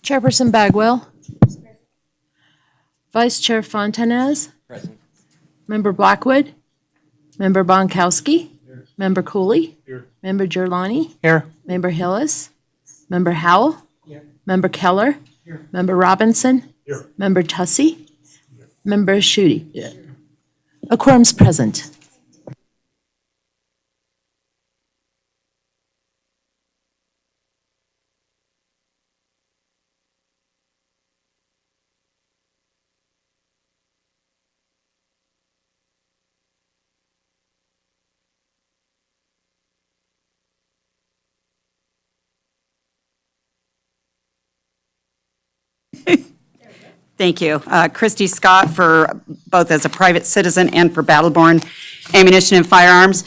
Chairperson Bagwell. Vice Chair Fontanez. Present. Member Blackwood. Member Bonkowski. Here. Member Cooley. Here. Member Gerlani. Here. Member Hillis. Member Howell. Here. Member Keller. Here. Member Robinson. Here. Member Tussey. Here. Member Schutte. Yeah. A quorum's present. Thank you. Christy Scott for both as a private citizen and for Battleborn Ammunition and Firearms.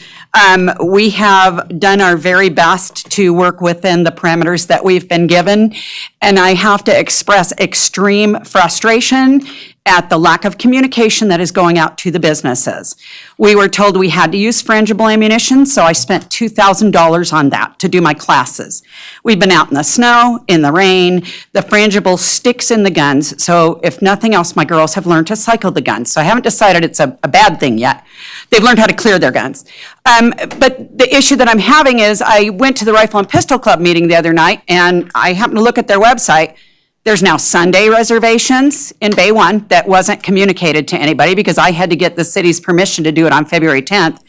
We have done our very best to work within the parameters that we've been given, and I have to express extreme frustration at the lack of communication that is going out to the businesses. We were told we had to use frangible ammunition, so I spent $2,000 on that to do my classes. We've been out in the snow, in the rain. The frangible sticks in the guns, so if nothing else, my girls have learned to cycle the guns. So I haven't decided it's a bad thing yet. They've learned how to clear their guns. But the issue that I'm having is I went to the Rifle and Pistol Club meeting the other night, and I happened to look at their website. There's now Sunday reservations in Bay 1 that wasn't communicated to anybody because I had to get the city's permission to do it on February 10th.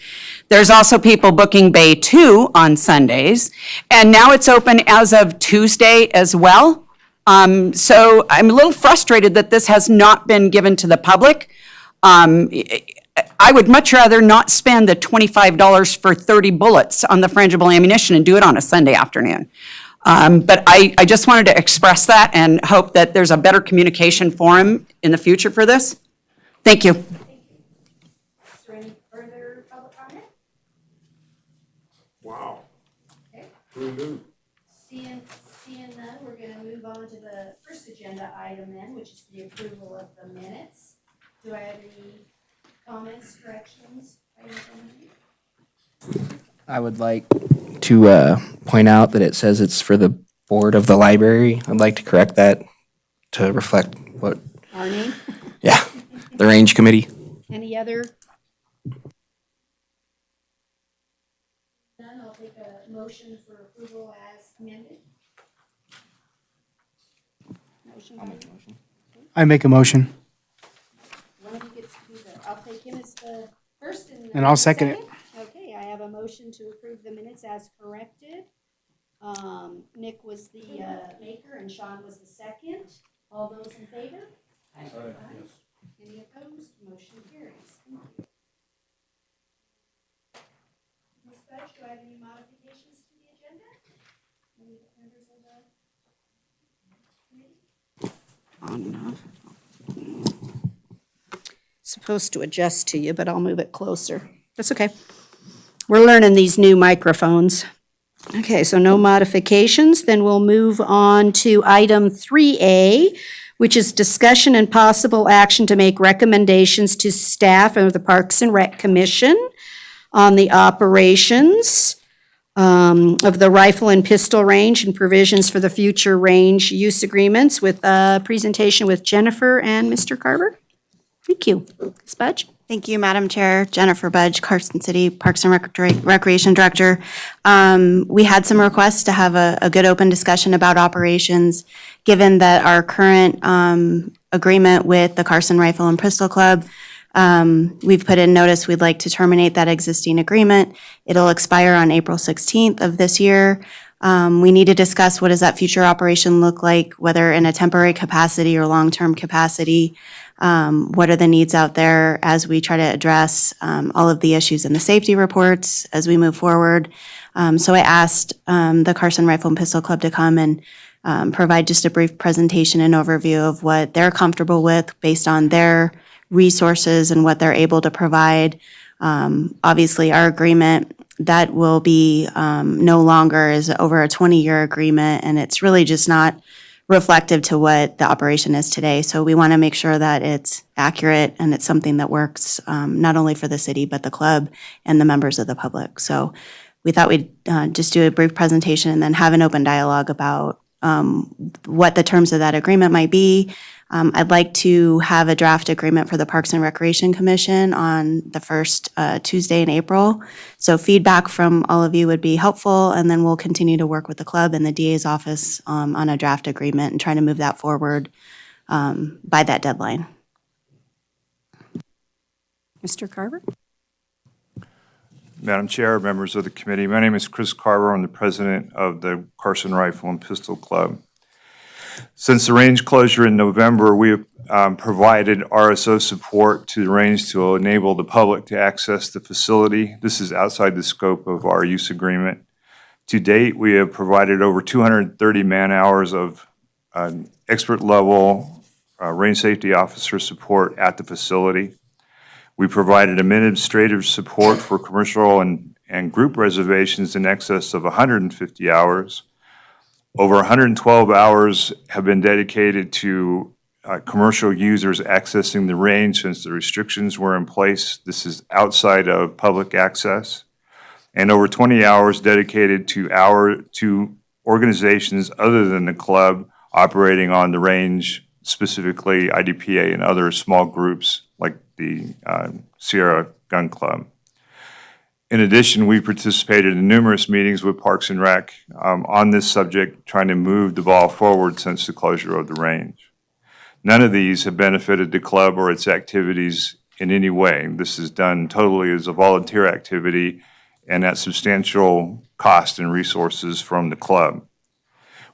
There's also people booking Bay 2 on Sundays, and now it's open as of Tuesday as well. So I'm a little frustrated that this has not been given to the public. I would much rather not spend the $25 for 30 bullets on the frangible ammunition and do it on a Sunday afternoon. But I just wanted to express that and hope that there's a better communication forum in the future for this. Thank you. Is there any further public comment? Wow. Okay. Mm-hmm. Seeing none, we're going to move on to the first agenda item then, which is the approval of the minutes. Do I have any comments, corrections? I would like to point out that it says it's for the board of the library. I'd like to correct that to reflect what, Our name? yeah, the range committee. Any other? None, I'll take a motion for approval as amended. Motion. I make a motion, One of you gets to do that. I'll take him as the first and I'll second it. Okay, I have a motion to approve the minutes as corrected. Nick was the maker and Sean was the second. All those in favor? Aye. Any opposed? Motion carries. Thank you. Ms. Budge, do I have any modifications to the agenda? Any members of the committee? Supposed to adjust to you, but I'll move it closer. That's okay. We're learning these new microphones. Okay, so no modifications. Then we'll move on to item 3A, which is discussion and possible action to make recommendations to staff of the Parks and Rec Commission on the operations of the rifle and pistol range and provisions for the future range use agreements with a presentation with Jennifer and Mr. Carver. Thank you. Ms. Budge? Thank you, Madam Chair. Jennifer Budge, Carson City Parks and Recreation Director. We had some requests to have a good open discussion about operations, given that our current agreement with the Carson Rifle and Pistol Club, we've put in notice we'd like to terminate that existing agreement. It'll expire on April 16th of this year. We need to discuss what does that future operation look like, whether in a temporary capacity or long-term capacity. What are the needs out there as we try to address all of the issues in the safety reports as we move forward. So I asked the Carson Rifle and Pistol Club to come and provide just a brief presentation and overview of what they're comfortable with based on their resources and what they're able to provide. Obviously, our agreement that will be no longer is over a 20-year agreement, and it's really just not reflective to what the operation is today. So we want to make sure that it's accurate and it's something that works not only for the city, but the club and the members of the public. So we thought we'd just do a brief presentation and then have an open dialogue about what the terms of that agreement might be. I'd like to have a draft agreement for the Parks and Recreation Commission on the first Tuesday in April. So feedback from all of you would be helpful, and then we'll continue to work with the club and the DA's office on a draft agreement and try to move that forward by that deadline. Mr. Carver? Madam Chair, members of the committee, my name is Chris Carver. I'm the president of the Carson Rifle and Pistol Club. Since the range closure in November, we have provided RSO support to the range to enable the public to access the facility. This is outside the scope of our use agreement. To date, we have provided over 230 man-hours of expert-level range safety officer support at the facility. We provided administrative support for commercial and group reservations in excess of 150 hours. Over 112 hours have been dedicated to commercial users accessing the range since the restrictions were in place. This is outside of public access. And over 20 hours dedicated to organizations other than the club operating on the range, specifically IDPA and other small groups like the Sierra Gun Club. In addition, we participated in numerous meetings with Parks and Rec on this subject, trying to move the ball forward since the closure of the range. None of these have benefited the club or its activities in any way. This is done totally as a volunteer activity and at substantial cost and resources from the club.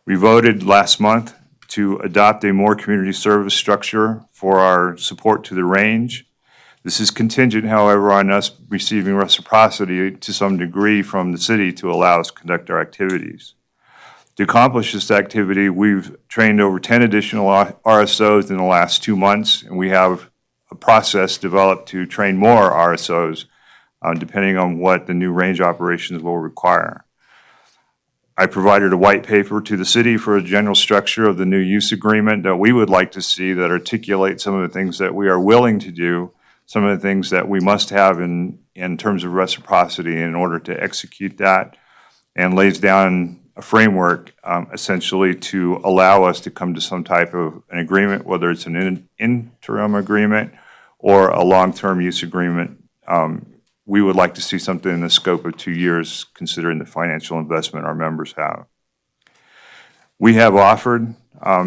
We voted last month to adopt a more community service structure for our support to the range. This is contingent, however, on us receiving reciprocity to some degree from the city to allow us to conduct our activities. To accomplish this activity, we've trained over 10 additional RSOs in the last 2 months, and we have a process developed to train more RSOs depending on what the new range operations will require. I provided a white paper to the city for a general structure of the new use agreement that we would like to see that articulate some of the things that we are willing to do, some of the things that we must have in terms of reciprocity in order to execute that, and lays down a framework essentially to allow us to come to some type of an agreement, whether it's an interim agreement or a long-term use agreement. We would like to see something in the scope of 2 years, considering the financial investment our members have. We have offered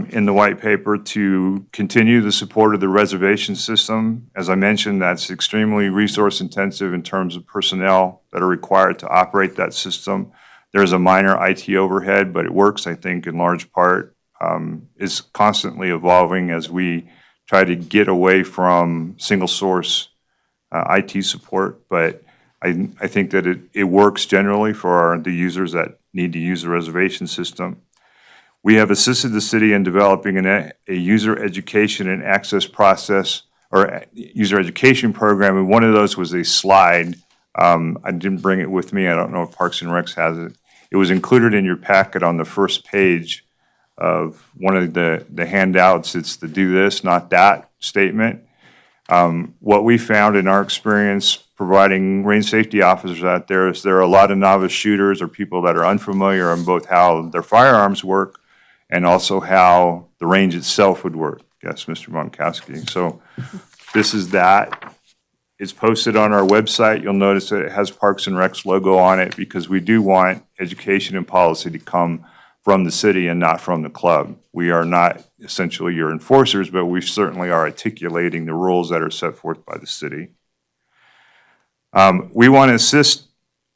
in the white paper to continue the support of the reservation system. As I mentioned, that's extremely resource intensive in terms of personnel that are required to operate that system. There's a minor IT overhead, but it works, I think, in large part, is constantly evolving as we try to get away from single source IT support. But I think that it works generally for the users that need to use the reservation system. We have assisted the city in developing a user education and access process, or user education program, and one of those was a slide. I didn't bring it with me. I don't know if Parks and Rec has it. It was included in your packet on the first page of one of the handouts. It's the do this, not that statement. What we found in our experience providing range safety officers out there is there are a lot of novice shooters or people that are unfamiliar on both how their firearms work and also how the range itself would work. Yes, Mr. Monkowski. So this is that. It's posted on our website. You'll notice that it has Parks and Rec's logo on it because we do want education and policy to come from the city and not from the club. We are not essentially your enforcers, but we certainly are articulating the rules that are set forth by the city. We want to assist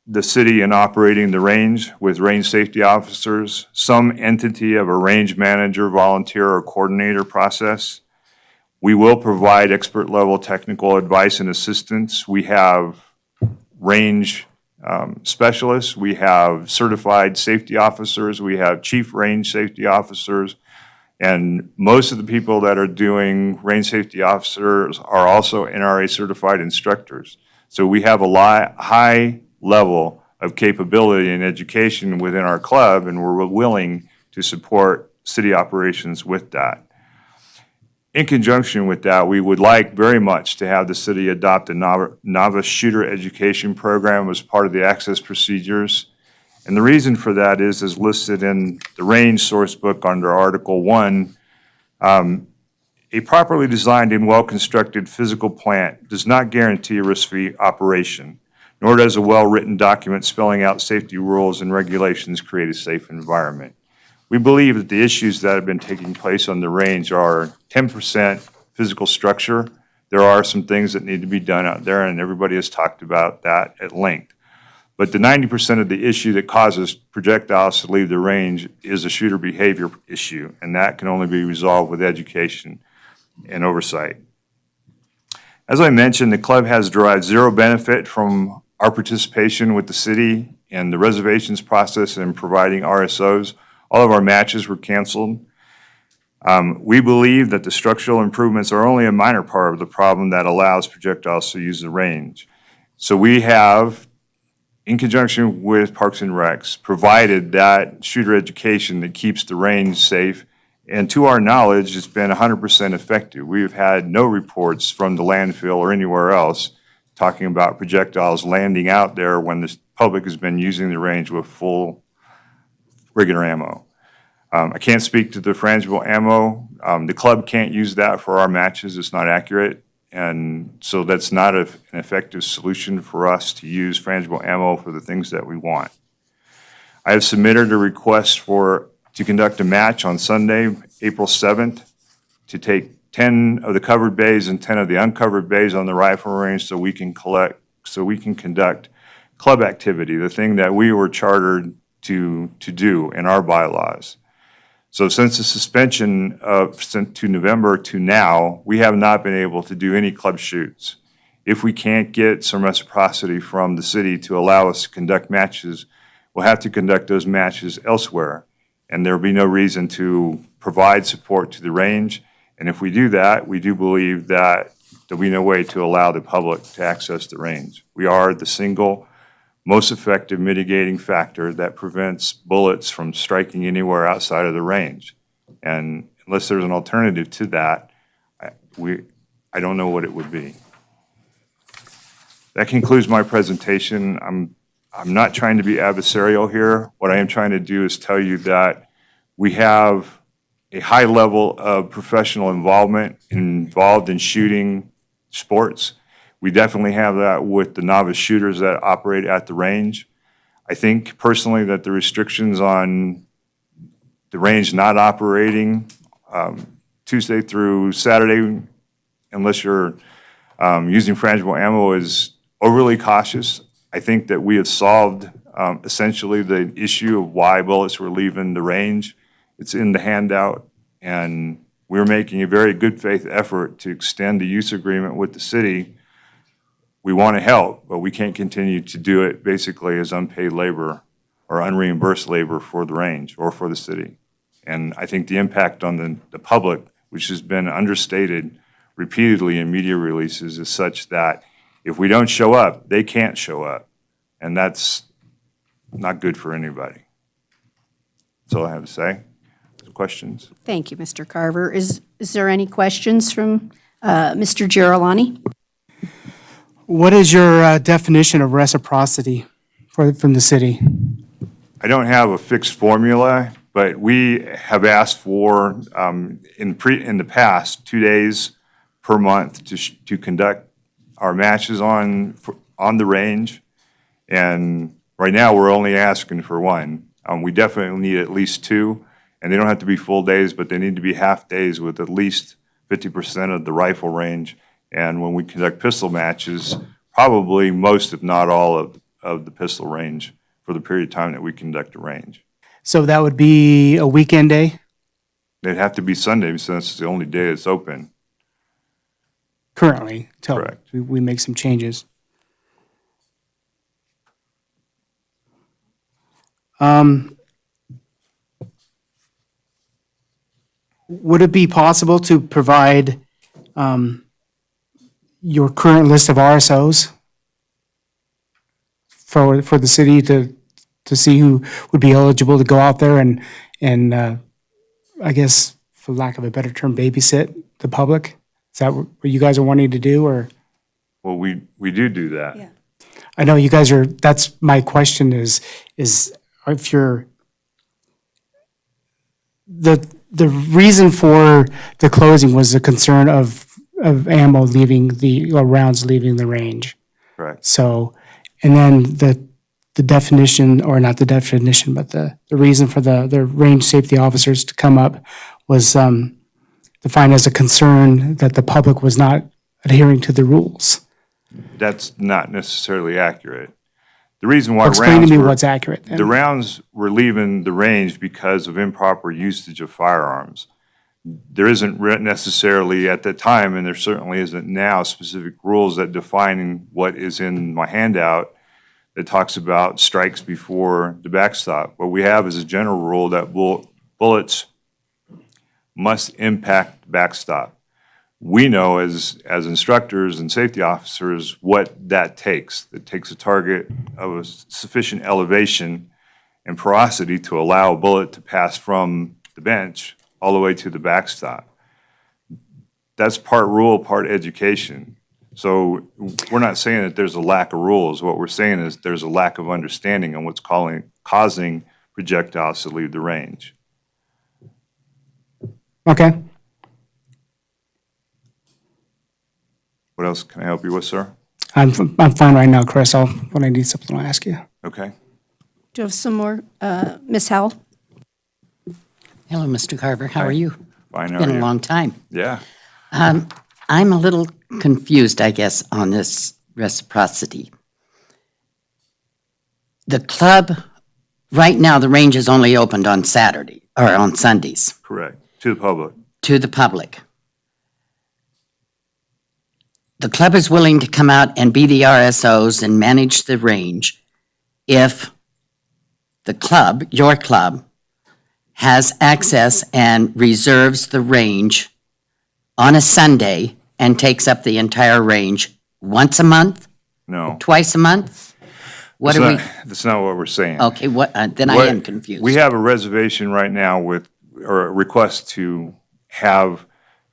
the city in operating the range with range safety officers, some entity of a range manager, volunteer, or coordinator process. We will provide expert level technical advice and assistance. We have range specialists, we have certified safety officers, we have chief range safety officers, and most of the people that are doing range safety officers are also NRA certified instructors. So we have a high level of capability and education within our club, and we're willing to support city operations with that. In conjunction with that, we would like very much to have the city adopt a novice shooter education program as part of the access procedures. And the reason for that is listed in the range source book under Article 1. A properly designed and well-constructed physical plant does not guarantee a risk-free operation, nor does a well-written document spelling out safety rules and regulations create a safe environment. We believe that the issues that have been taking place on the range are 10% physical structure. There are some things that need to be done out there, and everybody has talked about that at length. But the 90% of the issue that causes projectiles to leave the range is a shooter behavior issue, and that can only be resolved with education and oversight. As I mentioned, the club has derived zero benefit from our participation with the city and the reservations process in providing RSOs. All of our matches were canceled. We believe that the structural improvements are only a minor part of the problem that allows projectiles to use the range. So we have, in conjunction with Parks and Recs, provided that shooter education that keeps the range safe. And to our knowledge, it's been 100% effective. We've had no reports from the landfill or anywhere else talking about projectiles landing out there when the public has been using the range with full regular ammo. I can't speak to the frangible ammo. The club can't use that for our matches. It's not accurate. And so that's not an effective solution for us to use frangible ammo for the things that we want. I have submitted a request to conduct a match on Sunday, April 7th, to take 10 of the covered bays and 10 of the uncovered bays on the rifle range so we can conduct club activity, the thing that we were chartered to do in our bylaws. So since the suspension to November to now, we have not been able to do any club shoots. If we can't get some reciprocity from the city to allow us to conduct matches, we'll have to conduct those matches elsewhere. And there'll be no reason to provide support to the range. And if we do that, we do believe that there'll be no way to allow the public to access the range. We are the single most effective mitigating factor that prevents bullets from striking anywhere outside of the range. And unless there's an alternative to that, I don't know what it would be. That concludes my presentation. I'm not trying to be adversarial here. What I am trying to do is tell you that we have a high level of professional involved in shooting sports. We definitely have that with the novice shooters that operate at the range. I think personally that the restrictions on the range not operating Tuesday through Saturday, unless you're using frangible ammo, is overly cautious. I think that we have solved essentially the issue of why bullets were leaving the range. It's in the handout, and we're making a very good faith effort to extend the use agreement with the city. We want to help, but we can't continue to do it basically as unpaid labor or unreimbursed labor for the range or for the city. And I think the impact on the public, which has been understated repeatedly in media releases, is such that if we don't show up, they can't show up. And that's not good for anybody. That's all I have to say. Questions? Thank you, Mr. Carver. Is there any questions from Mr. Girolani? What is your definition of reciprocity from the city? I don't have a fixed formula, but we have asked for, in the past, 2 days per month to conduct our matches on the range. And right now, we're only asking for one. We definitely need at least two, and they don't have to be full days, but they need to be half days with at least 50% of the rifle range. And when we conduct pistol matches, probably most, if not all, of the pistol range for the period of time that we conduct a range. So that would be a weekend day? It'd have to be Sunday since it's the only day it's open. Currently, until Correct. we make some changes. Would it be possible to provide your current list of RSOs for the city to see who would be eligible to go out there and I guess, for lack of a better term, babysit the public? Is that what you guys are wanting to do, or? Well, we do that. Yeah. I know you guys are, that's my question is if you're, the reason for the closing was the concern of ammo leaving or rounds leaving the range. Correct. So, and then the definition, or not the definition, but the reason for the range safety officers to come up was defined as a concern that the public was not adhering to the rules. That's not necessarily accurate. The reason why Explain to rounds me were, what's accurate then. the rounds were leaving the range because of improper usage of firearms. There isn't necessarily at that time, and there certainly isn't now, specific rules that define what is in my handout that talks about strikes before the backstop. What we have is a general rule that bullets must impact backstop. We know as instructors and safety officers what that takes. It takes a target of a sufficient elevation and porosity to allow a bullet to pass from the bench all the way to the backstop. That's part rule, part education. So we're not saying that there's a lack of rules. What we're saying is there's a lack of understanding on what's causing projectiles to leave the range. Okay. What else can I help you with, sir? I'm fine right now, Chris. When I need something, I'll ask you. Okay. Do you have some more? Ms. Howell? Hello, Mr. Carver. How Hi. are you? Fine, how Been are a you? long time. Yeah. I'm a little confused, I guess, on this reciprocity. The club, right now, the range is only opened on Saturday, or on Sundays, Correct. To the public. to the public. The club is willing to come out and be the RSOs and manage the range if the club, your club, has access and reserves the range on a Sunday and takes up the entire range once a month, No. twice a month? What are we, That's not what we're saying. okay, what, then I What- am confused. We have a reservation right now or a request to have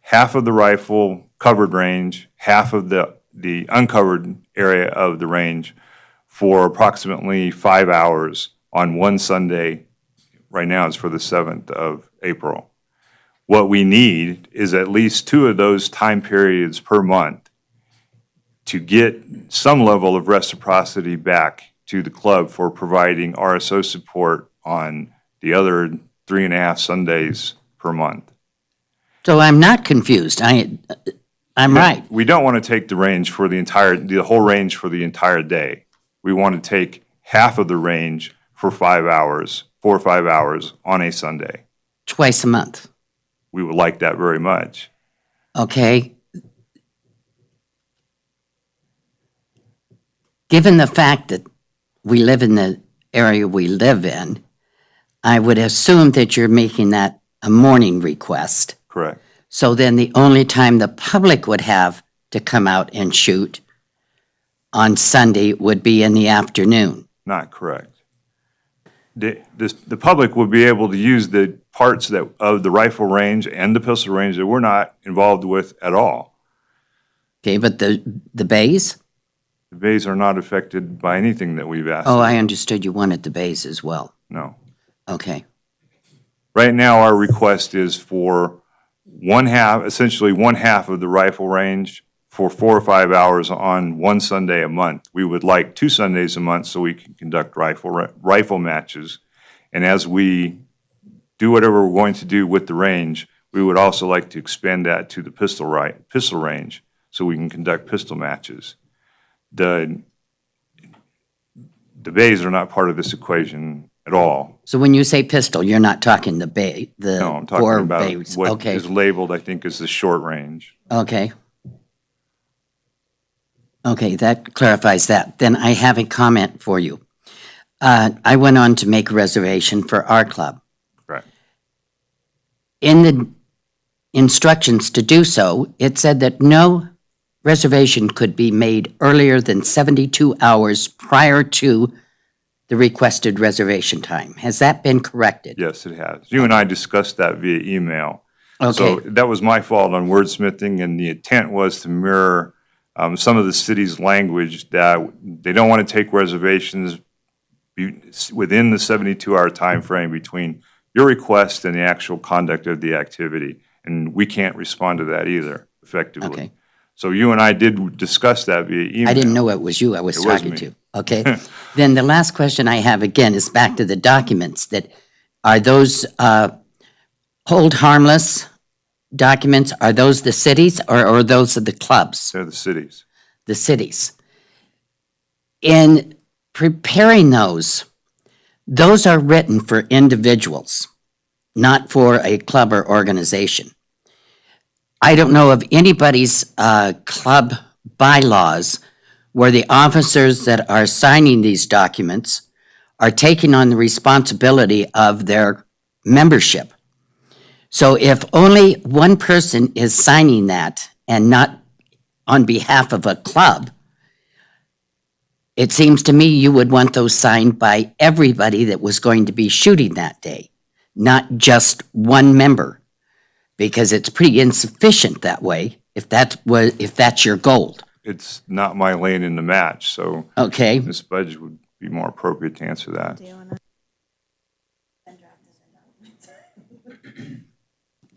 half of the rifle covered range, half of the uncovered area of the range for approximately 5 hours on one Sunday. Right now it's for the 7th of April. What we need is at least 2 of those time periods per month to get some level of reciprocity back to the club for providing RSO support on the other 3.5 Sundays per month. So I'm not confused. I'm right. We don't want to take the whole range for the entire day. We want to take half of the range for 5 hours, 4 or 5 hours on a Sunday. Twice a month, We would like that very much. okay? Given the fact that we live in the area we live in, I would assume that you're making that a morning request. Correct. So then the only time the public would have to come out and shoot on Sunday would be in the afternoon. Not correct. The public would be able to use the parts of the rifle range and the pistol range that we're not involved with at all. Okay, but the bays? The bays are not affected by anything that we've asked. Oh, I understood you wanted the bays as well. No. Okay, Right now, our request is for essentially one half of the rifle range for 4 or 5 hours on one Sunday a month. We would like 2 Sundays a month so we can conduct rifle matches. And as we do whatever we're going to do with the range, we would also like to expand that to the pistol range so we can conduct pistol matches. The bays are not part of this equation at all. so when you say pistol, you're not talking the bay, the No, I'm bore talking about bays? what Okay, is labeled, I think, as the short range. okay. Okay, that clarifies that. Then I have a comment for you. I went on to make a reservation for our club. Right. In the instructions to do so, it said that no reservation could be made earlier than 72 hours prior to the requested reservation time. Has that been corrected? Yes, it has. You and I discussed that via email. So Okay, that was my fault on wordsmithing, and the intent was to mirror some of the city's language that they don't want to take reservations within the 72-hour timeframe between your request and the actual conduct of the activity. And we can't respond to that either effectively. Okay. So you and I did discuss that via email. I didn't know it was you I was It was talking me. to. Okay. Then the last question I have again is back to the documents that, are those hold harmless documents, are those the cities or are those of the clubs? They're the cities. The cities. In preparing those are written for individuals, not for a club or organization. I don't know of anybody's club bylaws where the officers that are signing these documents are taking on the responsibility of their membership. So if only one person is signing that and not on behalf of a club, it seems to me you would want those signed by everybody that was going to be shooting that day, not just one member, because it's pretty insufficient that way if that's your goal. It's not my lane in the match, so Okay, Ms. Budge would be more appropriate to answer that.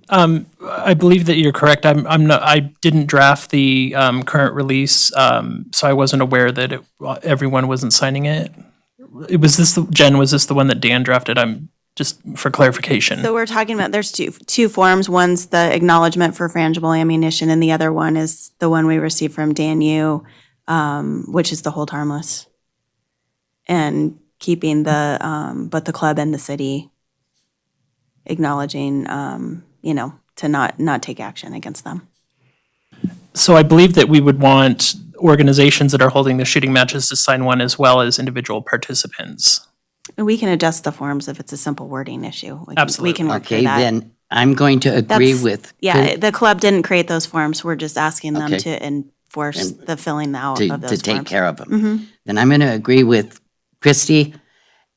I believe that you're correct. I didn't draft the current release, so I wasn't aware that everyone wasn't signing it. Was this Jen, was this the one that Dan drafted? I'm just for clarification. So we're talking about, there's two forms. One's the acknowledgement for frangible ammunition, and the other one is the one we received from Dan Yu, which is the hold harmless. And keeping both the club and the city acknowledging, to not take action against them. So I believe that we would want organizations that are holding the shooting matches to sign one as well as individual participants. And we can adjust the forms if it's a simple wording issue. Absolutely. We can work through okay, that. then I'm going to agree That's- with. Yeah, the club didn't create those forms. We're just asking them Okay. to enforce the filling out to, of those to forms. take care of them. Then I'm going to agree with Christie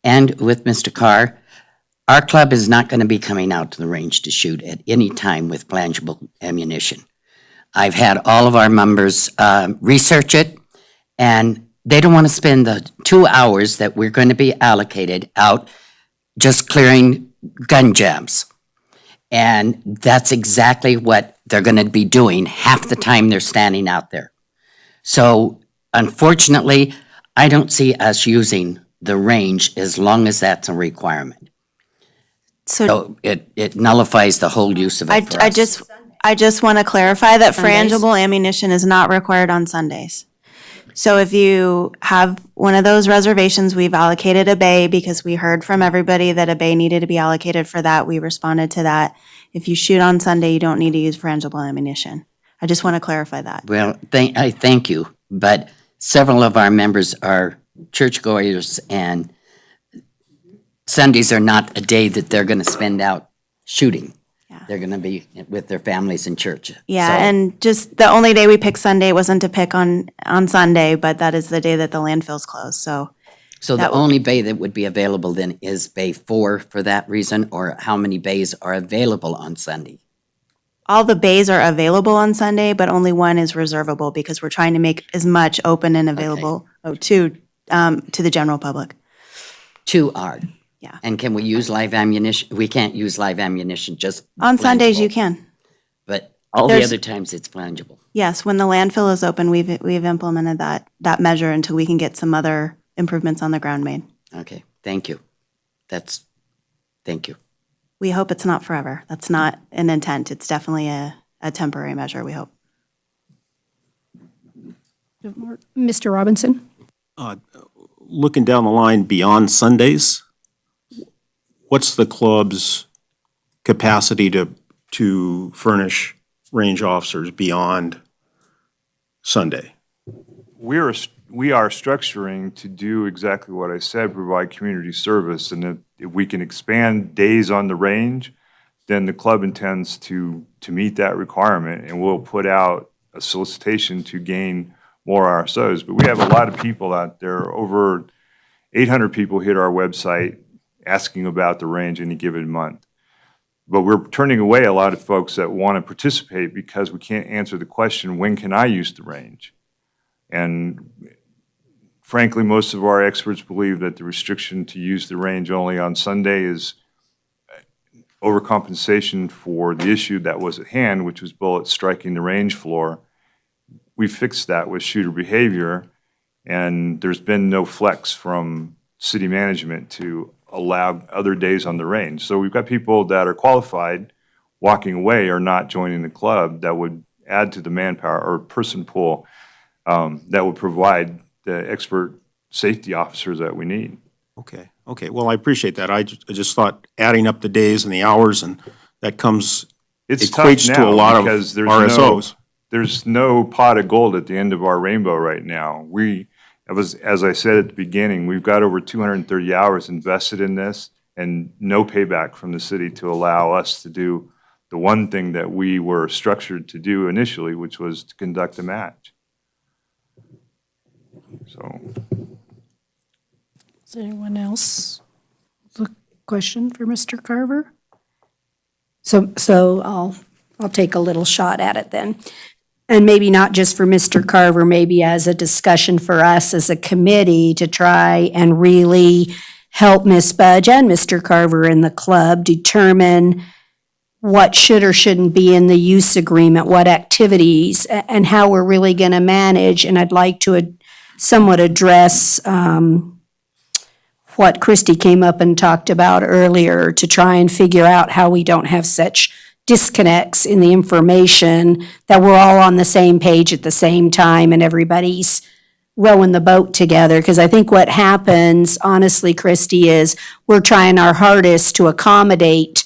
and with Mr. Carr. Our club is not going to be coming out to the range to shoot at any time with frangible ammunition. I've had all of our members research it, and they don't want to spend the 2 hours that we're going to be allocated out just clearing gun jams. And that's exactly what they're going to be doing half the time they're standing out there. So unfortunately, I don't see us using the range as long as that's a requirement. So So it nullifies the whole use of it for us. I just want to clarify that frangible ammunition is not required on Sundays. So if you have one of those reservations, we've allocated a bay because we heard from everybody that a bay needed to be allocated for that. We responded to that. If you shoot on Sunday, you don't need to use frangible ammunition. I just want to clarify that. Well, I thank you, but several of our members are churchgoers, and Sundays are not a day that they're going to spend out shooting. Yeah. They're going to be with their families in church. Yeah, So- and just the only day we picked Sunday wasn't to pick on Sunday, but that is the day that the landfill's closed, so. So the that would- only bay that would be available then is Bay 4 for that reason, or how many bays are available on Sunday? All the bays are available on Sunday, but only one is reservable because we're trying to make as much open and available to the general public. 2 are. Yeah. And can we use live ammunition? We can't use live ammunition, just. On Sundays, you frangible. can. But all the There's- other times it's frangible. Yes, when the landfill is open, we've implemented that measure until we can get some other improvements on the ground made. Okay, thank you. Thank you. We hope it's not forever. That's not an intent. It's definitely a temporary measure, we hope. Mr. Robinson? Looking down the line beyond Sundays, what's the club's capacity to furnish range officers beyond Sunday? We are structuring to do exactly what I said, provide community service, and if we can expand days on the range, then the club intends to meet that requirement, and we'll put out a solicitation to gain more RSOs. But we have a lot of people out there, over 800 people hit our website asking about the range any given month. But we're turning away a lot of folks that want to participate because we can't answer the question, when can I use the range? And frankly, most of our experts believe that the restriction to use the range only on Sunday is overcompensation for the issue that was at hand, which was bullets striking the range floor. We fixed that with shooter behavior, and there's been no flex from city management to allow other days on the range. So we've got people that are qualified walking away or not joining the club that would add to the manpower or person pool that would provide the expert safety officers that we need. Okay, okay, well, I appreciate that. I just thought adding up the days and the hours, and that comes, It's tough equates to a now lot of because RSOs. there's no pot of gold at the end of our rainbow right now. As I said at the beginning, we've got over 230 hours invested in this and no payback from the city to allow us to do the one thing that we were structured to do initially, which was to conduct a match. So, Is there anyone else with a question for Mr. Carver? So I'll take a little shot at it then. And maybe not just for Mr. Carver, maybe as a discussion for us as a committee to try and really help Ms. Budge and Mr. Carver in the club determine what should or shouldn't be in the use agreement, what activities, and how we're really going to manage. And I'd like to somewhat address what Christy came up and talked about earlier to try and figure out how we don't have such disconnects in the information, that we're all on the same page at the same time and everybody's rowing the boat together. Because I think what happens, honestly, Christy, is we're trying our hardest to accommodate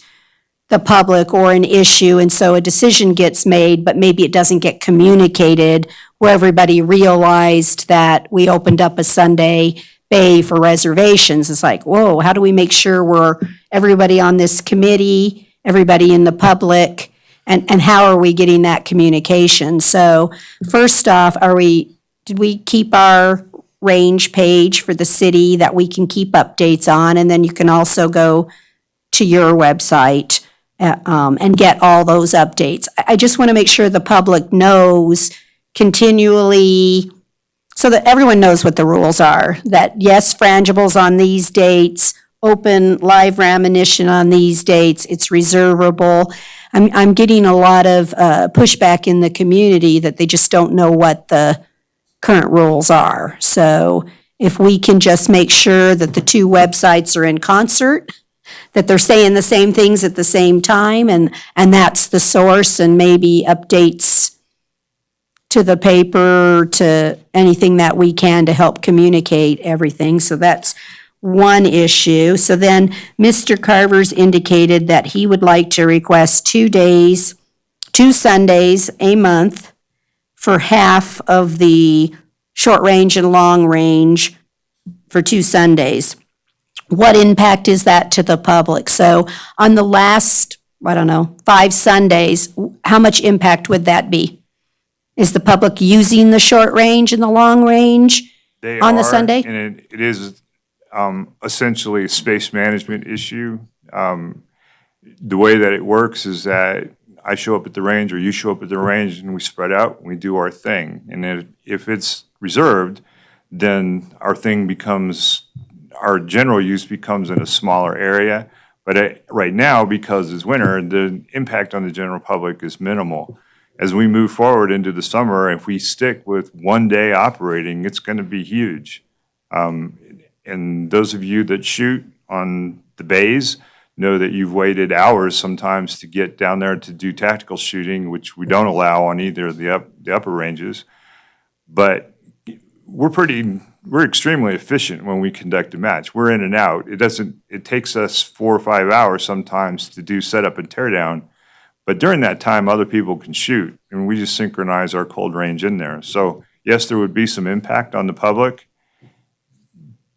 the public or an issue, and so a decision gets made, but maybe it doesn't get communicated where everybody realized that we opened up a Sunday bay for reservations. It's like, whoa, how do we make sure everybody on this committee, everybody in the public, and how are we getting that communication? So first off, did we keep our range page for the city that we can keep updates on? And then you can also go to your website and get all those updates. I just want to make sure the public knows continually, so that everyone knows what the rules are, that yes, frangibles on these dates, open live ammunition on these dates, it's reservable. I'm getting a lot of pushback in the community that they just don't know what the current rules are. So if we can just make sure that the two websites are in concert, that they're saying the same things at the same time, and that's the source, and maybe updates to the paper, to anything that we can to help communicate everything. So that's one issue. So then Mr. Carver's indicated that he would like to request 2 Sundays a month for half of the short range and long range for 2 Sundays. What impact is that to the public? So on the last, 5 Sundays, how much impact would that be? Is the public using the short range and the long range on the Sunday? And it is essentially a space management issue. The way that it works is that I show up at the range or you show up at the range and we spread out and we do our thing. And then if it's reserved, then our general use becomes in a smaller area. But right now, because it's winter, the impact on the general public is minimal. As we move forward into the summer, if we stick with 1 day operating, it's going to be huge. And those of you that shoot on the bays know that you've waited hours sometimes to get down there to do tactical shooting, which we don't allow on either of the upper ranges. But we're extremely efficient when we conduct a match. We're in and out. It takes us 4 or 5 hours sometimes to do setup and teardown. But during that time, other people can shoot, and we just synchronize our cold range in there. So yes, there would be some impact on the public,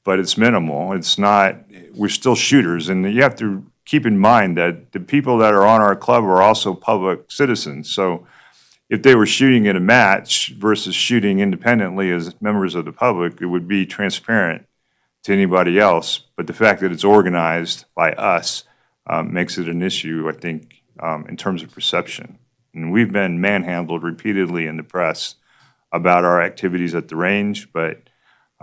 but it's minimal. We're still shooters, and you have to keep in mind that the people that are on our club are also public citizens. So if they were shooting in a match versus shooting independently as members of the public, it would be transparent to anybody else. But the fact that it's organized by us makes it an issue, I think, in terms of perception. And we've been manhandled repeatedly in the press about our activities at the range, but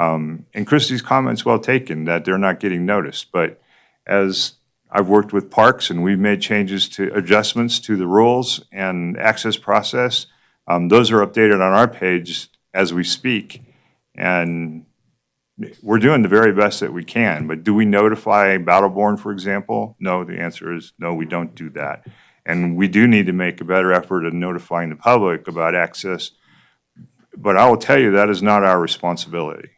And Christie's comment's well taken, that they're not getting noticed. But as I've worked with parks and we've made changes to adjustments to the rules and access process, those are updated on our page as we speak. And we're doing the very best that we can. But do we notify Battleborn, for example? No, the answer is no, we don't do that. And we do need to make a better effort in notifying the public about access. But I will tell you, that is not our responsibility.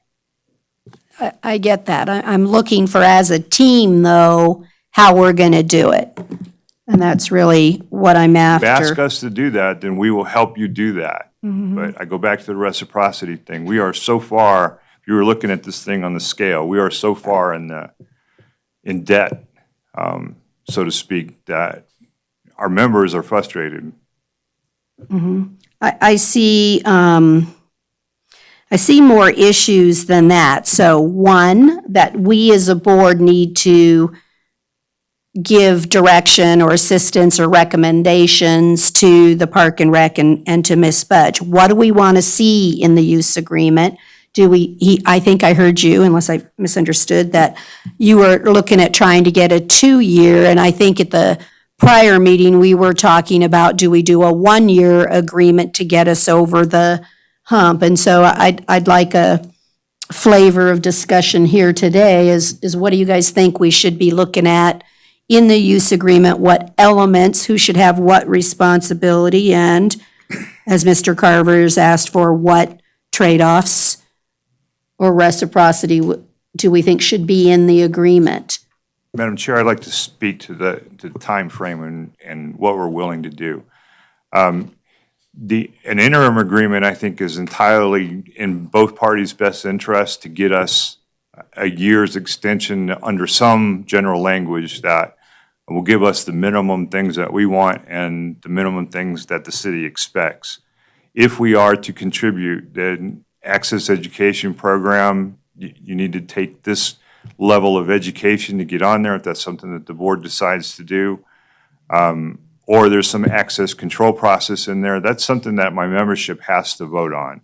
I get that. I'm looking for, as a team, though, how we're going to do it. And that's really what I'm If you ask after. us to do that, then we will help you do that. But I go back to the reciprocity thing. We are so far, if you were looking at this thing on the scale, we are so far in debt, so to speak, that our members are frustrated. I see more issues than that. So one, that we as a board need to give direction or assistance or recommendations to the Park and Rec and to Ms. Budge. What do we want to see in the use agreement? I think I heard you, unless I misunderstood, that you were looking at trying to get a 2-year, and I think at the prior meeting, we were talking about, do we do a 1-year agreement to get us over the hump? And so I'd like a flavor of discussion here today is what do you guys think we should be looking at in the use agreement? What elements, who should have what responsibility, and as Mr. Carver has asked for, what trade-offs or reciprocity do we think should be in the agreement? Madam Chair, I'd like to speak to the timeframe and what we're willing to do. An interim agreement, I think, is entirely in both parties' best interest to get us a year's extension under some general language that will give us the minimum things that we want and the minimum things that the city expects. If we are to contribute, then Access Education Program, you need to take this level of education to get on there, if that's something that the board decides to do. Or there's some access control process in there. That's something that my membership has to vote on,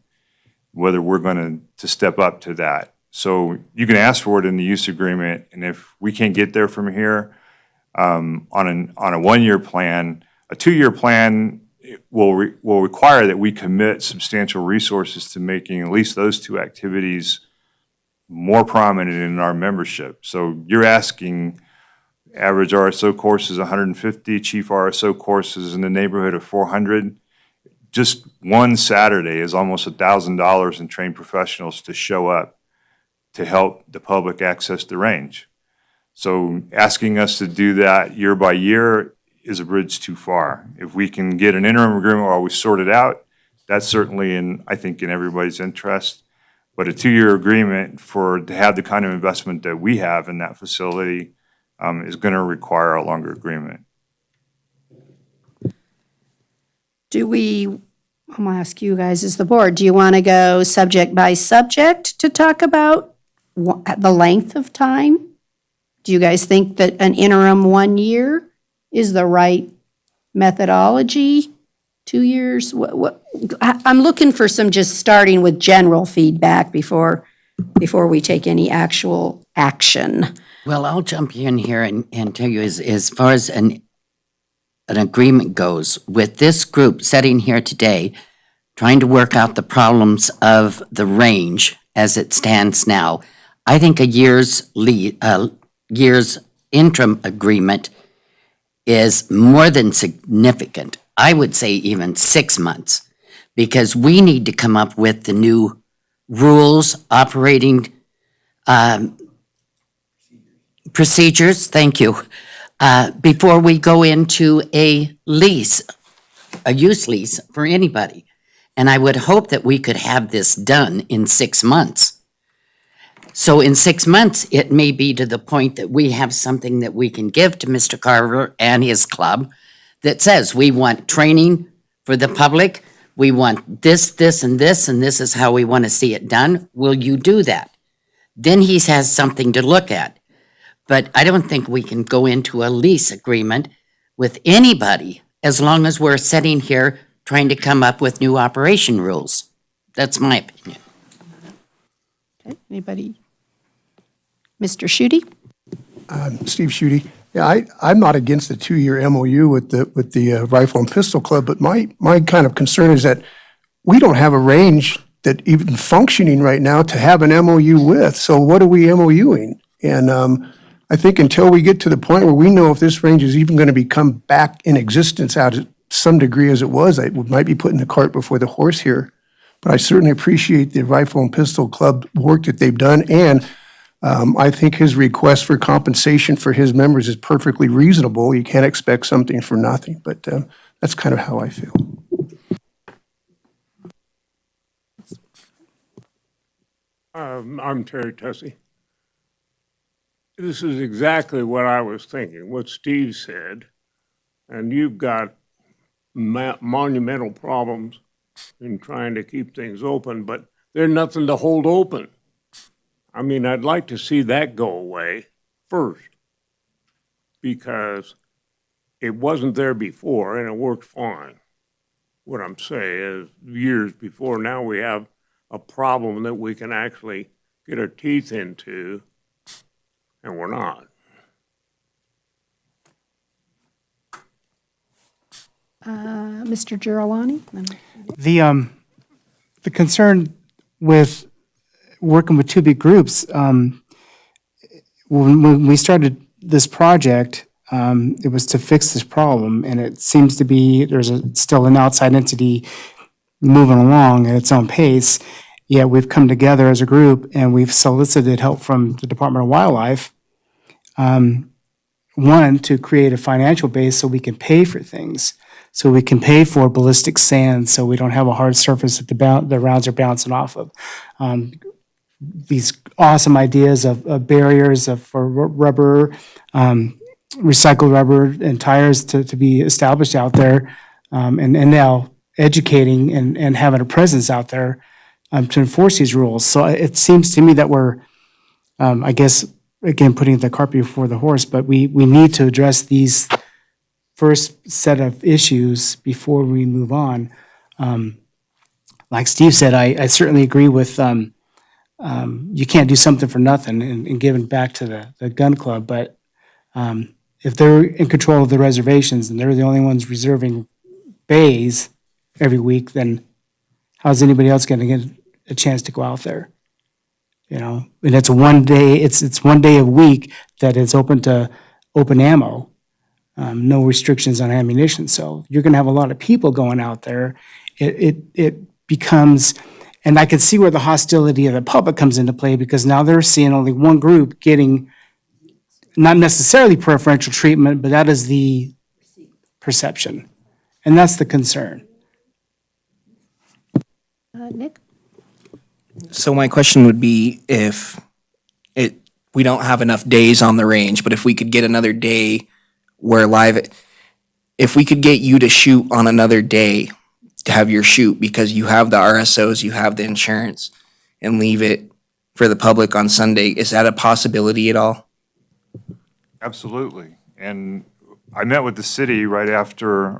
whether we're going to step up to that. So you can ask for it in the use agreement, and if we can't get there from here on a 1-year plan, a 2-year plan will require that we commit substantial resources to making at least those 2 activities more prominent in our membership. So you're asking average RSO courses 150, chief RSO courses in the neighborhood of 400. Just one Saturday is almost $1,000 in trained professionals to show up to help the public access the range. So asking us to do that year by year is a bridge too far. If we can get an interim agreement while we sort it out, that's certainly I think in everybody's interest. But a 2-year agreement to have the kind of investment that we have in that facility is going to require a longer agreement. I'm going to ask you guys as the board, do you want to go subject by subject to talk about the length of time? Do you guys think that an interim 1 year is the right methodology? 2 years? I'm looking for some, just starting with general feedback before we take any actual action. Well, I'll jump in here and tell you, as far as an agreement goes, with this group sitting here today, trying to work out the problems of the range as it stands now, I think a year's interim agreement is more than significant. I would say even 6 months, because we need to come up with the new rules, operating procedures, thank you, before we go into a lease, a use lease for anybody. And I would hope that we could have this done in 6 months. So in 6 months, it may be to the point that we have something that we can give to Mr. Carver and his club that says, we want training for the public, we want this, this, and this is how we want to see it done. Will you do that? Then he has something to look at. But I don't think we can go into a lease agreement with anybody as long as we're sitting here trying to come up with new operation rules. That's my opinion. Anybody? Mr. Schutte? Steve Schutte. Yeah, I'm not against the 2-year MOU with the Rifle and Pistol Club, but my kind of concern is that we don't have a range that even functioning right now to have an MOU with. So what are we MOUing? And I think until we get to the point where we know if this range is even going to become back in existence out to some degree as it was, we might be putting the cart before the horse here. But I certainly appreciate the Rifle and Pistol Club work that they've done, and I think his request for compensation for his members is perfectly reasonable. You can't expect something for nothing, but that's kind of how I feel. I'm Terry Tussey. This is exactly what I was thinking, what Steve said. And you've got monumental problems in trying to keep things open, but there's nothing to hold open. I mean, I'd like to see that go away first, because it wasn't there before and it worked fine. What I'm saying is, years before, now we have a problem that we can actually get our teeth into, and we're not. Mr. Girolani? The concern with working with two big groups, when we started this project, it was to fix this problem, and it seems to be there's still an outside entity moving along at its own pace. Yet we've come together as a group and we've solicited help from the Department of Wildlife. One, to create a financial base so we can pay for things, so we can pay for ballistic sand, so we don't have a hard surface that the rounds are bouncing off of. These awesome ideas of barriers for rubber, recycled rubber and tires to be established out there, and now educating and having a presence out there to enforce these rules. So it seems to me that we're, I guess, again, putting the cart before the horse, but we need to address these first set of issues before we move on. Like Steve said, I certainly agree with you can't do something for nothing and give it back to the gun club, but if they're in control of the reservations and they're the only ones reserving bays every week, then how's anybody else going to get a chance to go out there? You know, and it's one day a week that is open to open ammo, no restrictions on ammunition. So you're going to have a lot of people going out there. It becomes, and I can see where the hostility of the public comes into play, because now they're seeing only one group getting not necessarily preferential treatment, but that is the perception. And that's the concern. Nick? So my question would be if we don't have enough days on the range, but if we could get another day where if we could get you to shoot on another day to have your shoot because you have the RSOs, you have the insurance, and leave it for the public on Sunday, is that a possibility at all? Absolutely. And I met with the city right after,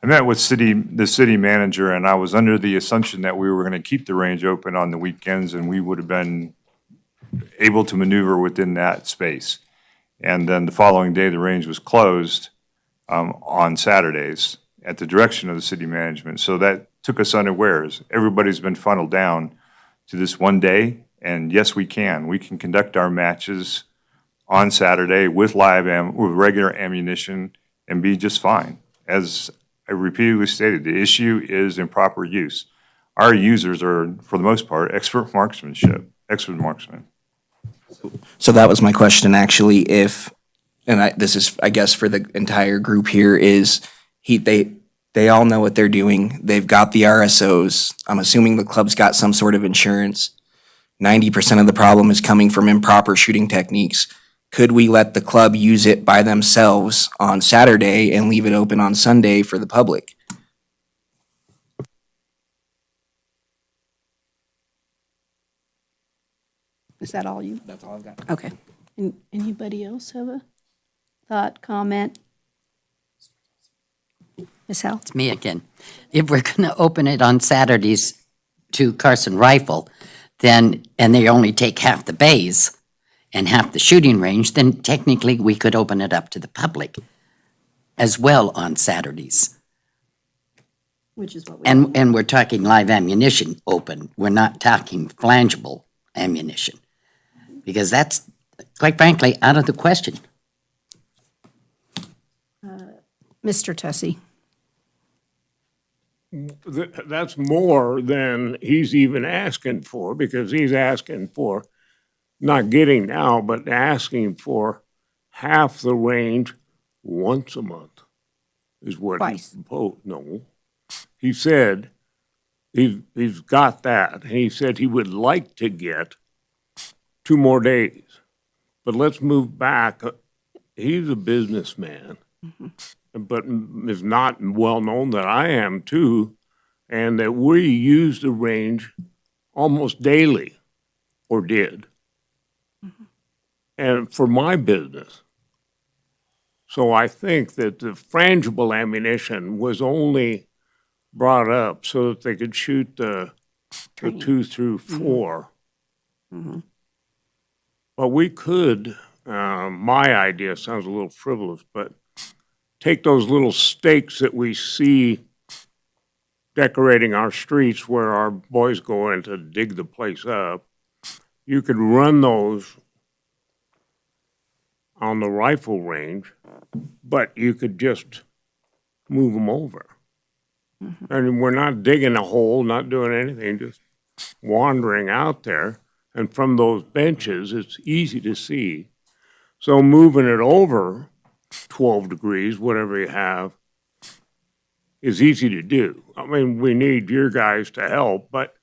I met with the city manager, and I was under the assumption that we were going to keep the range open on the weekends, and we would have been able to maneuver within that space. And then the following day, the range was closed on Saturdays at the direction of the city management. So that took us unawares. Everybody's been funneled down to this one day, and yes, we can. We can conduct our matches on Saturday with with regular ammunition and be just fine. As I repeatedly stated, the issue is improper use. Our users are, for the most part, expert marksmen. So that was my question, actually. This is, I guess, for the entire group here, is they all know what they're doing. They've got the RSOs. I'm assuming the club's got some sort of insurance. 90% of the problem is coming from improper shooting techniques. Could we let the club use it by themselves on Saturday and leave it open on Sunday for the public? Is that all you? That's all I've got. Okay. Anybody else have a thought, comment? Ms. Howell? It's me again. If we're going to open it on Saturdays to Carson Rifle, then, and they only take half the bays and half the shooting range, then technically we could open it up to the public as well on Saturdays. Which is what we. And we're talking live ammunition open. We're not talking flangeable ammunition. Because that's, quite frankly, out of the question. Mr. Tessie. That's more than he's even asking for, because he's asking for, not getting now, but asking for half the range once a month is what he Twice. proposed. No, he said he's got that. And he said he would like to get 2 more days. But let's move back. He's a businessman, but is not well known that I am too, and that we use the range almost daily, or did. And for my business. So I think that the frangible ammunition was only brought up so that they could shoot the 2 through 4. But we could, my idea sounds a little frivolous, but take those little stakes that we see decorating our streets where our boys go in to dig the place up. You could run those on the rifle range, but you could just move them over. And we're not digging a hole, not doing anything, just wandering out there. And from those benches, it's easy to see. So moving it over 12 degrees, whatever you have, is easy to do. I mean, we need your guys to help, but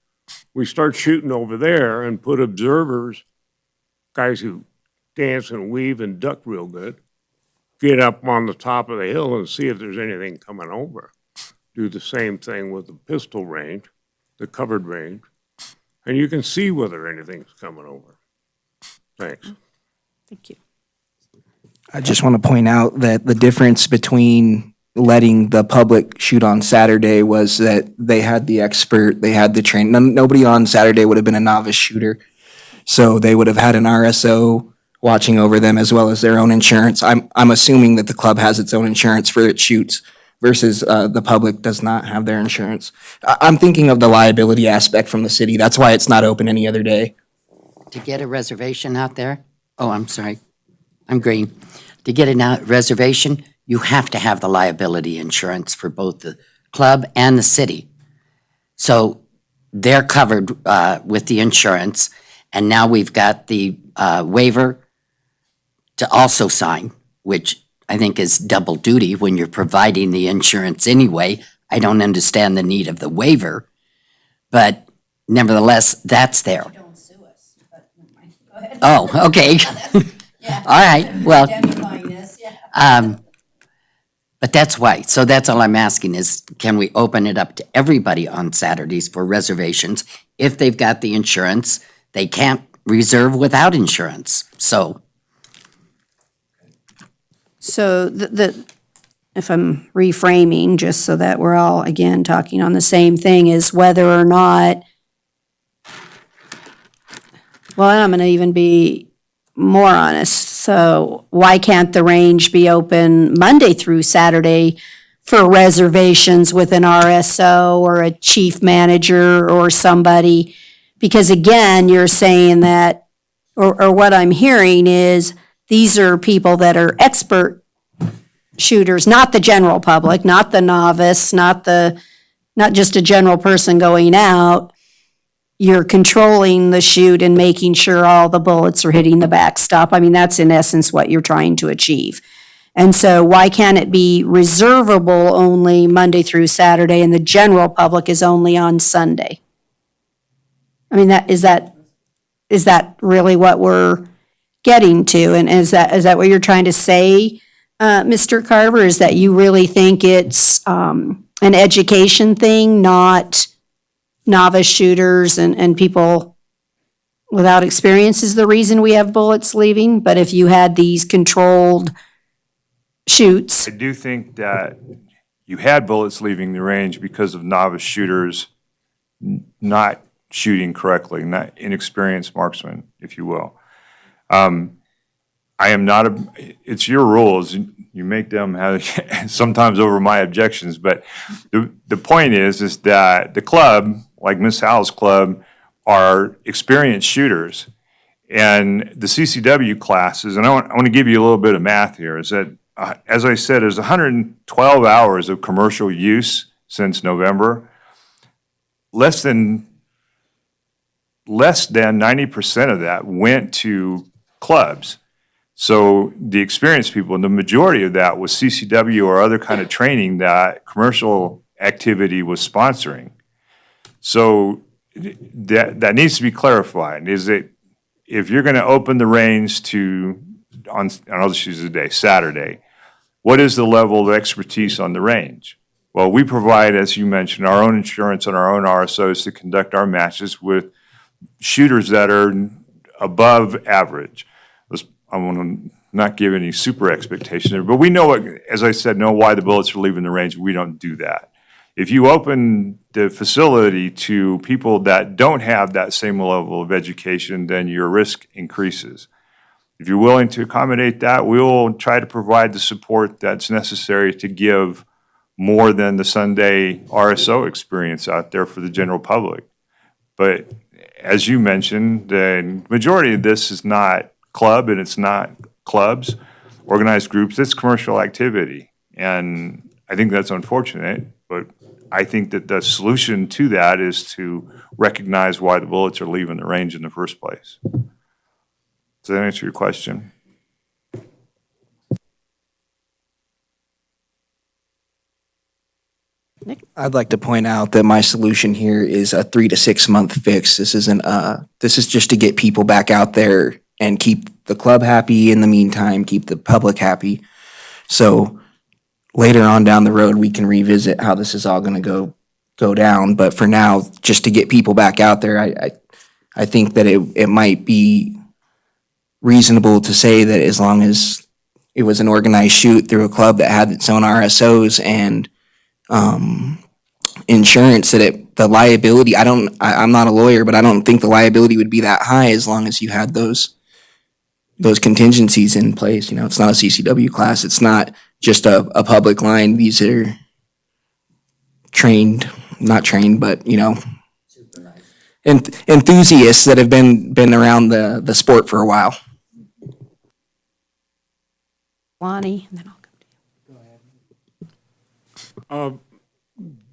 we start shooting over there and put observers, guys who dance and weave and duck real good, get up on the top of the hill and see if there's anything coming over. Do the same thing with the pistol range, the covered range, and you can see whether anything's coming over. Thanks. Thank you. I just want to point out that the difference between letting the public shoot on Saturday was that they had the expert, they had the train. Nobody on Saturday would have been a novice shooter. So they would have had an RSO watching over them as well as their own insurance. I'm assuming that the club has its own insurance for its shoots versus the public does not have their insurance. I'm thinking of the liability aspect from the city. That's why it's not open any other day. To get a reservation out there, oh, I'm sorry, I'm green. To get a reservation, you have to have the liability insurance for both the club and the city. So they're covered with the insurance, and now we've got the waiver to also sign, which I think is double duty when you're providing the insurance anyway. I don't understand the need of the waiver, but nevertheless, that's there. Don't sue us, but never mind. Go ahead. Oh, okay. Yeah. All right, well, Identifying this, yeah. but that's why. So that's all I'm asking is, can we open it up to everybody on Saturdays for reservations? If they've got the insurance, they can't reserve without insurance. So So if I'm reframing, just so that we're all, again, talking on the same thing, is whether or not, well, I'm gonna even be more honest. So why can't the range be open Monday through Saturday for reservations with an RSO or a chief manager or somebody? Because again, you're saying that, or what I'm hearing is, these are people that are expert shooters, not the general public, not the novice, not just a general person going out. You're controlling the shoot and making sure all the bullets are hitting the backstop. I mean, that's in essence what you're trying to achieve. And so why can't it be reservable only Monday through Saturday and the general public is only on Sunday? I mean, is that really what we're getting to? And is that what you're trying to say, Mr. Carver? Is that you really think it's an education thing, not novice shooters and people without experience is the reason we have bullets leaving? But if you had these controlled shoots, I do think that you had bullets leaving the range because of novice shooters not shooting correctly, not inexperienced marksmen, if you will. I am not it's your rules. You make them have sometimes over my objections, but the point is that the club, like Miss Howell's club, are experienced shooters. And the CCW classes, and I want to give you a little bit of math here, is that, as I said, there's 112 hours of commercial use since November. Less than 90% of that went to clubs. So the experienced people, and the majority of that was CCW or other kind of training that commercial activity was sponsoring. So that needs to be clarified. Is that if you're going to open the range to, I'll just use the day, Saturday, what is the level of expertise on the range? Well, we provide, as you mentioned, our own insurance and our own RSOs to conduct our matches with shooters that are above average. I want to not give any super expectation there, but we know, as I said, know why the bullets are leaving the range. We don't do that. If you open the facility to people that don't have that same level of education, then your risk increases. If you're willing to accommodate that, we'll try to provide the support that's necessary to give more than the Sunday RSO experience out there for the general public. But as you mentioned, the majority of this is not club and it's not clubs, organized groups, it's commercial activity. And I think that's unfortunate, but I think that the solution to that is to recognize why the bullets are leaving the range in the first place. Does that answer your question? I'd like to point out that my solution here is a 3 to 6 month fix. This is just to get people back out there and keep the club happy in the meantime, keep the public happy. So later on down the road, we can revisit how this is all going to go down. But for now, just to get people back out there, I think that it might be reasonable to say that as long as it was an organized shoot through a club that had its own RSOs and insurance, that the liability, I'm not a lawyer, but I don't think the liability would be that high as long as you had those contingencies in place. You know, it's not a CCW class. It's not just a public line. These are not trained, but, you know, enthusiasts that have been around the sport for a while. Lonnie, and then I'll go.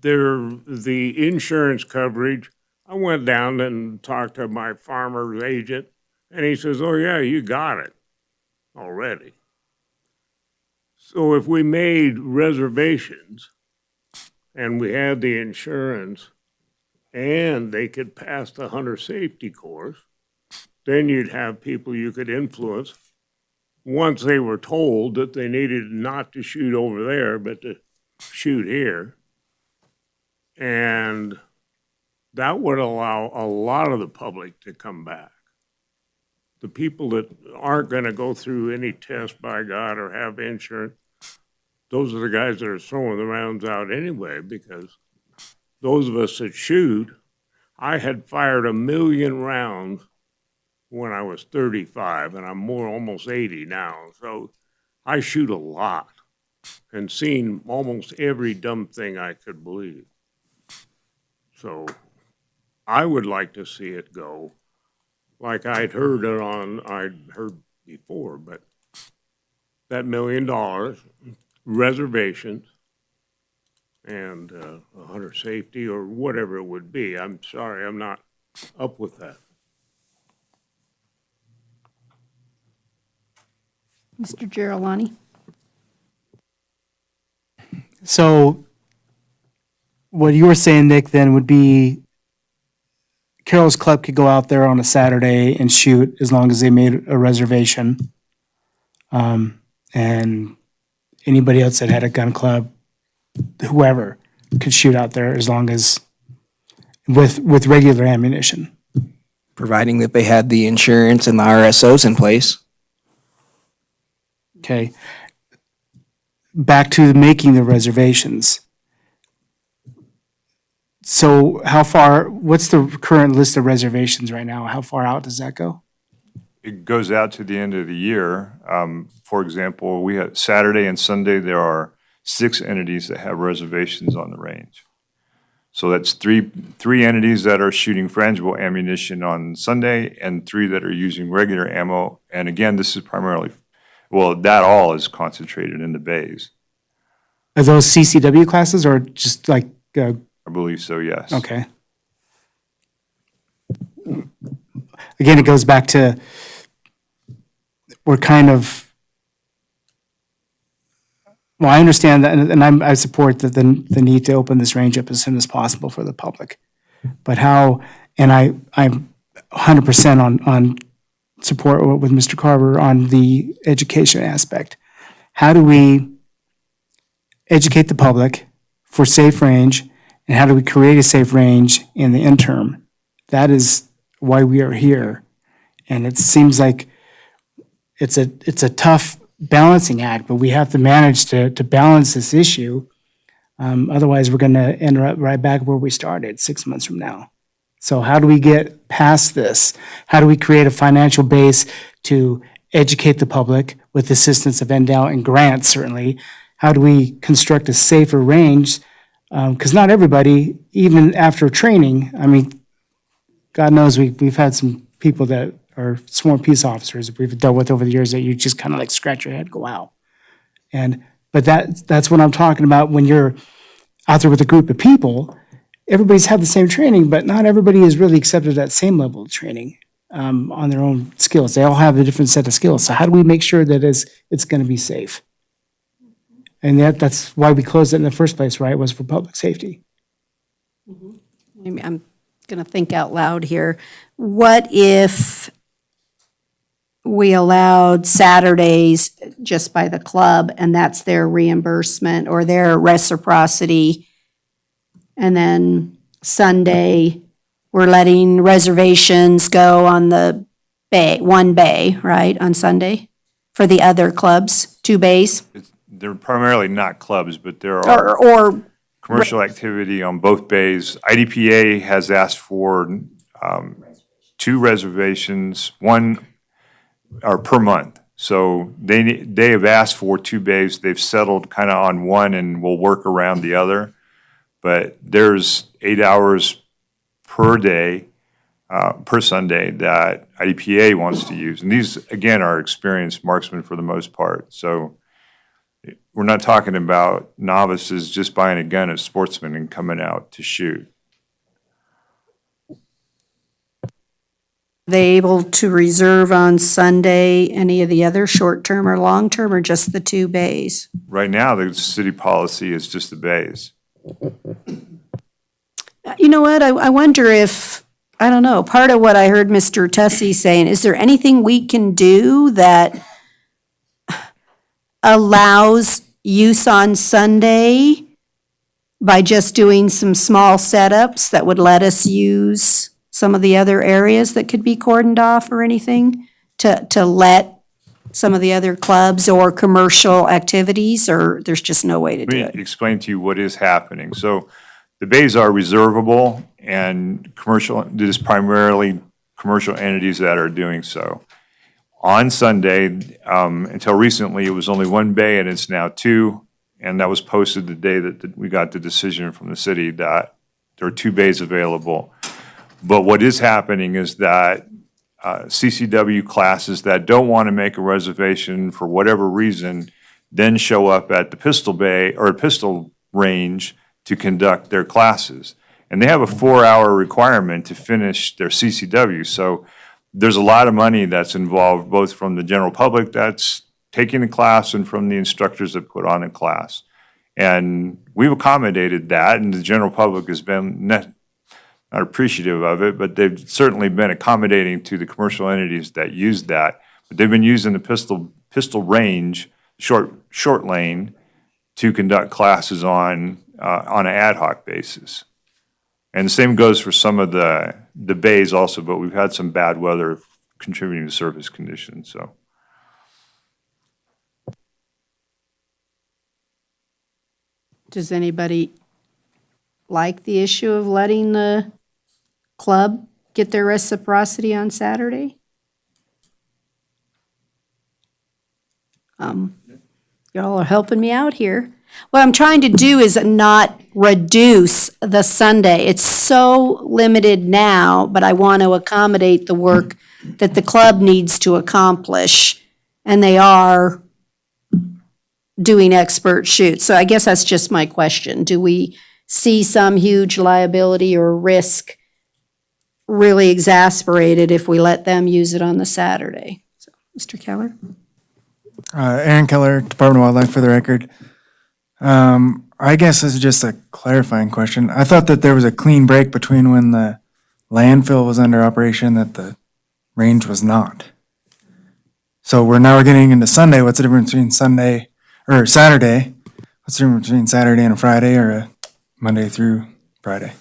The insurance coverage, I went down and talked to my farmer's agent, and he says, oh yeah, you got it already. So if we made reservations and we had the insurance and they could pass the hunter safety course, then you'd have people you could influence once they were told that they needed not to shoot over there, but to shoot here. And that would allow a lot of the public to come back. The people that aren't going to go through any test by God or have insurance, those are the guys that are throwing the rounds out anyway, because those of us that shoot, I had fired 1 million rounds when I was 35, and I'm almost 80 now. So I shoot a lot and seen almost every dumb thing I could believe. So I would like to see it go like I'd heard before, but that $1 million, reservations, and hunter safety or whatever it would be. I'm sorry, I'm not up with that. Mr. Girolani. So what you were saying, Nick, then would be Carol's Club could go out there on a Saturday and shoot as long as they made a reservation. And anybody else that had a gun club, whoever, could shoot out there as long as with regular ammunition. Providing that they had the insurance and the RSOs in place. Okay. Back to making the reservations. So how far, what's the current list of reservations right now? How far out does that go? It goes out to the end of the year. For example, we have Saturday and Sunday, there are 6 entities that have reservations on the range. So that's three entities that are shooting frangible ammunition on Sunday and 3 that are using regular ammo. And again, this is primarily, well, that all is concentrated in the bays. Are those CCW classes or just like, I believe so, yes. okay. Again, it goes back to, we're kind of, well, I understand that, and I support the need to open this range up as soon as possible for the public. But how, and I'm 100% on support with Mr. Carver on the education aspect. How do we educate the public for safe range, and how do we create a safe range in the interim? That is why we are here. And it seems like it's a tough balancing act, but we have to manage to balance this issue. Otherwise, we're going to end up right back where we started 6 months from now. So how do we get past this? How do we create a financial base to educate the public with assistance of NDOW and grants, certainly? How do we construct a safer range? Because not everybody, even after training, I mean, God knows we've had some people that are sworn peace officers that we've dealt with over the years that you just kind of like scratch your head, go, wow. But that's what I'm talking about when you're out there with a group of people. Everybody's had the same training, but not everybody has really accepted that same level of training on their own skills. They all have a different set of skills. So how do we make sure that it's going to be safe? And that's why we closed it in the first place, right? Was for public safety. Maybe I'm going to think out loud here. What if we allowed Saturdays just by the club and that's their reimbursement or their reciprocity? And then Sunday, we're letting reservations go on the bay, one bay, right, on Sunday? For the other clubs, 2 bays? They're primarily not clubs, but there are Or commercial activity on both bays. IDPA has asked for 2 reservations, one or per month. So they have asked for 2 bays. They've settled kind of on one and will work around the other. But there's 8 hours per day, per Sunday that IDPA wants to use. And these, again, are experienced marksmen for the most part. So we're not talking about novices just buying a gun as sportsmen and coming out to shoot. they able to reserve on Sunday any of the other short-term or long-term, or just the 2 bays? Right now, the city policy is just the bays. You know what, I wonder if, I don't know, part of what I heard Mr. Tussey saying, is there anything we can do that allows use on Sunday by just doing some small setups that would let us use some of the other areas that could be cordoned off or anything? To let some of the other clubs or commercial activities, or there's just no way to do Let me it? explain to you what is happening. So the bays are reservable and commercial, it is primarily commercial entities that are doing so. On Sunday, until recently, it was only 1 bay and it's now 2. And that was posted the day that we got the decision from the city that there are 2 bays available. But what is happening is that CCW classes that don't want to make a reservation for whatever reason then show up at the pistol bay or pistol range to conduct their classes. And they have a 4-hour requirement to finish their CCW. So there's a lot of money that's involved, both from the general public that's taking the class and from the instructors that put on a class. And we've accommodated that, and the general public has been not appreciative of it, but they've certainly been accommodating to the commercial entities that use that. But they've been using the pistol range, short lane, to conduct classes on an ad hoc basis. And the same goes for some of the bays also, but we've had some bad weather contributing to surface conditions, so. Does anybody like the issue of letting the club get their reciprocity on Saturday? Y'all are helping me out here. What I'm trying to do is not reduce the Sunday. It's so limited now, but I want to accommodate the work that the club needs to accomplish, and they are doing expert shoots. So I guess that's just my question. Do we see some huge liability or risk really exasperated if we let them use it on the Saturday? So, Mr. Keller? Aaron Keller, Department of Wildlife, for the record. I guess this is just a clarifying question. I thought that there was a clean break between when the landfill was under operation that the range was not. So we're getting into Sunday. What's the difference between Sunday or Saturday? What's the difference between Saturday and a Friday, or a Monday through Friday?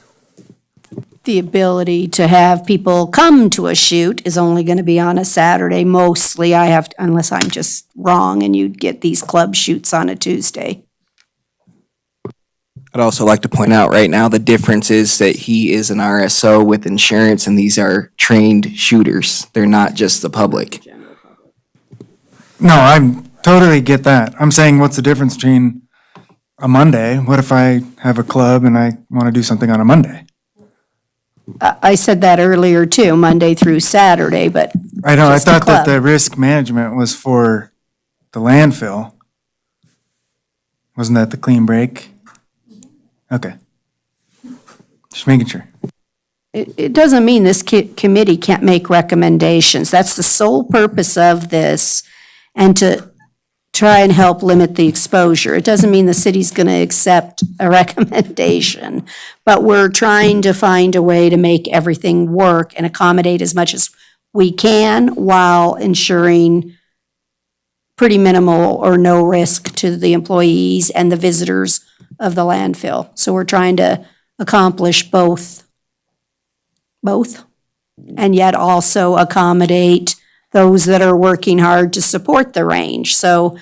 The ability to have people come to a shoot is only going to be on a Saturday mostly. Unless I'm just wrong and you'd get these club shoots on a Tuesday. I'd also like to point out right now, the difference is that he is an RSO with insurance, and these are trained shooters. They're not just the public. No, I totally get that. I'm saying, what's the difference between a Monday? What if I have a club and I want to do something on a Monday? I said that earlier too, Monday through Saturday, but I know, I just a thought that club. the risk management was for the landfill. Wasn't that the clean break? Okay. Just making sure. It doesn't mean this committee can't make recommendations. That's the sole purpose of this, and to try and help limit the exposure. It doesn't mean the city's going to accept a recommendation, but we're trying to find a way to make everything work and accommodate as much as we can while ensuring pretty minimal or no risk to the employees and the visitors of the landfill. So we're trying to accomplish both, and yet also accommodate those that are working hard to support the range. So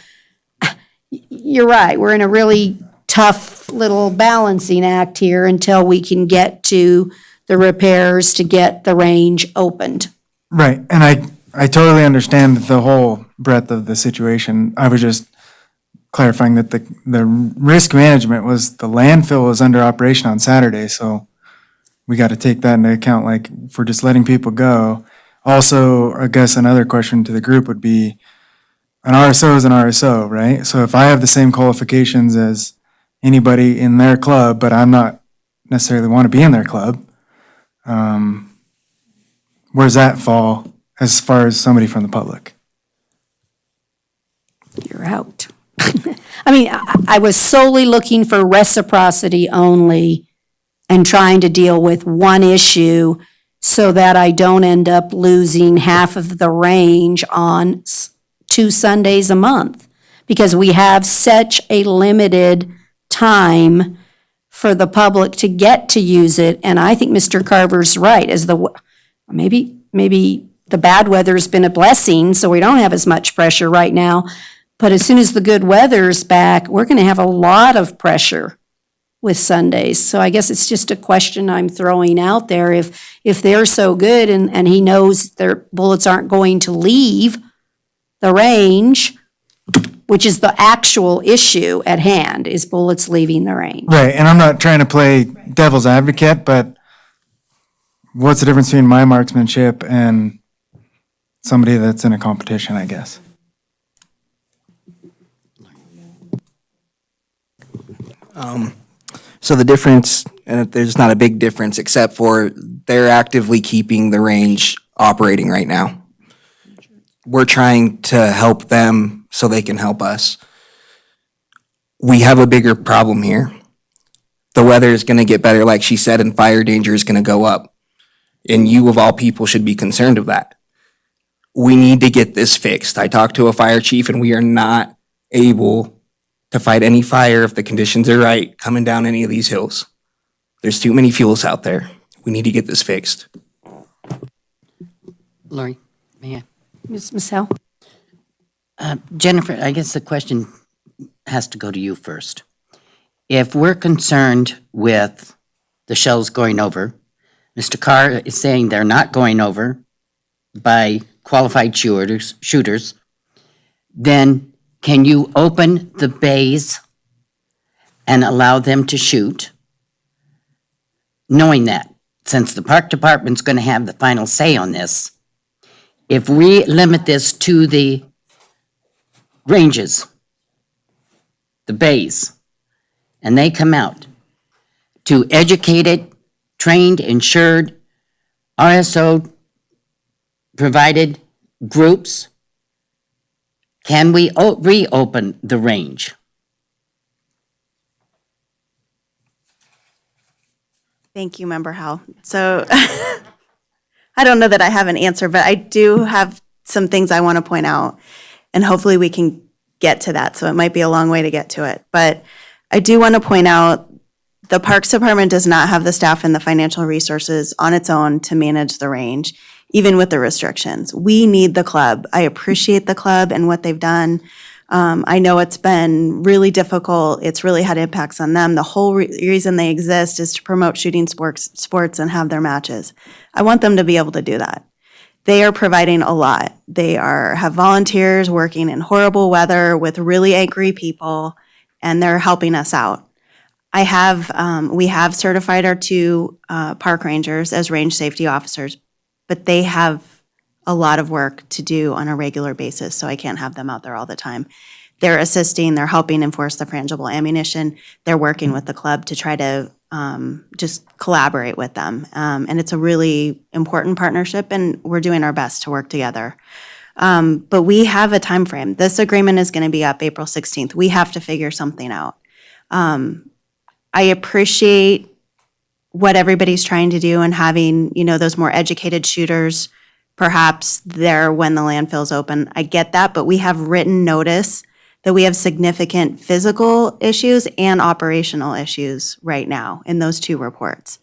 you're right, we're in a really tough little balancing act here until we can get to the repairs to get the range opened. Right, and I totally understand the whole breadth of the situation. I was just clarifying that the risk management was the landfill was under operation on Saturday, so we got to take that into account, like, if we're just letting people go. Also, I guess another question to the group would be, an RSO is an RSO, right? So if I have the same qualifications as anybody in their club, but I'm not necessarily want to be in their club, where does that fall as far as somebody from the public? You're out. I mean, I was solely looking for reciprocity only and trying to deal with one issue so that I don't end up losing half of the range on 2 Sundays a month, because we have such a limited time for the public to get to use it. And I think Mr. Carver's right, maybe the bad weather's been a blessing, so we don't have as much pressure right now. But as soon as the good weather's back, we're gonna have a lot of pressure with Sundays. So I guess it's just a question I'm throwing out there. If they're so good and he knows their bullets aren't going to leave the range, which is the actual issue at hand, is bullets leaving the range. Right, and I'm not trying to play devil's advocate, but what's the difference between my marksmanship and somebody that's in a competition, I guess? So the difference, and there's not a big difference, except for they're actively keeping the range operating right now. We're trying to help them so they can help us. We have a bigger problem here. The weather is going to get better, like she said, and fire danger is going to go up. And you, of all people, should be concerned of that. We need to get this fixed. I talked to a fire chief, and we are not able to fight any fire if the conditions are right coming down any of these hills. There's too many fuels out there. We need to get this fixed. Lori, may I? Ms. Hell? Jennifer, I guess the question has to go to you first. If we're concerned with the shell's going over. Mr. Carr is saying they're not going over by qualified shooters. Then can you open the bays and allow them to shoot? Knowing that, since the park department's going to have the final say on this, if we limit this to the ranges, the bays, and they come out to educated, trained, insured, RSO provided groups, can we reopen the range? Thank you, Member Howe. So I don't know that I have an answer, but I do have some things I want to point out, and hopefully we can get to that. So it might be a long way to get to it. But I do want to point out the Parks Department does not have the staff and the financial resources on its own to manage the range, even with the restrictions. We need the club. I appreciate the club and what they've done. I know it's been really difficult. It's really had impacts on them. The whole reason they exist is to promote shooting sports and have their matches. I want them to be able to do that. They are providing a lot. They have volunteers working in horrible weather with really angry people, and they're helping us out. We have certified our 2 park rangers as range safety officers, but they have a lot of work to do on a regular basis, so I can't have them out there all the time. They're assisting, they're helping enforce the frangible ammunition. They're working with the club to try to just collaborate with them. And it's a really important partnership, and we're doing our best to work together. But we have a time frame. This agreement is going to be up April 16th. We have to figure something out. I appreciate what everybody's trying to do and having, those more educated shooters perhaps there when the landfill's open. I get that, but we have written notice that we have significant physical issues and operational issues right now in those 2 reports.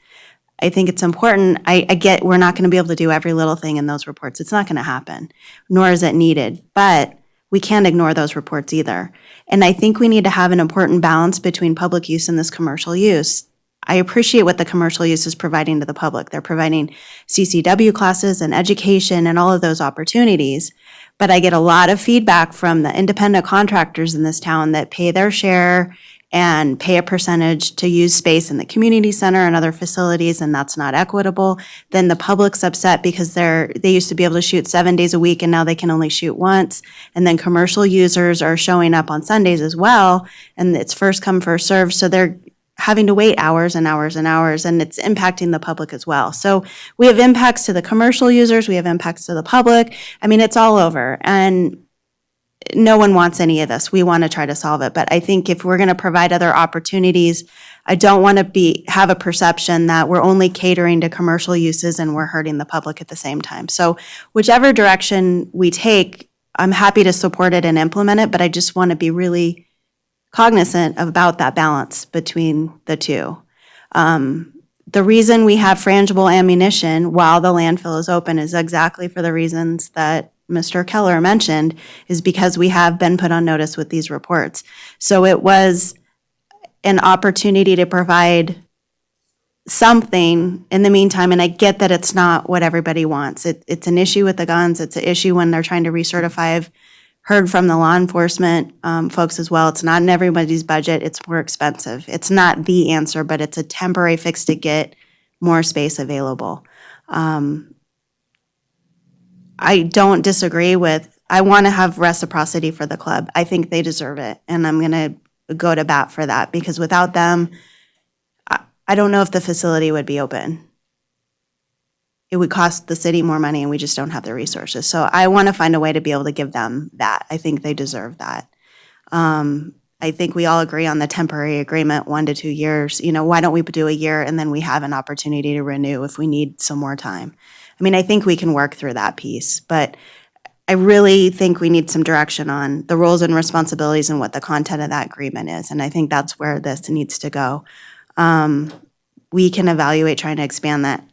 I think it's important. I get we're not going to be able to do every little thing in those reports. It's not going to happen, nor is it needed. But we can't ignore those reports either. And I think we need to have an important balance between public use and this commercial use. I appreciate what the commercial use is providing to the public. They're providing CCW classes and education and all of those opportunities. But I get a lot of feedback from the independent contractors in this town that pay their share and pay a percentage to use space in the community center and other facilities, and that's not equitable. Then the public's upset because they used to be able to shoot 7 days a week and now they can only shoot once. And then commercial users are showing up on Sundays as well, and it's first come, first served. So they're having to wait hours and hours and hours, and it's impacting the public as well. So we have impacts to the commercial users, we have impacts to the public. I mean, it's all over, and no one wants any of this. We want to try to solve it. But I think if we're going to provide other opportunities, I don't want to have a perception that we're only catering to commercial uses and we're hurting the public at the same time. So whichever direction we take, I'm happy to support it and implement it, but I just want to be really cognizant about that balance between the 2. The reason we have frangible ammunition while the landfill is open is exactly for the reasons that Mr. Keller mentioned, is because we have been put on notice with these reports. So it was an opportunity to provide something in the meantime, and I get that it's not what everybody wants. It's an issue with the guns. It's an issue when they're trying to recertify. I've heard from the law enforcement folks as well. It's not in everybody's budget. It's more expensive. It's not the answer, but it's a temporary fix to get more space available. I don't disagree with, I want to have reciprocity for the club. I think they deserve it, and I'm going to go to bat for that, because without them, I don't know if the facility would be open. It would cost the city more money, and we just don't have the resources. So I want to find a way to be able to give them that. I think they deserve that. I think we all agree on the temporary agreement, 1 to 2 years. Why don't we do a year and then we have an opportunity to renew if we need some more time? I mean, I think we can work through that piece, but I really think we need some direction on the roles and responsibilities and what the content of that agreement is. And I think that's where this needs to go. We can evaluate trying to expand that.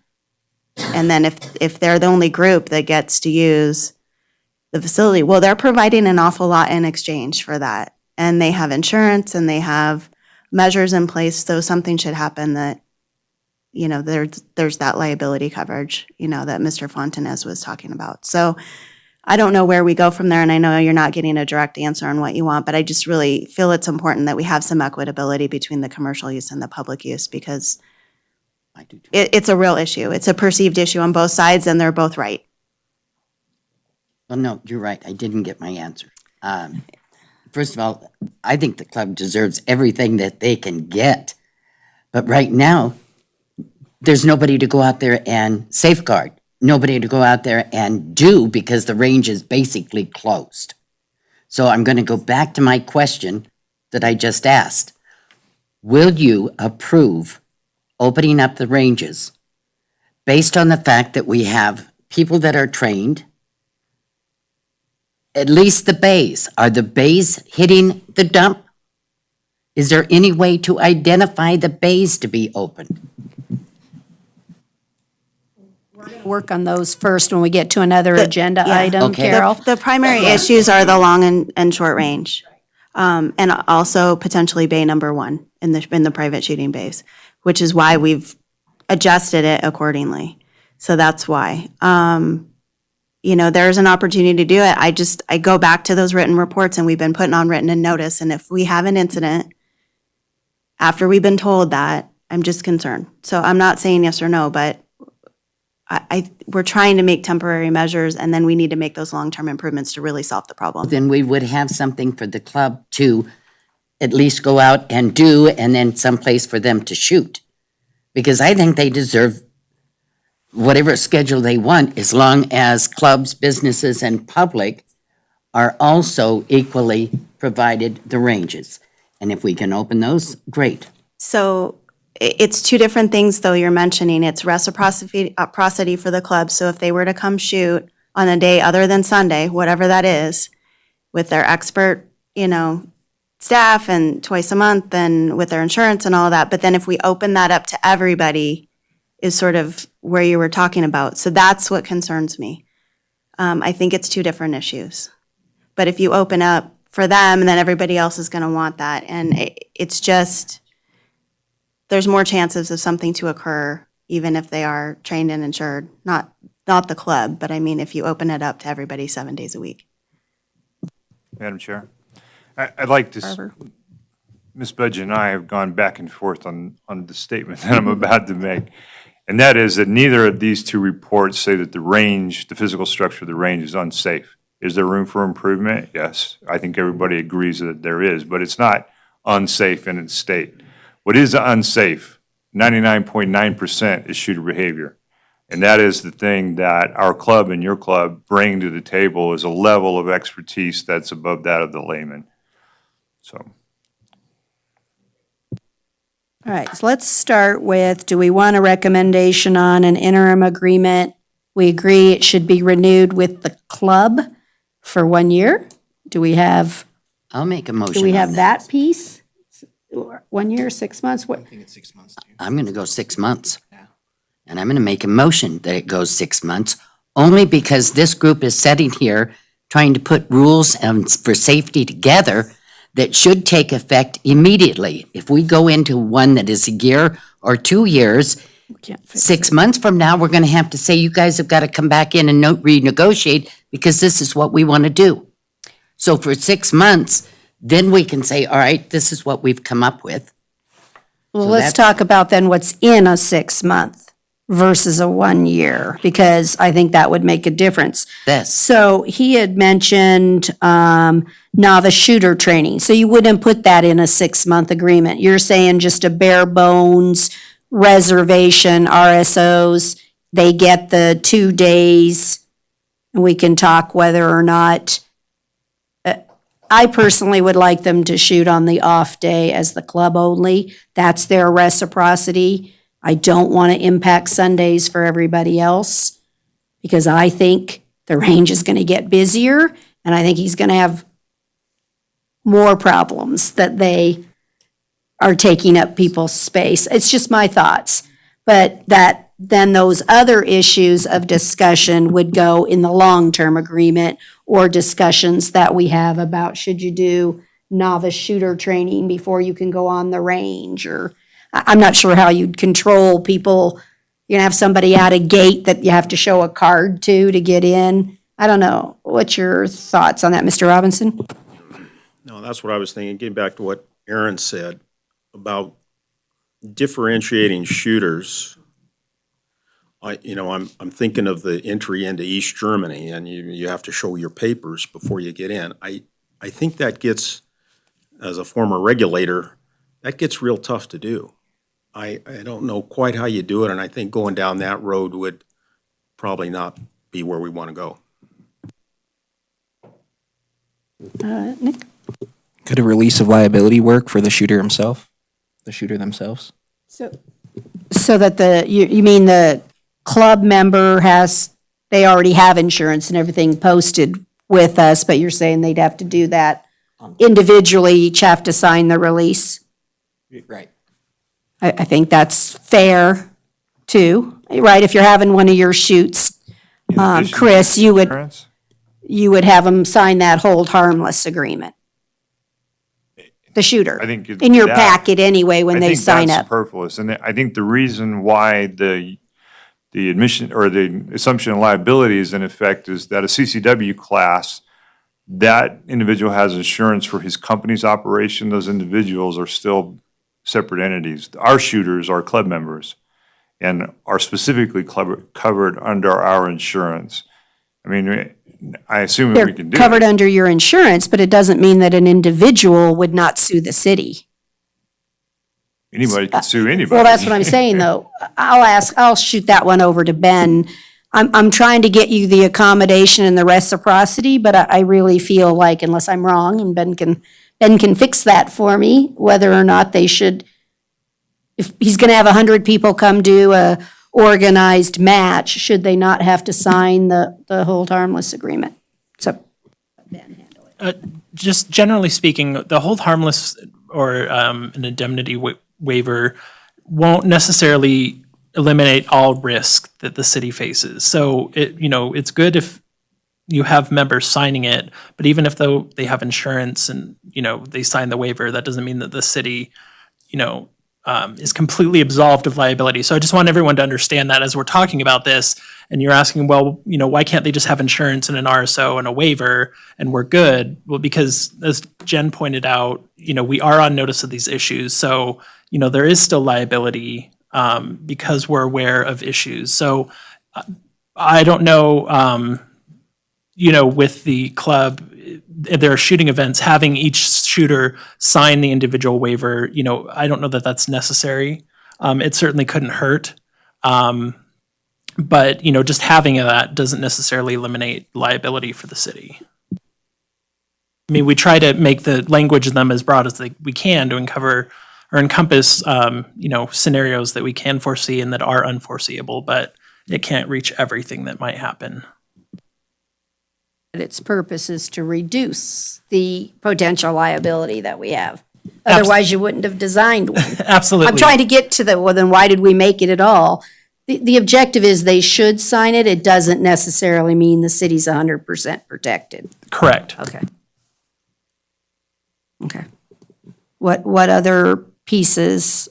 And then if they're the only group that gets to use the facility, well, they're providing an awful lot in exchange for that. And they have insurance and they have measures in place, so something should happen that there's that liability coverage, that Mr. Fontanez was talking about. So I don't know where we go from there, and I know you're not getting a direct answer on what you want, but I just really feel it's important that we have some equitability between the commercial use and the public use, because it's a real issue. It's a perceived issue on both sides, and they're both right. Well, no, you're right. I didn't get my answer. First of all, I think the club deserves everything that they can get. But right now, there's nobody to go out there and safeguard, nobody to go out there and do, because the range is basically closed. So I'm going to go back to my question that I just asked. Will you approve opening up the ranges based on the fact that we have people that are trained? At least the bays. Are the bays hitting the dump? Is there any way to identify the bays to be open? Work on those first when we get to another agenda yeah. item, Okay. Carol. The primary issues are the long and short range, and also potentially bay number one in the private shooting bays, which is why we've adjusted it accordingly. So that's why. There's an opportunity to do it. I go back to those written reports, and we've been putting on written and notice, and if we have an incident after we've been told that, I'm just concerned. So I'm not saying yes or no, but we're trying to make temporary measures, and then we need to make those long-term improvements to really solve the problem. Then we would have something for the club to at least go out and do, and then someplace for them to shoot. Because I think they deserve whatever schedule they want, as long as clubs, businesses, and public are also equally provided the ranges. And if we can open those, great. So it's two different things, though, you're mentioning. It's reciprocity for the club. So if they were to come shoot on a day other than Sunday, whatever that is, with their expert, staff and twice a month and with their insurance and all that. But then if we open that up to everybody is sort of where you were talking about. So that's what concerns me. I think it's two different issues. But if you open up for them, then everybody else is going to want that. And it's just, there's more chances of something to occur, even if they are trained and insured. Not the club, but I mean, if you open it up to everybody 7 days a week. Madam Chair, I'd like to, Ms. Budge and I have gone back and forth on the statement that I'm about to make. And that is that neither of these two reports say that the range, the physical structure of the range is unsafe. Is there room for improvement? Yes. I think everybody agrees that there is, but it's not unsafe in its state. What is unsafe, 99.9%, is shooter behavior. And that is the thing that our club and your club bring to the table, is a level of expertise that's above that of the layman. So. All right, so let's start with, do we want a recommendation on an interim agreement? We agree it should be renewed with the club for 1 year. Do we have, I'll make a motion do we on have that piece? 1 year, 6 months? What? I think it's 6 months too. I'm going to go 6 months. And I'm going to make a motion that it goes 6 months, only because this group is sitting here trying to put rules for safety together that should take effect immediately. If we go into one that is a year or 2 years, 6 months from now, we're going to have to say, you guys have got to come back in and renegotiate, because this is what we want to do. So for 6 months, then we can say, all right, this is what we've come up with. Well, So let's that's- talk about then what's in a 6 month versus a 1 year, because I think that would make a difference. This. So he had mentioned novice shooter training. So you wouldn't put that in a 6 month agreement. You're saying just a bare bones reservation, RSOs, they get the 2 days. And we can talk whether or not, I personally would like them to shoot on the off day as the club only. That's their reciprocity. I don't want to impact Sundays for everybody else, because I think the range is going to get busier, and I think he's going to have more problems that they are taking up people's space. It's just my thoughts. But that then those other issues of discussion would go in the long-term agreement, or discussions that we have about, should you do novice shooter training before you can go on the range, or I'm not sure how you'd control people. You're gonna have somebody at a gate that you have to show a card to get in. I don't know. What's your thoughts on that, Mr. Robinson? No, that's what I was thinking, getting back to what Aaron said about differentiating shooters. I'm thinking of the entry into East Germany, and you have to show your papers before you get in. I think that gets, as a former regulator, that gets real tough to do. I don't know quite how you do it, and I think going down that road would probably not be where we want to go. Nick? Could a release of liability work for the shooter himself? The shooter themselves? So that you mean the club member they already have insurance and everything posted with us, but you're saying they'd have to do that individually, each have to sign the release? Right. I think that's fair, too, right? If you're having one of your shoots, Chris, you would have them sign that hold harmless agreement. The shooter. I think in your that- packet anyway, when they sign I think that's up. superfluous, and I think the reason why the admission or the assumption of liability is in effect is that a CCW class, that individual has insurance for his company's operation. Those individuals are still separate entities. Our shooters are club members and are specifically covered under our insurance. I mean, I assume that we can do They're covered it. under your insurance, but it doesn't mean that an individual would not sue the city. Anybody can sue anybody. Well, that's what I'm saying, though. I'll shoot that one over to Ben. I'm trying to get you the accommodation and the reciprocity, but I really feel like, unless I'm wrong, and Ben can fix that for me, whether or not they should, if he's gonna have 100 people come do a organized match, should they not have to sign the hold harmless agreement? So, Just generally speaking, the hold harmless or an indemnity waiver won't necessarily eliminate all risk that the city faces. So it's good if you have members signing it, but even if though they have insurance and, they sign the waiver, that doesn't mean that the city, is completely absolved of liability. So I just want everyone to understand that as we're talking about this, and you're asking, well, why can't they just have insurance and an RSO and a waiver and we're good? Well, because as Jen pointed out, we are on notice of these issues. So, there is still liability because we're aware of issues. So I don't know, with the club, there are shooting events, having each shooter sign the individual waiver, I don't know that that's necessary. It certainly couldn't hurt. But, just having that doesn't necessarily eliminate liability for the city. I mean, we try to make the language of them as broad as we can to encompass, scenarios that we can foresee and that are unforeseeable, but it can't reach everything that might happen. its purpose is to reduce the potential liability that we have. Otherwise, you wouldn't have designed one. Absolutely. I'm trying to get to well, then why did we make it at all? The objective is they should sign it. It doesn't necessarily mean the city's 100% protected. Correct. Okay. Okay. What other pieces?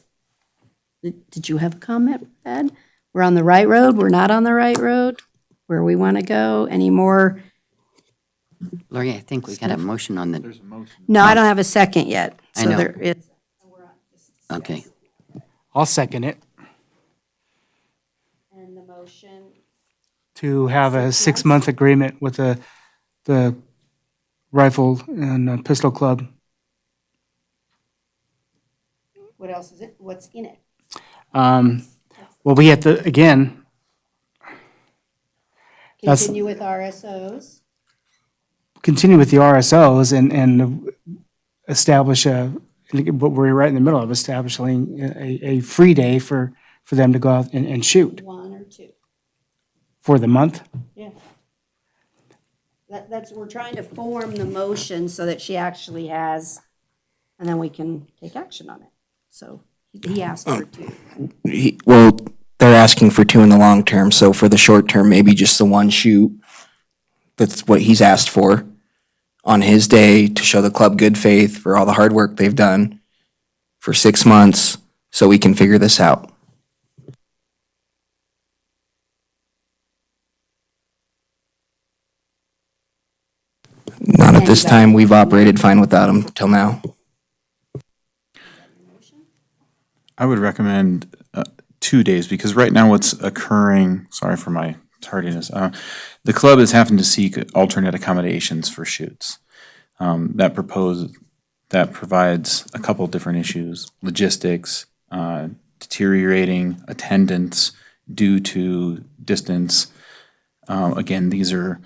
Did you have a comment, Ed? We're on the right road? We're not on the right road? Where we want to go? Any more? Lori, I think we got a motion on the, No, I don't have a second yet. I So know. there is. okay. I'll second it, And the motion. to have a 6-month agreement with the rifle and pistol club. What else is it? What's in it? Well, we have to, again, That's- Continue with RSOs. continue with the RSOs and establish what we're right in the middle of, establishing a free day for them to go out and shoot One or two. for the month. Yeah. We're trying to form the motion so that she actually has, and then we can take action on it. So he asked for two. Well, they're asking for 2 in the long term, so for the short term, maybe just the 1 shoot. That's what he's asked for on his day to show the club good faith for all the hard work they've done for 6 months so we can figure this out. Not at this time. We've operated fine without them till now. I would recommend 2 days, because right now what's occurring, sorry for my tardiness, the club is having to seek alternate accommodations for shoots. That provides a couple different issues: logistics, deteriorating attendance due to distance. Again, these are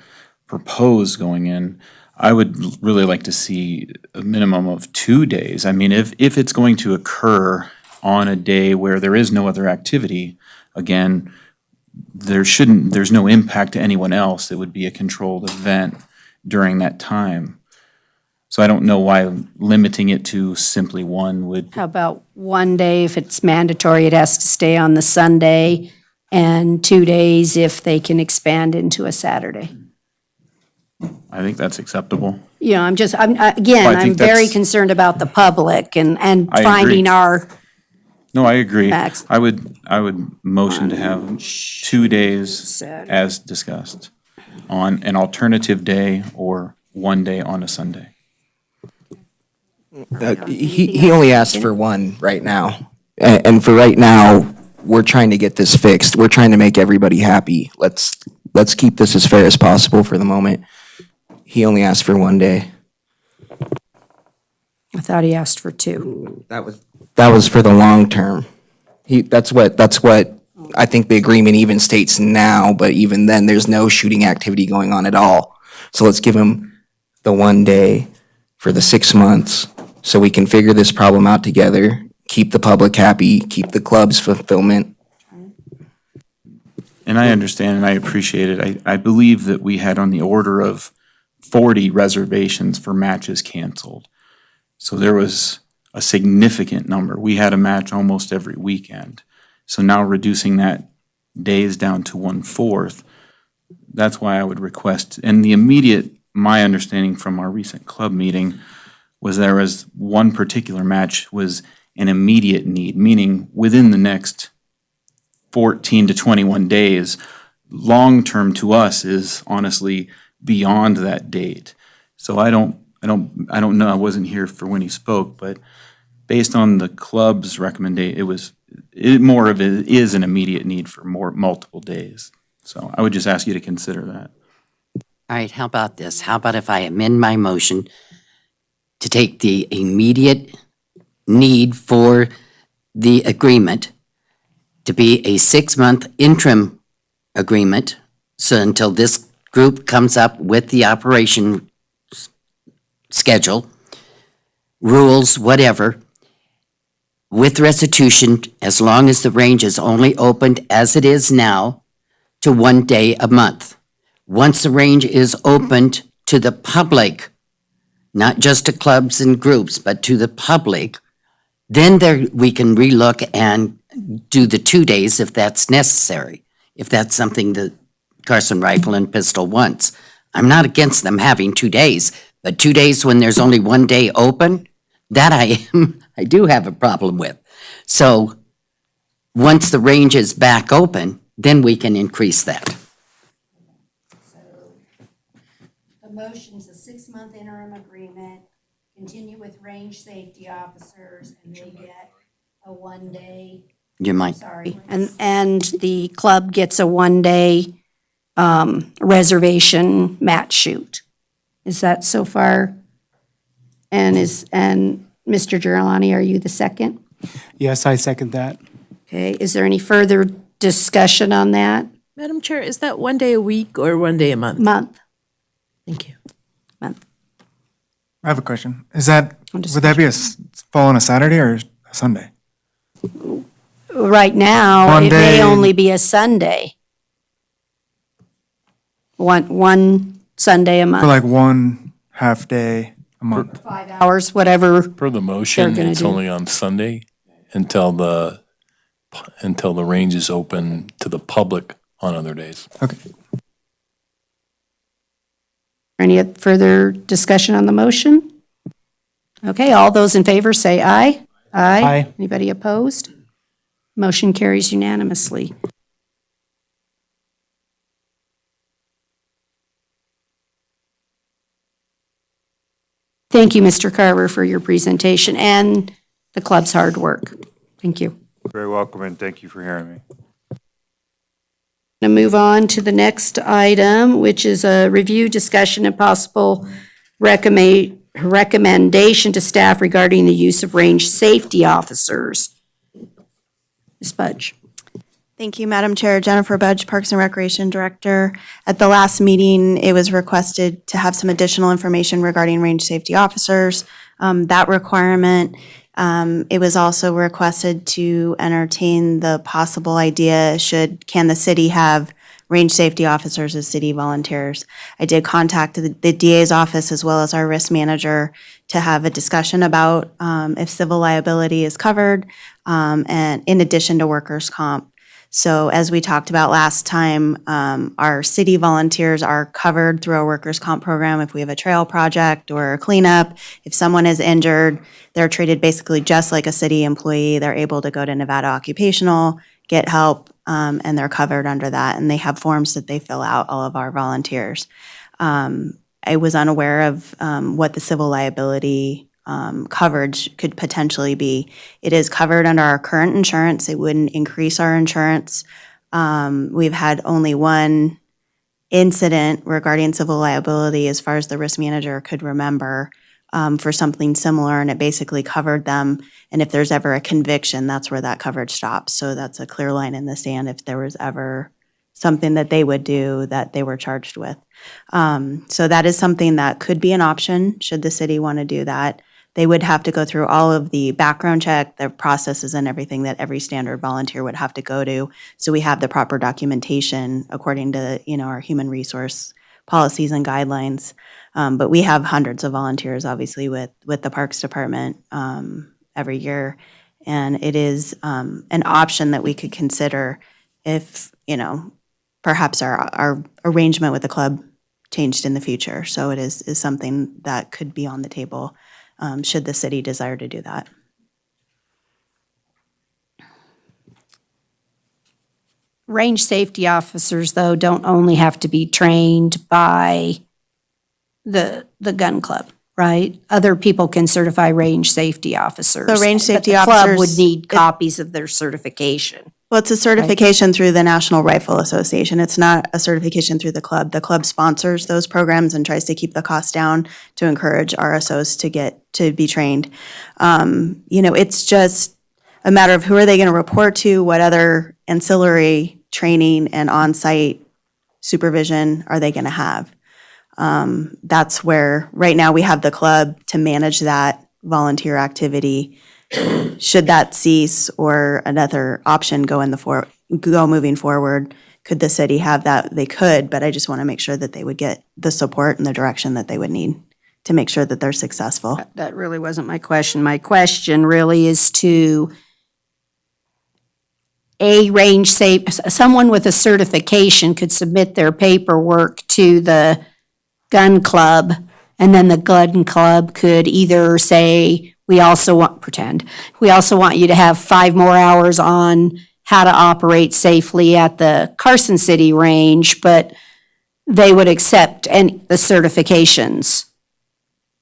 proposed going in. I would really like to see a minimum of 2 days. I mean, if it's going to occur on a day where there is no other activity, again, there's no impact to anyone else. It would be a controlled event during that time. So I don't know why limiting it to simply one would, How about 1 day if it's mandatory, it has to stay on the Sunday, and 2 days if they can expand into a Saturday? I think that's acceptable. You know, I'm Well, I I'm think very that's- concerned about the public and I agree. finding our, No, I agree. Facts. I would motion to have 2 days Saturday. as discussed on an alternative day or 1 day on a Sunday. He only asked for one right now. And for right now, we're trying to get this fixed. We're trying to make everybody happy. Let's keep this as fair as possible for the moment. He only asked for 1 day. I thought he asked for 2. That was for the long term. That's what I think the agreement even states now, but even then, there's no shooting activity going on at all. So let's give him the 1 day for the 6 months so we can figure this problem out together, keep the public happy, keep the club's fulfillment. And I understand and I appreciate it. I believe that we had on the order of 40 reservations for matches canceled. So there was a significant number. We had a match almost every weekend. So now reducing that days down to 1/4, that's why I would request, and my understanding from our recent club meeting was there was one particular match was an immediate need, meaning within the next 14 to 21 days. Long-term to us is honestly beyond that date. So I don't know, I wasn't here for when he spoke, but based on the club's recommendation, it is an immediate need for multiple days. So I would just ask you to consider that. All right, how about this? How about if I amend my motion to take the immediate need for the agreement to be a 6-month interim agreement, so until this group comes up with the operation schedule, rules, whatever, with restitution, as long as the range is only opened as it is now, to 1 day a month. Once the range is opened to the public, not just to clubs and groups, but to the public, then we can relook and do the 2 days if that's necessary, if that's something that Carson Rifle and Pistol wants. I'm not against them having 2 days, but 2 days when there's only 1 day open, that I do have a problem with. So once the range is back open, then we can increase that. The motion's a 6-month interim agreement, continue with range safety officers, and they get a 1 day, You might, sorry, and the club gets a 1 day reservation match shoot. Is that so far? And Mr. Giralani, are you the second? Yes, I second that. Okay, is there any further discussion on that? Madam Chair, is that 1 day a week or 1 day a month? Month, Thank you. month. I have a question. Would that be fall on a Saturday or a Sunday? Right now, One it may day- only be a Sunday. One Sunday a For month, like 1 half day a month? 5 hours, whatever. Per the motion, They're gonna it's do. only on Sunday until the range is open to the public on other days. Okay. Any further discussion on the motion? Okay, all those in favor say aye. Aye. Anybody opposed? Motion carries unanimously. Thank you, Mr. Carver, for your presentation and the club's hard work. Thank you. Very welcome, and thank you for hearing me. Going to move on to the next item, which is a review, discussion, and possible recommendation to staff regarding the use of range safety officers. Ms. Budge. Thank you, Madam Chair. Jennifer Budge, Parks and Recreation Director. At the last meeting, it was requested to have some additional information regarding range safety officers. That requirement, it was also requested to entertain the possible idea, can the city have range safety officers as city volunteers? I did contact the DA's office as well as our risk manager to have a discussion about if civil liability is covered, and in addition to workers' comp. So as we talked about last time, our city volunteers are covered through our workers' comp program. If we have a trail project or a cleanup, if someone is injured, they're treated basically just like a city employee. They're able to go to Nevada Occupational, get help, and they're covered under that. And they have forms that they fill out, all of our volunteers. I was unaware of what the civil liability coverage could potentially be. It is covered under our current insurance. It wouldn't increase our insurance. We've had only one incident regarding civil liability as far as the risk manager could remember for something similar, and it basically covered them. And if there's ever a conviction, that's where that coverage stops. So that's a clear line in the sand if there was ever something that they would do that they were charged with. So that is something that could be an option should the city want to do that. They would have to go through all of the background check, the processes and everything that every standard volunteer would have to go to. So we have the proper documentation according to, our human resource policies and guidelines. But we have hundreds of volunteers, obviously, with the Parks Department every year. And it is an option that we could consider if, perhaps our arrangement with the club changed in the future. So it is something that could be on the table should the city desire to do that. Range safety officers, though, don't only have to be trained by the gun club, right? Other people can certify range safety officers. So range safety but the club would officers- need copies of their certification. Well, it's a certification through the National Rifle Association. It's not a certification through the club. The club sponsors those programs and tries to keep the cost down to encourage RSOs to be trained. It's just a matter of who are they going to report to, what other ancillary training and on-site supervision are they going to have. That's where, right now, we have the club to manage that volunteer activity. Should that cease or another option go moving forward, could the city have that? They could, but I just want to make sure that they would get the support and the direction that they would need to make sure that they're successful. That really wasn't my question. My question really is to someone with a certification could submit their paperwork to the gun club, and then the gun club could either say, we also want you to have 5 more hours on how to operate safely at the Carson City range, but they would accept the certifications.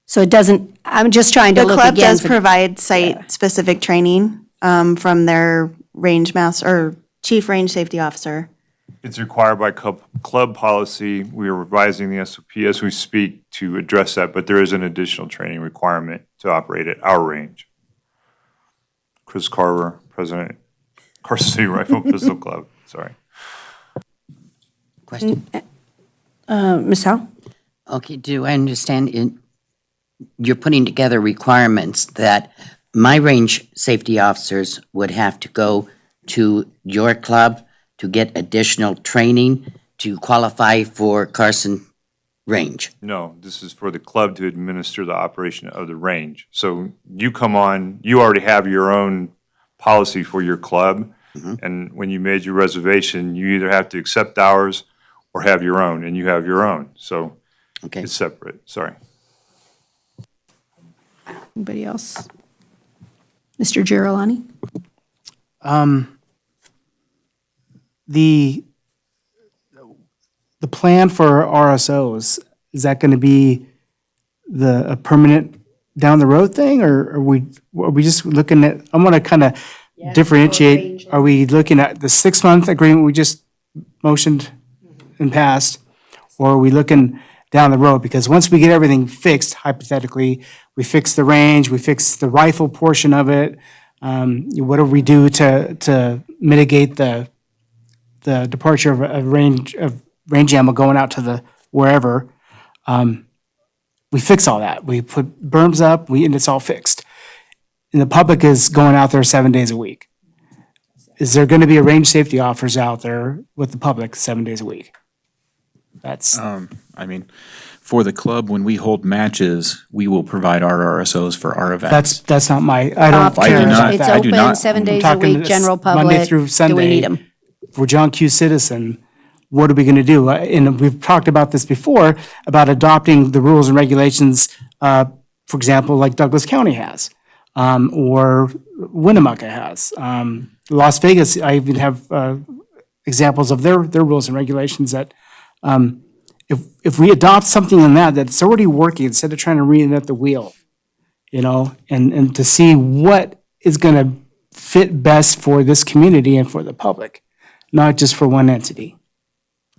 So it doesn't, I'm just trying to The look club again. does provide site-specific training from their range master or chief range safety officer. It's required by club policy. We are revising the SOP as we speak to address that, but there is an additional training requirement to operate at our range. Chris Carver, President, Carson City Rifle Pistol Club, sorry. Question? Ms. Howe? Okay, do I understand you're putting together requirements that my range safety officers would have to go to your club to get additional training to qualify for Carson Range? No, this is for the club to administer the operation of the range. So you come on, you already have your own policy for your club. And when you made your reservation, you either have to accept ours or have your own, and you have your own. So it's separate, sorry. Anybody else? Mr. Girolani? the plan for RSOs, is that going to be a permanent down the road thing, or are we just looking at, I want to kind of differentiate, are we looking at the 6-month agreement we just motioned and passed, or are we looking down the road? Because once we get everything fixed, hypothetically, we fix the range, we fix the rifle portion of it, what do we do to mitigate the departure of range ammo going out to the wherever? We fix all that. We put berms up, and it's all fixed. And the public is going out there 7 days a week. Is there going to be a range safety officers out there with the public 7 days a week? That's, I mean, for the club, when we hold matches, we will provide our RSOs for our events. that's not my, I don't I do care not- about It's that. I do open not- 7 days a Talking week, general Monday public. through Do we Sunday. need them? For John Q. Citizen, what are we going to do? And we've talked about this before, about adopting the rules and regulations, for example, like Douglas County has, or Winnemucca has. Las Vegas, I even have examples of their rules and regulations that if we adopt something in that's already working, instead of trying to reinvent the wheel, and to see what is going to fit best for this community and for the public, not just for one entity.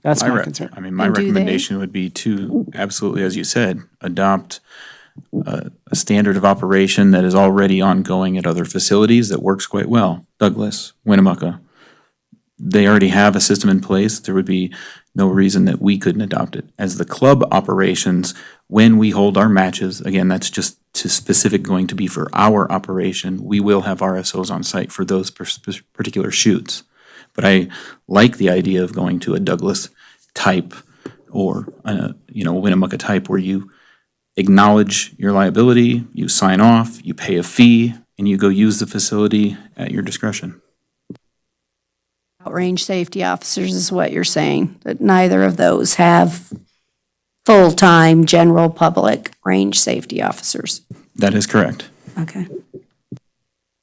That's my concern. I mean, my And do they? recommendation would be to, absolutely, as you said, adopt a standard of operation that is already ongoing at other facilities that works quite well. Douglas, Winnemucca, they already have a system in place. There would be no reason that we couldn't adopt it. As the club operations, when we hold our matches, again, that's just specific going to be for our operation, we will have RSOs on site for those particular shoots. But I like the idea of going to a Douglas type or a Winnemucca type where you acknowledge your liability, you sign off, you pay a fee, and you go use the facility at your discretion. Range safety officers is what you're saying, that neither of those have full-time general public range safety officers. That is correct. Okay.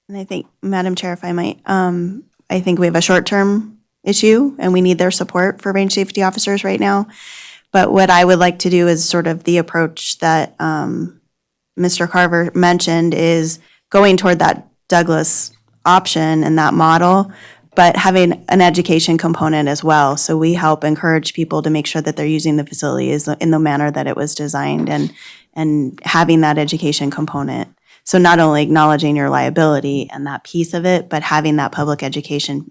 And I think, Madam Chair, if I might, I think we have a short-term issue and we need their support for range safety officers right now. But what I would like to do is sort of the approach that Mr. Carver mentioned is going toward that Douglas option and that model, but having an education component as well. So we help encourage people to make sure that they're using the facilities in the manner that it was designed and having that education component. So not only acknowledging your liability and that piece of it, but having that public education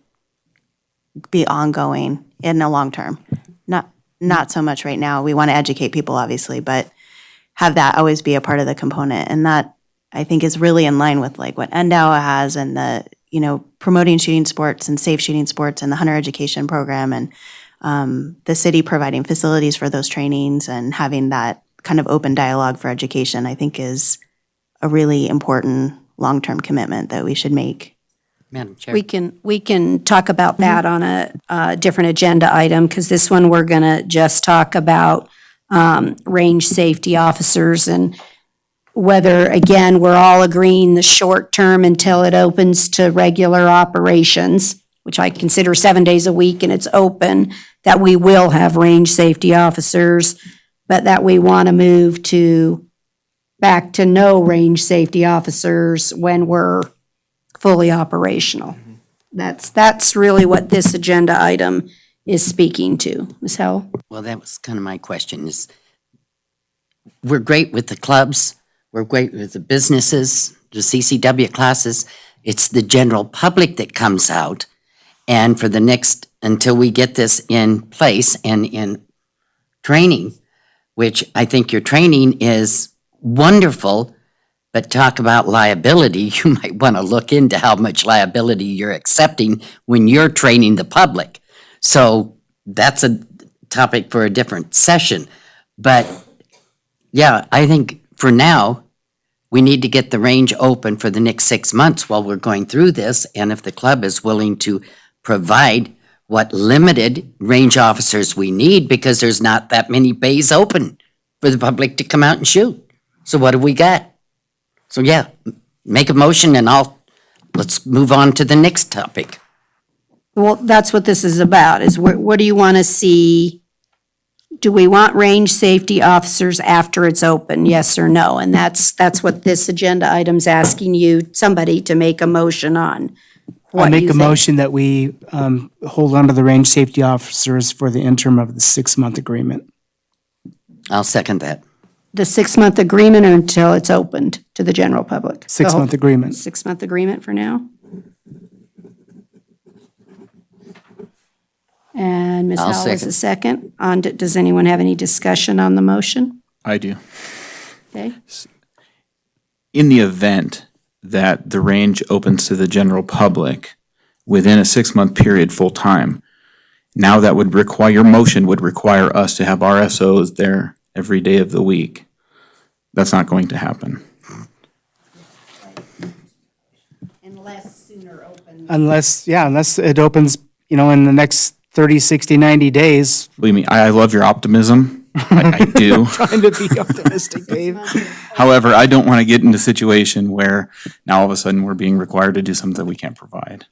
be ongoing in the long term. Not so much right now. We want to educate people, obviously, but have that always be a part of the component. And that, I think, is really in line with like what NDOA has and the, promoting shooting sports and safe shooting sports and the hunter education program and the city providing facilities for those trainings and having that kind of open dialogue for education, I think is a really important long-term commitment that we should make. Madam Chair. We can talk about that on a different agenda item, because this one, we're going to just talk about range safety officers and whether, again, we're all agreeing the short term until it opens to regular operations, which I consider 7 days a week and it's open, that we will have range safety officers, but that we want to move back to no range safety officers when we're fully operational. That's really what this agenda item is speaking to. Ms. Howell? Well, that was kind of my question is, we're great with the clubs, we're great with the businesses, the CCW classes. It's the general public that comes out. And for the next, until we get this in place and in training, which I think your training is wonderful, but talk about liability, you might want to look into how much liability you're accepting when you're training the public. So that's a topic for a different session. But yeah, I think for now, we need to get the range open for the next 6 months while we're going through this. And if the club is willing to provide what limited range officers we need, because there's not that many bays open for the public to come out and shoot. So what have we got? So yeah, make a motion and let's move on to the next topic. Well, that's what this is about, is what do you want to see? Do we want range safety officers after it's open, yes or no? And that's what this agenda item's asking you, somebody to make a motion on. I What make you a think. motion that we hold on to the range safety officers for the interim of the 6-month agreement. I'll second that. The 6-month agreement or until it's opened to the general public? 6-month agreement. 6-month agreement for now? And Ms. I'll Howell is second. a second. Does anyone have any discussion on the motion? I do. Okay. In the event that the range opens to the general public within a 6-month period full-time, now that would require, your motion would require us to have RSOs there every day of the week. That's not going to happen. Unless sooner open. Unless it opens, in the next 30, 60, 90 days. Believe me, I love your optimism. I do. Trying to be optimistic, Dave. However, I don't want to get into a situation where now all of a sudden we're being required to do something that we can't provide.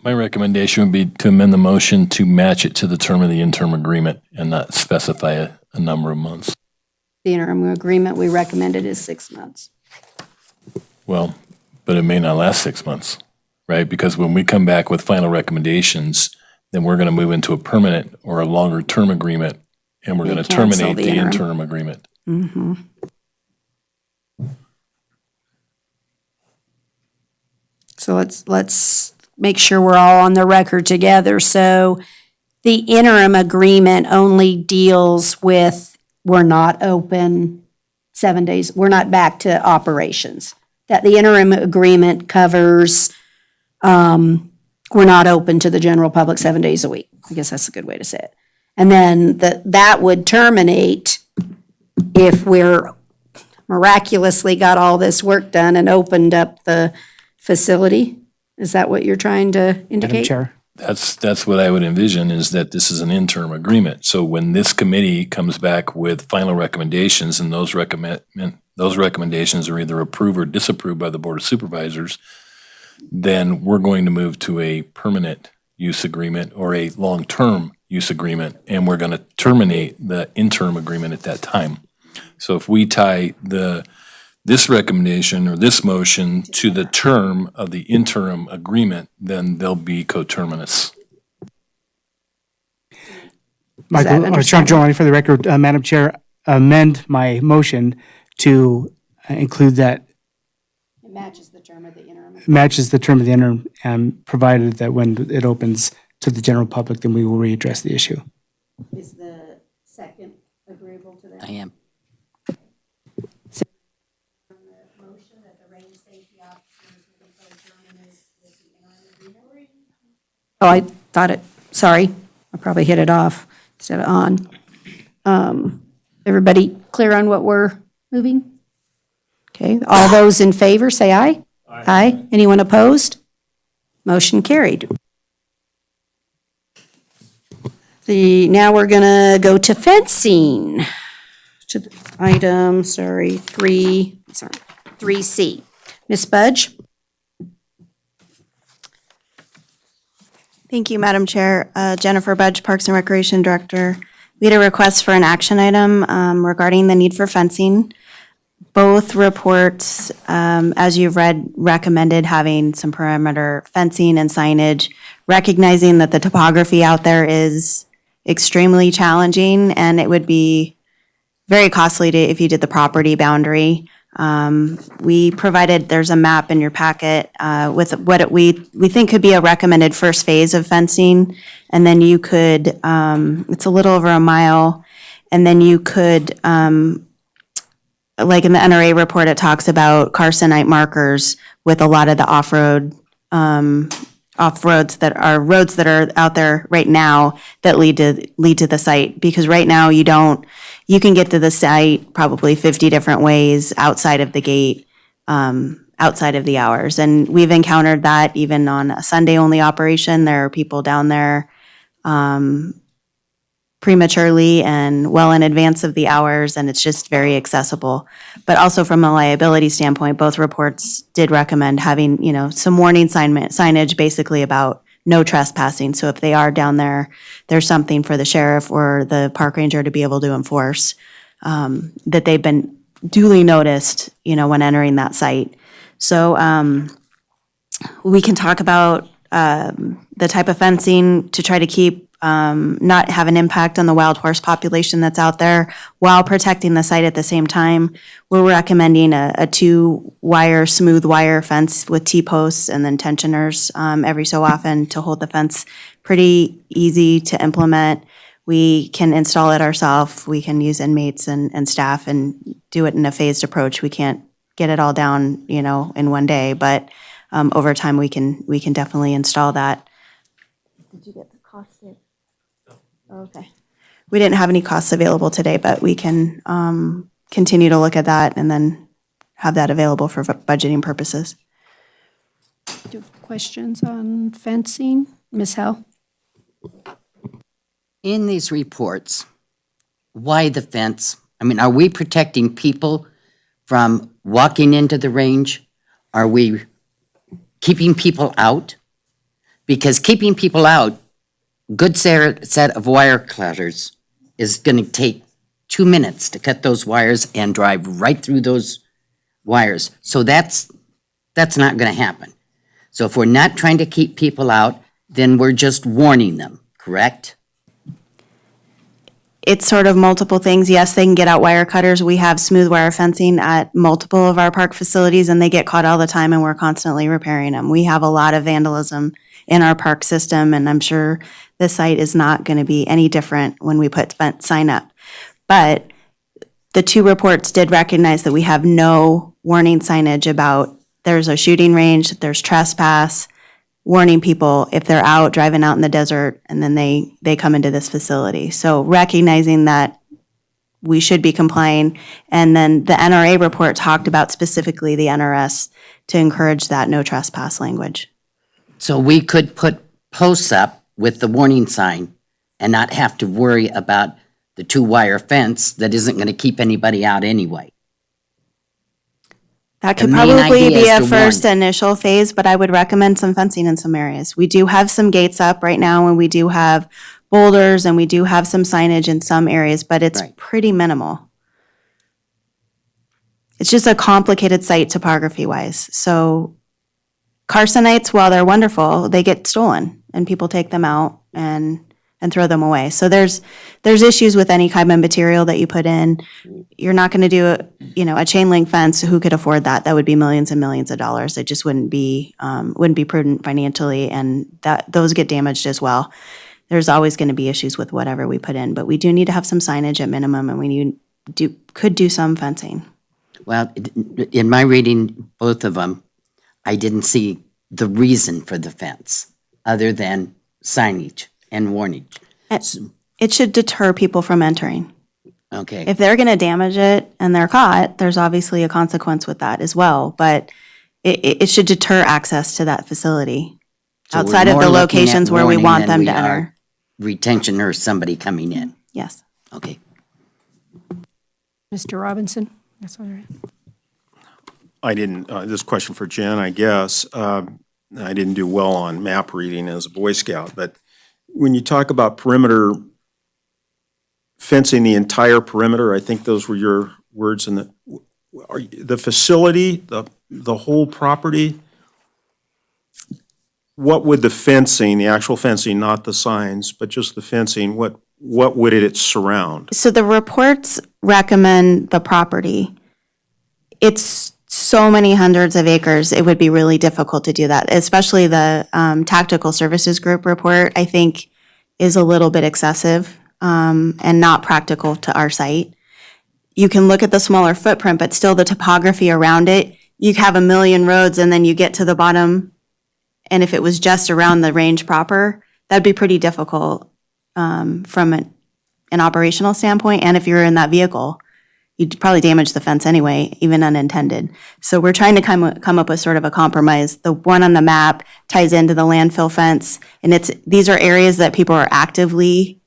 My recommendation would be to amend the motion to match it to the term of the interim agreement and not specify a number of months. The interim agreement we recommended is 6 months. Well, but it may not last 6 months, right? Because when we come back with final recommendations, then we're going to move into a permanent or a longer term agreement, and we're going to cancel terminate the the interim. interim agreement. So let's make sure we're all on the record together. So the interim agreement only deals with, we're not open 7 days, we're not back to operations. That the interim agreement covers, we're not open to the general public 7 days a week. I guess that's a good way to say it. And then that would terminate if we're miraculously got all this work done and opened up the facility. Is that what you're trying to Madam indicate? Chair. That's what I would envision, is that this is an interim agreement. So when this committee comes back with final recommendations, and those recommendations are either approved or disapproved by the Board of Supervisors, then we're going to move to a permanent use agreement or a long-term use agreement, and we're going to terminate the interim agreement at that time. So if we tie this recommendation or this motion to the term of the interim agreement, then they'll be coterminous. Michael, or Sean Giovanni, for the record, Madam Chair, amend my motion to include that It matches the term of the interim. matches the term of the interim, provided that when it opens to the general public, then we will readdress the issue. Is the second agreeable to that? I am. Motion that the range safety officers will be coterminous with the interim agreement? Oh, I thought it, sorry, I probably hit it off instead of on. Everybody clear on what we're moving? Okay, all those in favor, say aye. Aye. Anyone opposed? Motion carried. Now we're gonna go to fencing. To the item, 3C. Ms. Budge? Thank you, Madam Chair. Jennifer Budge, Parks and Recreation Director. We had a request for an action item regarding the need for fencing. Both reports, as you've read, recommended having some perimeter fencing and signage, recognizing that the topography out there is extremely challenging, and it would be very costly if you did the property boundary. We provided, there's a map in your packet with what we think could be a recommended first phase of fencing. And then you could, it's a little over a mile, and then you could, like in the NRA report, it talks about Carsonite markers with a lot of the off-roads that are roads that are out there right now that lead to the site. Because right now you can get to the site probably 50 different ways outside of the gate, outside of the hours. And we've encountered that even on a Sunday-only operation. There are people down there prematurely and well in advance of the hours, and it's just very accessible. But also from a liability standpoint, both reports did recommend having, some warning signage basically about no trespassing. So if they are down there, there's something for the sheriff or the park ranger to be able to enforce, that they've been duly noticed, when entering that site. So we can talk about the type of fencing to try to keep, not have an impact on the wild horse population that's out there while protecting the site at the same time. We're recommending a 2-wire, smooth wire fence with T-posts and then tensioners every so often to hold the fence. Pretty easy to implement. We can install it ourselves. We can use inmates and staff and do it in a phased approach. We can't get it all down, in one day, but over time, we can definitely install that. Did you get the cost? Okay. We didn't have any costs available today, but we can continue to look at that and then have that available for budgeting purposes. Do you have questions on fencing? Ms. Hell? In these reports, why the fence? I mean, are we protecting people from walking into the range? Are we keeping people out? Because keeping people out, good set of wire cutters is going to take 2 minutes to cut those wires and drive right through those wires. So that's not going to happen. So if we're not trying to keep people out, then we're just warning them, correct? It's sort of multiple things. Yes, they can get out wire cutters. We have smooth wire fencing at multiple of our park facilities, and they get caught all the time, and we're constantly repairing them. We have a lot of vandalism in our park system, and I'm sure the site is not going to be any different when we put fence sign up. But the 2 reports did recognize that we have no warning signage about there's a shooting range, there's trespass, warning people if they're out, driving out in the desert, and then they come into this facility. So recognizing that we should be complying, and then the NRA report talked about specifically the NRS to encourage that no trespass language. So we could put posts up with the warning sign and not have to worry about the 2-wire fence that isn't going to keep anybody out anyway. That could The main probably idea be is a to first warn. initial phase, but I would recommend some fencing in some areas. We do have some gates up right now, and we do have boulders, and we do have some signage in some areas, but it's Right. pretty minimal. It's just a complicated site topography-wise. So Carsonites, while they're wonderful, they get stolen, and people take them out and throw them away. So there's issues with any kind of material that you put in. You're not going to do a chain link fence. Who could afford that? That would be millions and millions of dollars. It just wouldn't be prudent financially, and those get damaged as well. There's always going to be issues with whatever we put in, but we do need to have some signage at minimum, and we could do some fencing. Well, in my reading, both of them, I didn't see the reason for the fence other than signage and warning. It should deter people from entering. Okay. If they're going to damage it and they're caught, there's obviously a consequence with that as well, but it should deter access to that facility So we're outside of more the looking at locations where we warning want than them to we are enter. Retention or somebody coming in. Yes. Okay. Mr. Robinson? That's all right. I didn't, this question for Jen, I guess. I didn't do well on map reading as a Boy Scout, but when you talk about perimeter, fencing the entire perimeter, I think those were your words, and the facility, the whole property, what would the fencing, the actual fencing, not the signs, but just the fencing, what would it surround? So the reports recommend the property. It's so many hundreds of acres, it would be really difficult to do that, especially the Tactical Services Group report, I think, is a little bit excessive and not practical to our site. You can look at the smaller footprint, but still the topography around it, you have a million roads and then you get to the bottom, and if it was just around the range proper, that'd be pretty difficult from an operational standpoint, and if you're in that vehicle, you'd probably damage the fence anyway, even unintended. So we're trying to come up with sort of a compromise. The one on the map ties into the landfill fence, and these are areas that people are actively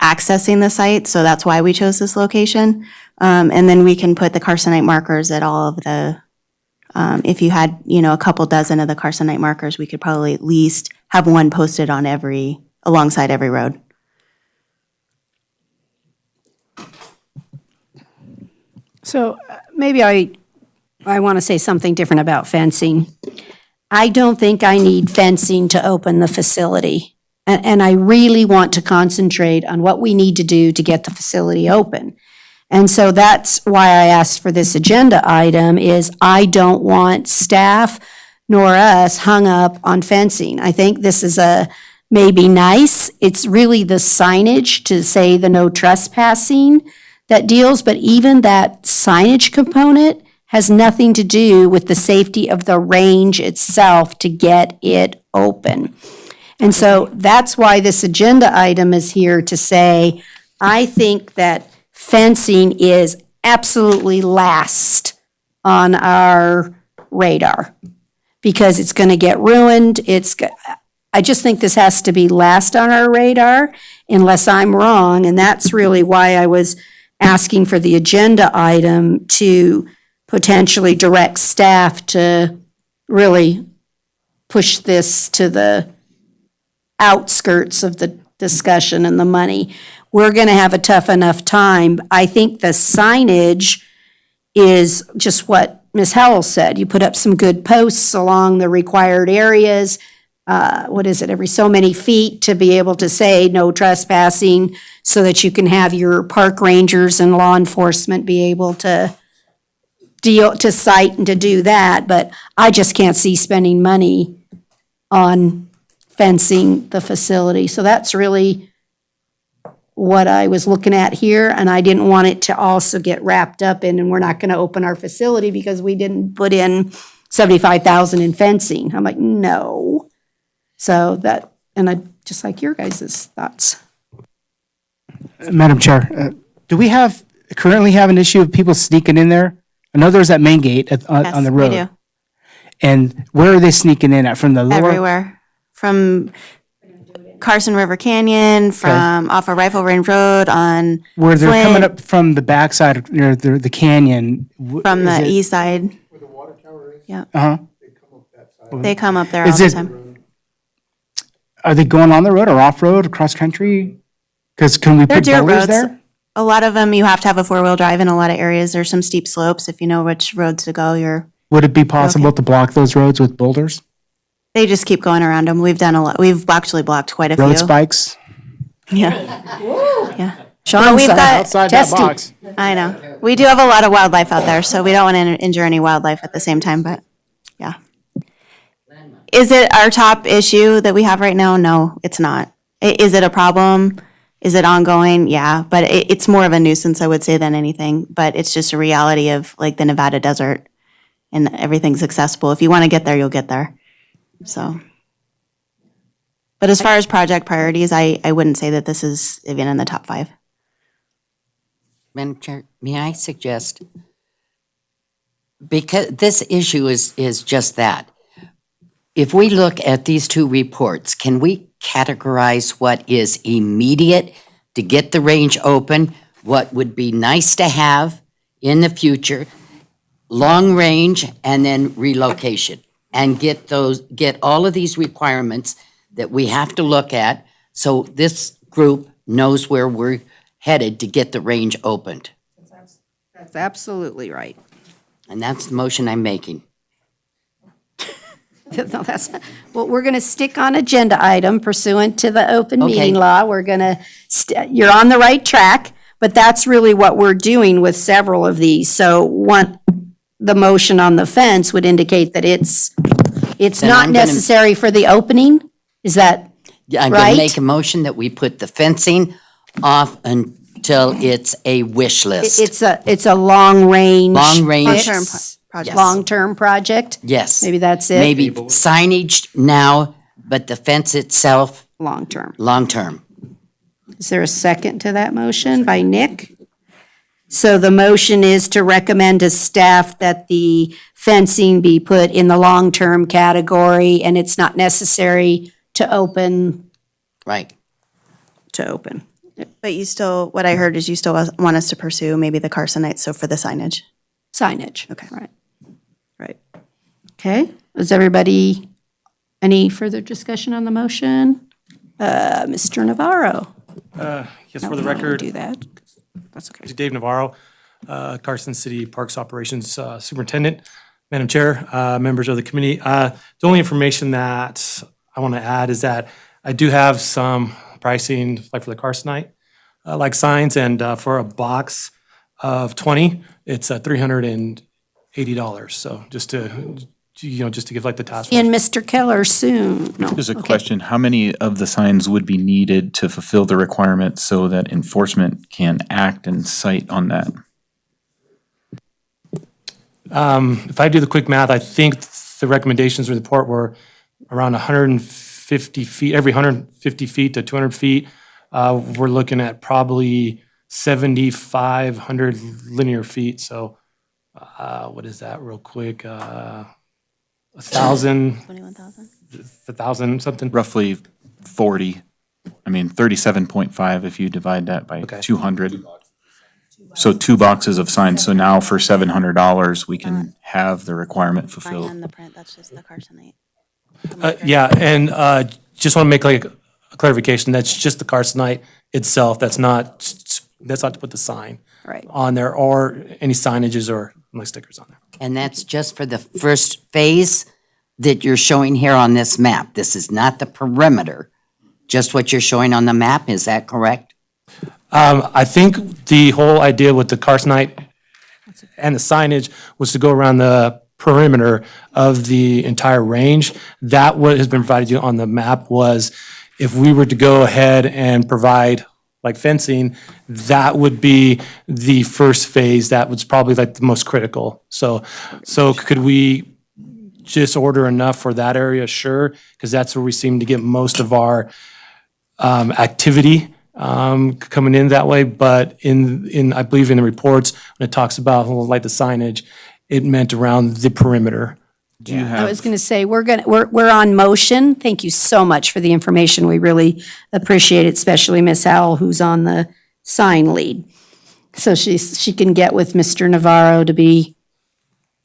accessing the site, so that's why we chose this location. And then we can put the Carsonite markers at all of the, if you had, a couple dozen of the Carsonite markers, we could probably at least have one posted on alongside every road. So maybe I want to say something different about fencing. I don't think I need fencing to open the facility. And I really want to concentrate on what we need to do to get the facility open. And so that's why I asked for this agenda item is I don't want staff nor us hung up on fencing. I think this is maybe nice. It's really the signage to say the no trespassing that deals, but even that signage component has nothing to do with the safety of the range itself to get it open. And so that's why this agenda item is here to say, I think that fencing is absolutely last on our radar because it's going to get ruined. I just think this has to be last on our radar unless I'm wrong. And that's really why I was asking for the agenda item to potentially direct staff to really push this to the outskirts of the discussion and the money. We're going to have a tough enough time. I think the signage is just what Ms. Howell said. You put up some good posts along the required areas. Every so many feet to be able to say no trespassing so that you can have your park rangers and law enforcement be able to cite and to do that. But I just can't see spending money on fencing the facility. So that's really what I was looking at here, and I didn't want it to also get wrapped up in, and we're not gonna open our facility because we didn't put in $75,000 in fencing. I'm like, no. So that, and I, just like your guys' thoughts. Madam Chair, do we currently have an issue of people sneaking in there? I know there's that main gate on the road. Yes, we do. And where are they sneaking in at? From the lower? Everywhere. From Carson River Canyon, from off of Rifle Range Road on Where they're Flint, coming up from the backside of near the canyon. from the is it- east side. Where the water tower is? Yeah. Uh-huh. They come up there all Is the it- time. Are they going on the road or off-road, cross-country? Because can we They're put dirt boulders roads. there? A lot of them, you have to have a four-wheel drive in a lot of areas. There's some steep slopes. If you know which roads to go, Would it be possible to block those roads with boulders? they just keep going around them. We've done a lot. We've actually blocked quite a few. Road spikes? Yeah. Yeah. Sean we've said got- Outside that testy. box. I know. We do have a lot of wildlife out there, so we don't want to injure any wildlife at the same time, but yeah. Is it our top issue that we have right now? No, it's not. Is it a problem? Is it ongoing? Yeah, but it's more of a nuisance, I would say, than anything. But it's just a reality of like the Nevada desert and everything's accessible. If you want to get there, you'll get there. So. But as far as project priorities, I wouldn't say that this is even in the top 5. Madam Chair, may I suggest, because this issue is just that. If we look at these two reports, can we categorize what is immediate to get the range open, what would be nice to have in the future, long range, and then relocation? And get all of these requirements that we have to look at, so this group knows where we're headed to get the range opened. That's absolutely right. And that's the motion I'm making. No, well, we're going to stick on agenda item pursuant to the open Okay. meeting law. We're going to, you're on the right track, but that's really what we're doing with several of these. So the motion on the fence would indicate that it's Then not I'm gonna- necessary for the opening? Is that Yeah, I'm going to right? make a motion that we put the fencing off until it's a wish list. It's a long range. Long range. Long-term fix, project. Long-term project? Yes. Maybe that's it? Maybe signage now, but the fence itself, Long-term. long-term. Is there a second to that motion by Nick? So the motion is to recommend to staff that the fencing be put in the long-term category, and it's not necessary to open. Right. But you still, what I heard is you still want us to pursue maybe the Carsonites, so for the signage. Signage. Okay. Right. Okay, is everybody Any further discussion on the motion? Mr. Navarro? Yes, for the No, we don't record, Do that. That's okay. Dave Navarro, Carson City Parks Operations Superintendent. Madam Chair, members of the committee, the only information that I want to add is that I do have some pricing, like for the Carsonite, like signs, and for a box of 20, it's $380. So just to, just to give like the task force. And Mr. Keller soon. No, There's a okay. question, how many of the signs would be needed to fulfill the requirements so that enforcement can act and cite on that? If I do the quick math, I think the recommendations of the report were around 150 feet, every 150 feet to 200 feet. We're looking at probably 7,500 linear feet. So what is that real quick? 1,000, 1,000 something. Roughly 40, 37.5 if you divide that by Okay. 200. So 2 boxes of signs, so now for $700, we can have the requirement fulfilled. And the print, that's just the Carsonite. Yeah, and just want to make like a clarification, that's just the Carsonite itself. That's not to put the sign Right. on there or any signages or like stickers on there. And that's just for the first phase that you're showing here on this map. This is not the perimeter, just what you're showing on the map, is that correct? I think the whole idea with the Carsonite and the signage was to go around the perimeter of the entire range. That what has been provided you on the map was if we were to go ahead and provide like fencing, that would be the first phase. That was probably like the most critical. So could we just order enough for that area? Sure, because that's where we seem to get most of our activity coming in that way. But in I believe in the reports, when it talks about like the signage, it meant around the perimeter. Do you I was have, going to say, we're on motion. Thank you so much for the information. We really appreciate it, especially Miss Howell, who's on the sign lead. So she can get with Mr. Navarro to be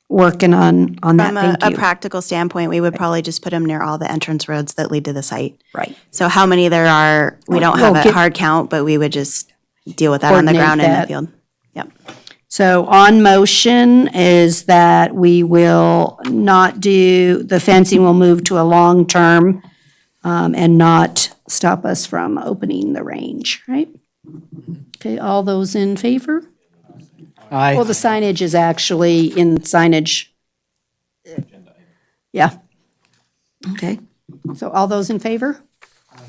working on that. From Thank a you. practical standpoint, we would probably just put them near all the entrance roads that lead to the site. Right. So how many there are, we don't have We'll a get- hard count, but we would just deal with that on the Coordinate ground and in the that. field. Yep. So on motion is that we will not do, the fencing will move to a long-term and not stop us from opening the range, right? Okay, all those in favor? Well, the signage is actually in signage. Yeah. Okay, so all those in favor?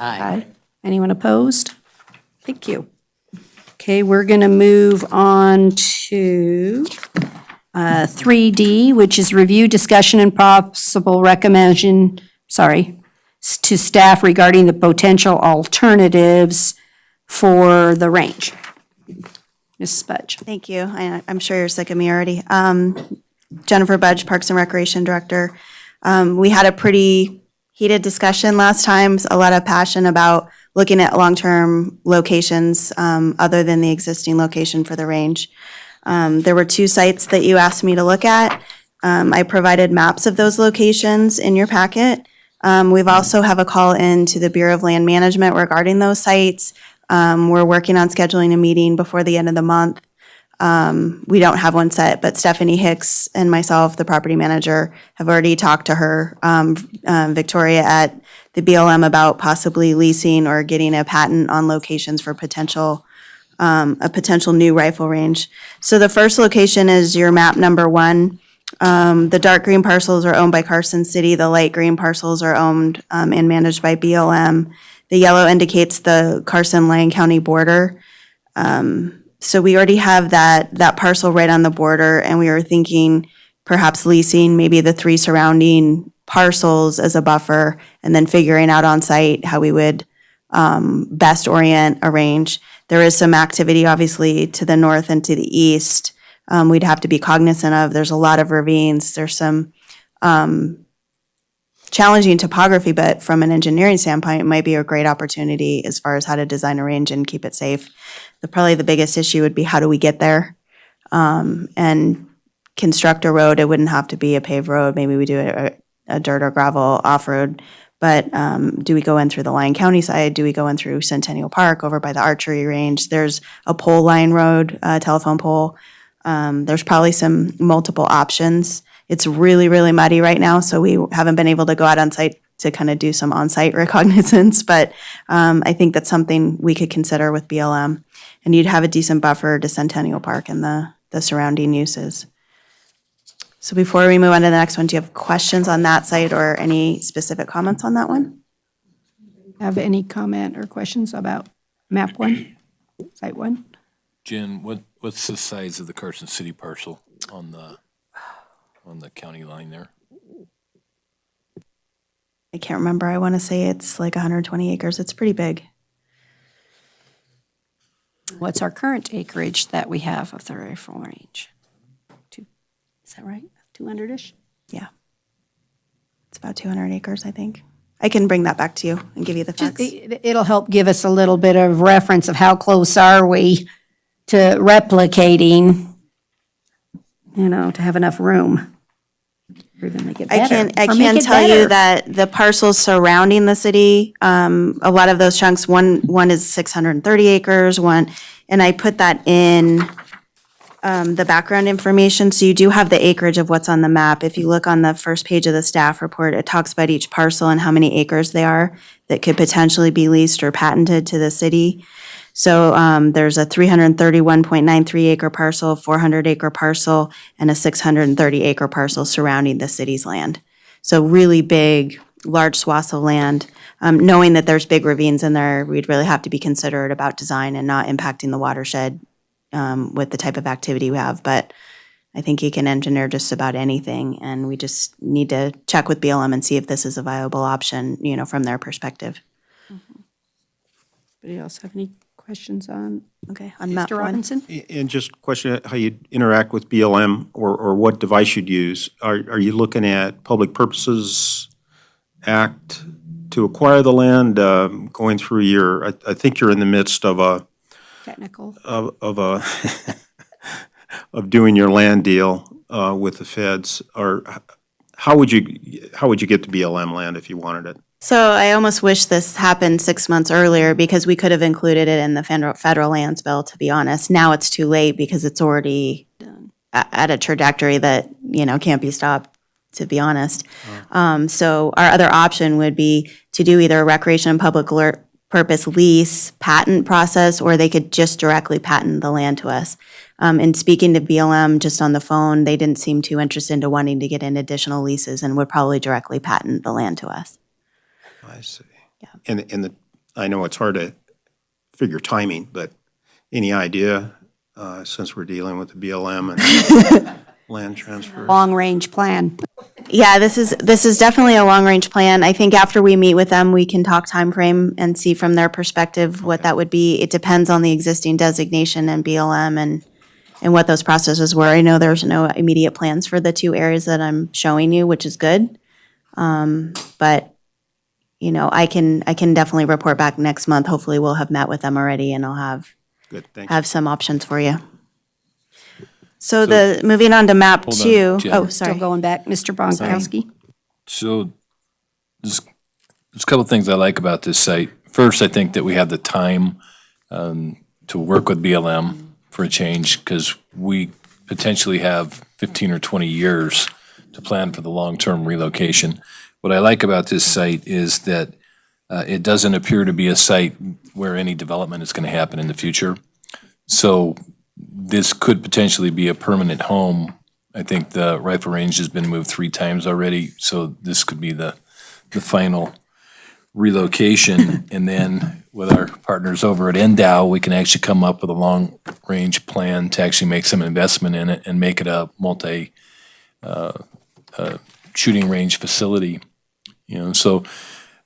Aye. Anyone opposed? Thank you. Okay, we're going to move on to 3D, which is review, discussion, and possible recommendation, to staff regarding the potential alternatives for the range. Ms. Spudge. Thank you. I'm sure you're sick of me already. Jennifer Budge, Parks and Recreation Director. We had a pretty heated discussion last time, a lot of passion about looking at long-term locations other than the existing location for the range. There were 2 sites that you asked me to look at. I provided maps of those locations in your packet. We've also have a call in to the Bureau of Land Management regarding those sites. We're working on scheduling a meeting before the end of the month. We don't have one set, but Stephanie Hicks and myself, the property manager, have already talked to her, Victoria at the BLM about possibly leasing or getting a patent on locations for a potential new rifle range. So the first location is your map number 1. The dark green parcels are owned by Carson City. The light green parcels are owned and managed by BLM. The yellow indicates the Carson-Lyon County border. So we already have that parcel right on the border, and we were thinking perhaps leasing maybe the 3 surrounding parcels as a buffer, and then figuring out on site how we would best orient a range. There is some activity, obviously, to the north and to the east. We'd have to be cognizant of. There's a lot of ravines. There's some challenging topography, but from an engineering standpoint, it might be a great opportunity as far as how to design a range and keep it safe. Probably the biggest issue would be how do we get there and construct a road. It wouldn't have to be a paved road. Maybe we do a dirt or gravel off-road. But do we go in through the Lyon County side? Do we go in through Centennial Park over by the archery range? There's a pole line road, telephone pole. There's probably some multiple options. It's really, really muddy right now, so we haven't been able to go out on site to kind of do some on-site recognizance, but I think that's something we could consider with BLM. And you'd have a decent buffer to Centennial Park and the surrounding uses. So before we move on to the next one, do you have questions on that site or any specific comments on that one? Have any comment or questions about map 1, site 1? Jen, what's the size of the Carson City parcel on the county line there? I can't remember. I want to say it's like 120 acres. It's pretty big. What's our current acreage that we have of the rifle range? Is that right? 200-ish? Yeah. It's about 200 acres, I think. I can bring that back to you and give you the facts. It'll help give us a little bit of reference of how close are we to replicating, to have enough room. Or even make it better. I can tell you that the parcels surrounding the city, a lot of those chunks, one is 630 acres, and I put that in the background information, so you do have the acreage of what's on the map. If you look on the first page of the staff report, it talks about each parcel and how many acres they are that could potentially be leased or patented to the city. So there's a 331.93 acre parcel, 400 acre parcel, and a 630 acre parcel surrounding the city's land. So really big, large swaths of land. Knowing that there's big ravines in there, we'd really have to be considerate about design and not impacting the watershed with the type of activity we have. But I think you can engineer just about anything, and we just need to check with BLM and see if this is a viable option, from their perspective. Anybody else have any questions on map Mr. one. Robinson? And just question how you interact with BLM or what device you'd use. Are you looking at Public Purposes Act to acquire the land, going through I think you're in the midst of Technical. of doing your land deal with the feds, or how would you get to BLM land if you wanted it? So I almost wish this happened 6 months earlier because we could have included it in the federal lands bill, to be honest. Now it's too late because it's already at a trajectory that, can't be stopped, to be honest. So our other option would be to do either a recreation and public purpose lease patent process, or they could just directly patent the land to us. And speaking to BLM just on the phone, they didn't seem too interested into wanting to get in additional leases and would probably directly patent the land to us. I see. Yeah. And I know it's hard to figure timing, but any idea, since we're dealing with the BLM and land transfers? Long-range plan. Yeah, this is definitely a long-range plan. I think after we meet with them, we can talk timeframe and see from their perspective what that would be. It depends on the existing designation and BLM and what those processes were. I know there's no immediate plans for the 2 areas that I'm showing you, which is good. But I can definitely report back next month. Hopefully we'll have met with them already and I'll have Good, thanks. have some options for you. So moving on to map Hold on, 2. Jen. Oh, Still sorry. going back, Mr. Bonkowski. So there's a couple of things I like about this site. First, I think that we have the time to work with BLM for a change, because we potentially have 15 or 20 years to plan for the long-term relocation. What I like about this site is that it doesn't appear to be a site where any development is going to happen in the future. So this could potentially be a permanent home. I think the rifle range has been moved 3 times already, so this could be the final relocation. And then with our partners over at NDOW, we can actually come up with a long-range plan to actually make some investment in it and make it a shooting range facility. So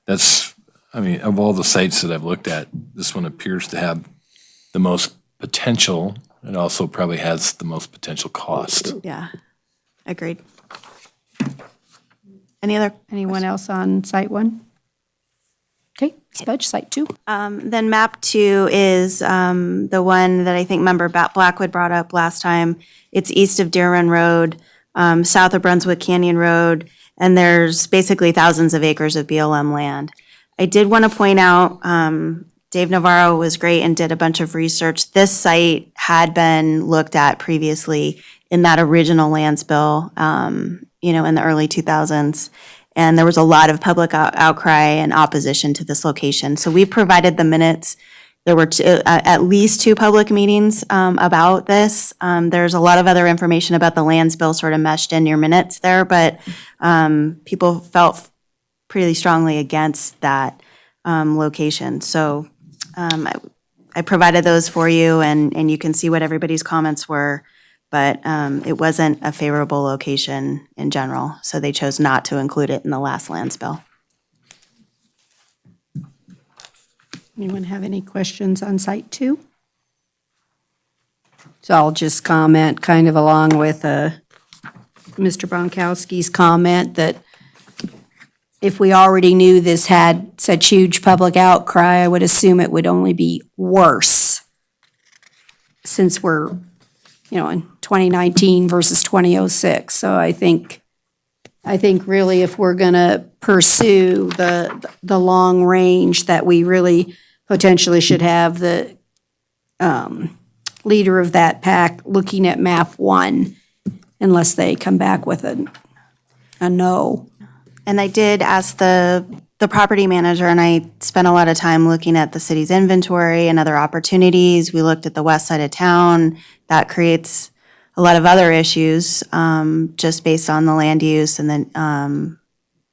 that's, of all the sites that I've looked at, this one appears to have the most potential. It also probably has the most potential cost. Yeah, agreed. Anyone else on site 1? Okay, Spudge, site 2. Then map 2 is the one that I think member Blackwood brought up last time. It's east of Deer Run Road, south of Brunswick Canyon Road. And there's basically thousands of acres of BLM land. I did want to point out, Dave Navarro was great and did a bunch of research. This site had been looked at previously in that original lands bill, in the early 2000s. And there was a lot of public outcry and opposition to this location. So we provided the minutes. There were at least 2 public meetings about this. There's a lot of other information about the lands bill sort of meshed in your minutes there, but people felt pretty strongly against that location. So I provided those for you, and you can see what everybody's comments were, but it wasn't a favorable location in general, so they chose not to include it in the last lands bill. Anyone have any questions on site 2? So I'll just comment kind of along with Mr. Bonkowski's comment that if we already knew this had such huge public outcry, I would assume it would only be worse since we're, in 2019 versus 2006. So I think really if we're going to pursue the long range, that we really potentially should have the leader of that pack looking at map 1, unless they come back with a no. And I did ask the property manager, and I spent a lot of time looking at the city's inventory and other opportunities. We looked at the west side of town. That creates a lot of other issues, just based on the land use and then,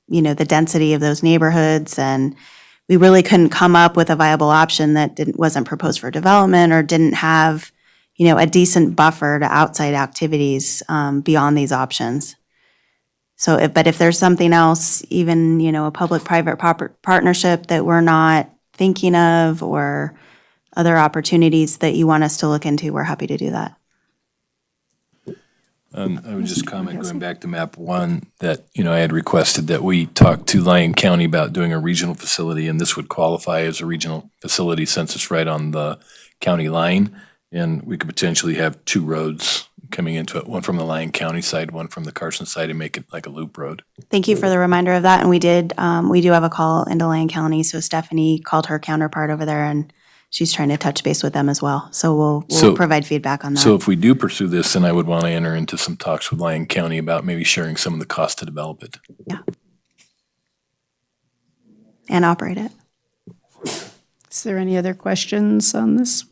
the density of those neighborhoods. And we really couldn't come up with a viable option that wasn't proposed for development or didn't have, a decent buffer to outside activities beyond these options. So, but if there's something else, even, a public-private partnership that we're not thinking of, or other opportunities that you want us to look into, we're happy to do that. I would just comment, going back to map 1, that, I had requested that we talk to Lyon County about doing a regional facility, and this would qualify as a regional facility since it's right on the county line. And we could potentially have 2 roads coming into it, one from the Lyon County side, one from the Carson side, and make it like a loop road. Thank you for the reminder of that. And we do have a call into Lyon County. So Stephanie called her counterpart over there, and she's trying to touch base with them as well. So we'll provide feedback on that. So if we do pursue this, then I would want to enter into some talks with Lyon County about maybe sharing some of the cost to develop it. Yeah. And operate it. Is there any other questions on this?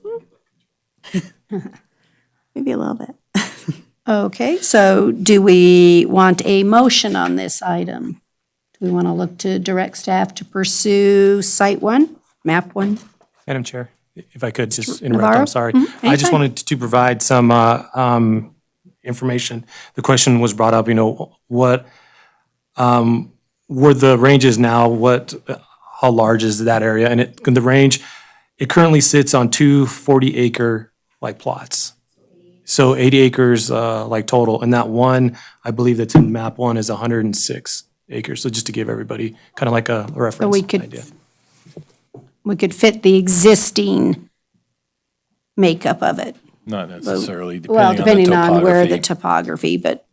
Maybe a little bit. Okay, so do we want a motion on this item? Do we want to look to direct staff to pursue site 1, map 1? Madam Chair, if I could just interrupt, Navarro? I'm sorry. Mhm, I just anytime. wanted to provide some information. The question was brought up, what were the ranges now, how large is that area? And the range, it currently sits on 2 40-acre plots. So 80 acres total, and that one, I believe that's in map 1, is 106 acres. So just to give everybody kind of like a reference idea. We could fit the existing makeup of it. Not necessarily, Well, depending depending on where the topography. topography, but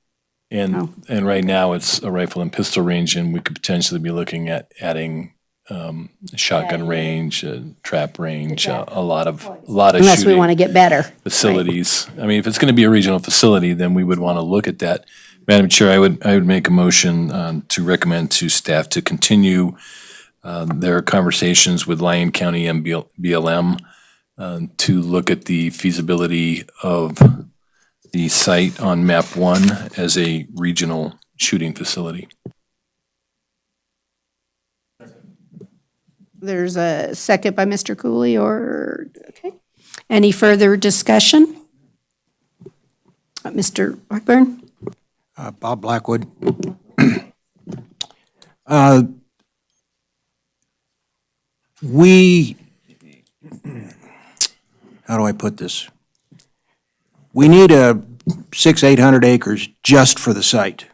And right now, it's a rifle and pistol range, and we could potentially be looking at adding shotgun range, trap range, a lot of unless we shooting want to get better. facilities. I mean, if it's going to be a regional facility, then we would want to look at that. Madam Chair, I would make a motion to recommend to staff to continue their conversations with Lyon County and BLM to look at the feasibility of the site on map 1 as a regional shooting facility. There's a second by Mr. Cooley, okay. Any further discussion? Mr. Blackburn? Bob Blackwood. How do I put this? We need 800 acres just for the site.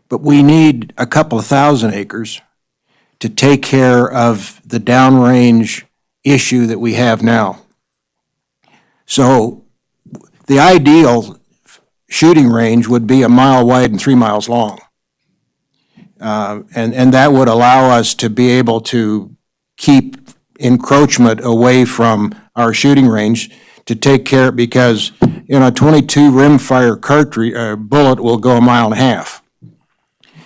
But we need a couple of thousand acres to take care of the downrange issue that we have now. So the ideal shooting range would be 1 mile wide and 3 miles long. And that would allow us to be able to keep encroachment away from our shooting range to take care, because, you know, a 22 rimfire cartridge, bullet will go 1.5 miles.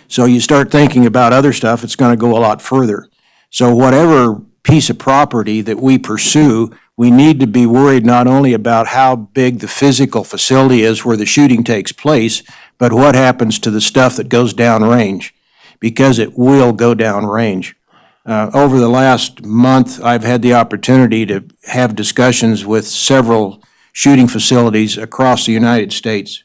So you start thinking about other stuff, it's gonna go a lot further. So whatever piece of property that we pursue, we need to be worried not only about how big the physical facility is where the shooting takes place, but what happens to the stuff that goes downrange, because it will go downrange. Over the last month, I've had the opportunity to have discussions with several shooting facilities across the United States.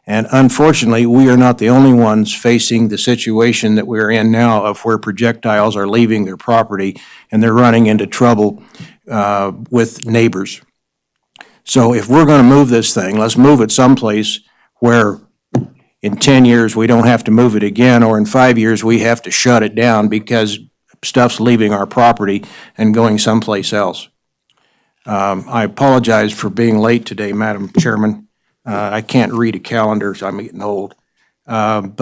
And unfortunately, we are not the only ones facing the situation that we're in now of where projectiles are leaving their property and they're running into trouble with neighbors. So if we're going to move this thing, let's move it someplace where in 10 years we don't have to move it again, or in 5 years we have to shut it down because stuff's leaving our property and going someplace else. I apologize for being late today, Madam Chairman. I can't read a calendar, so I'm getting old. In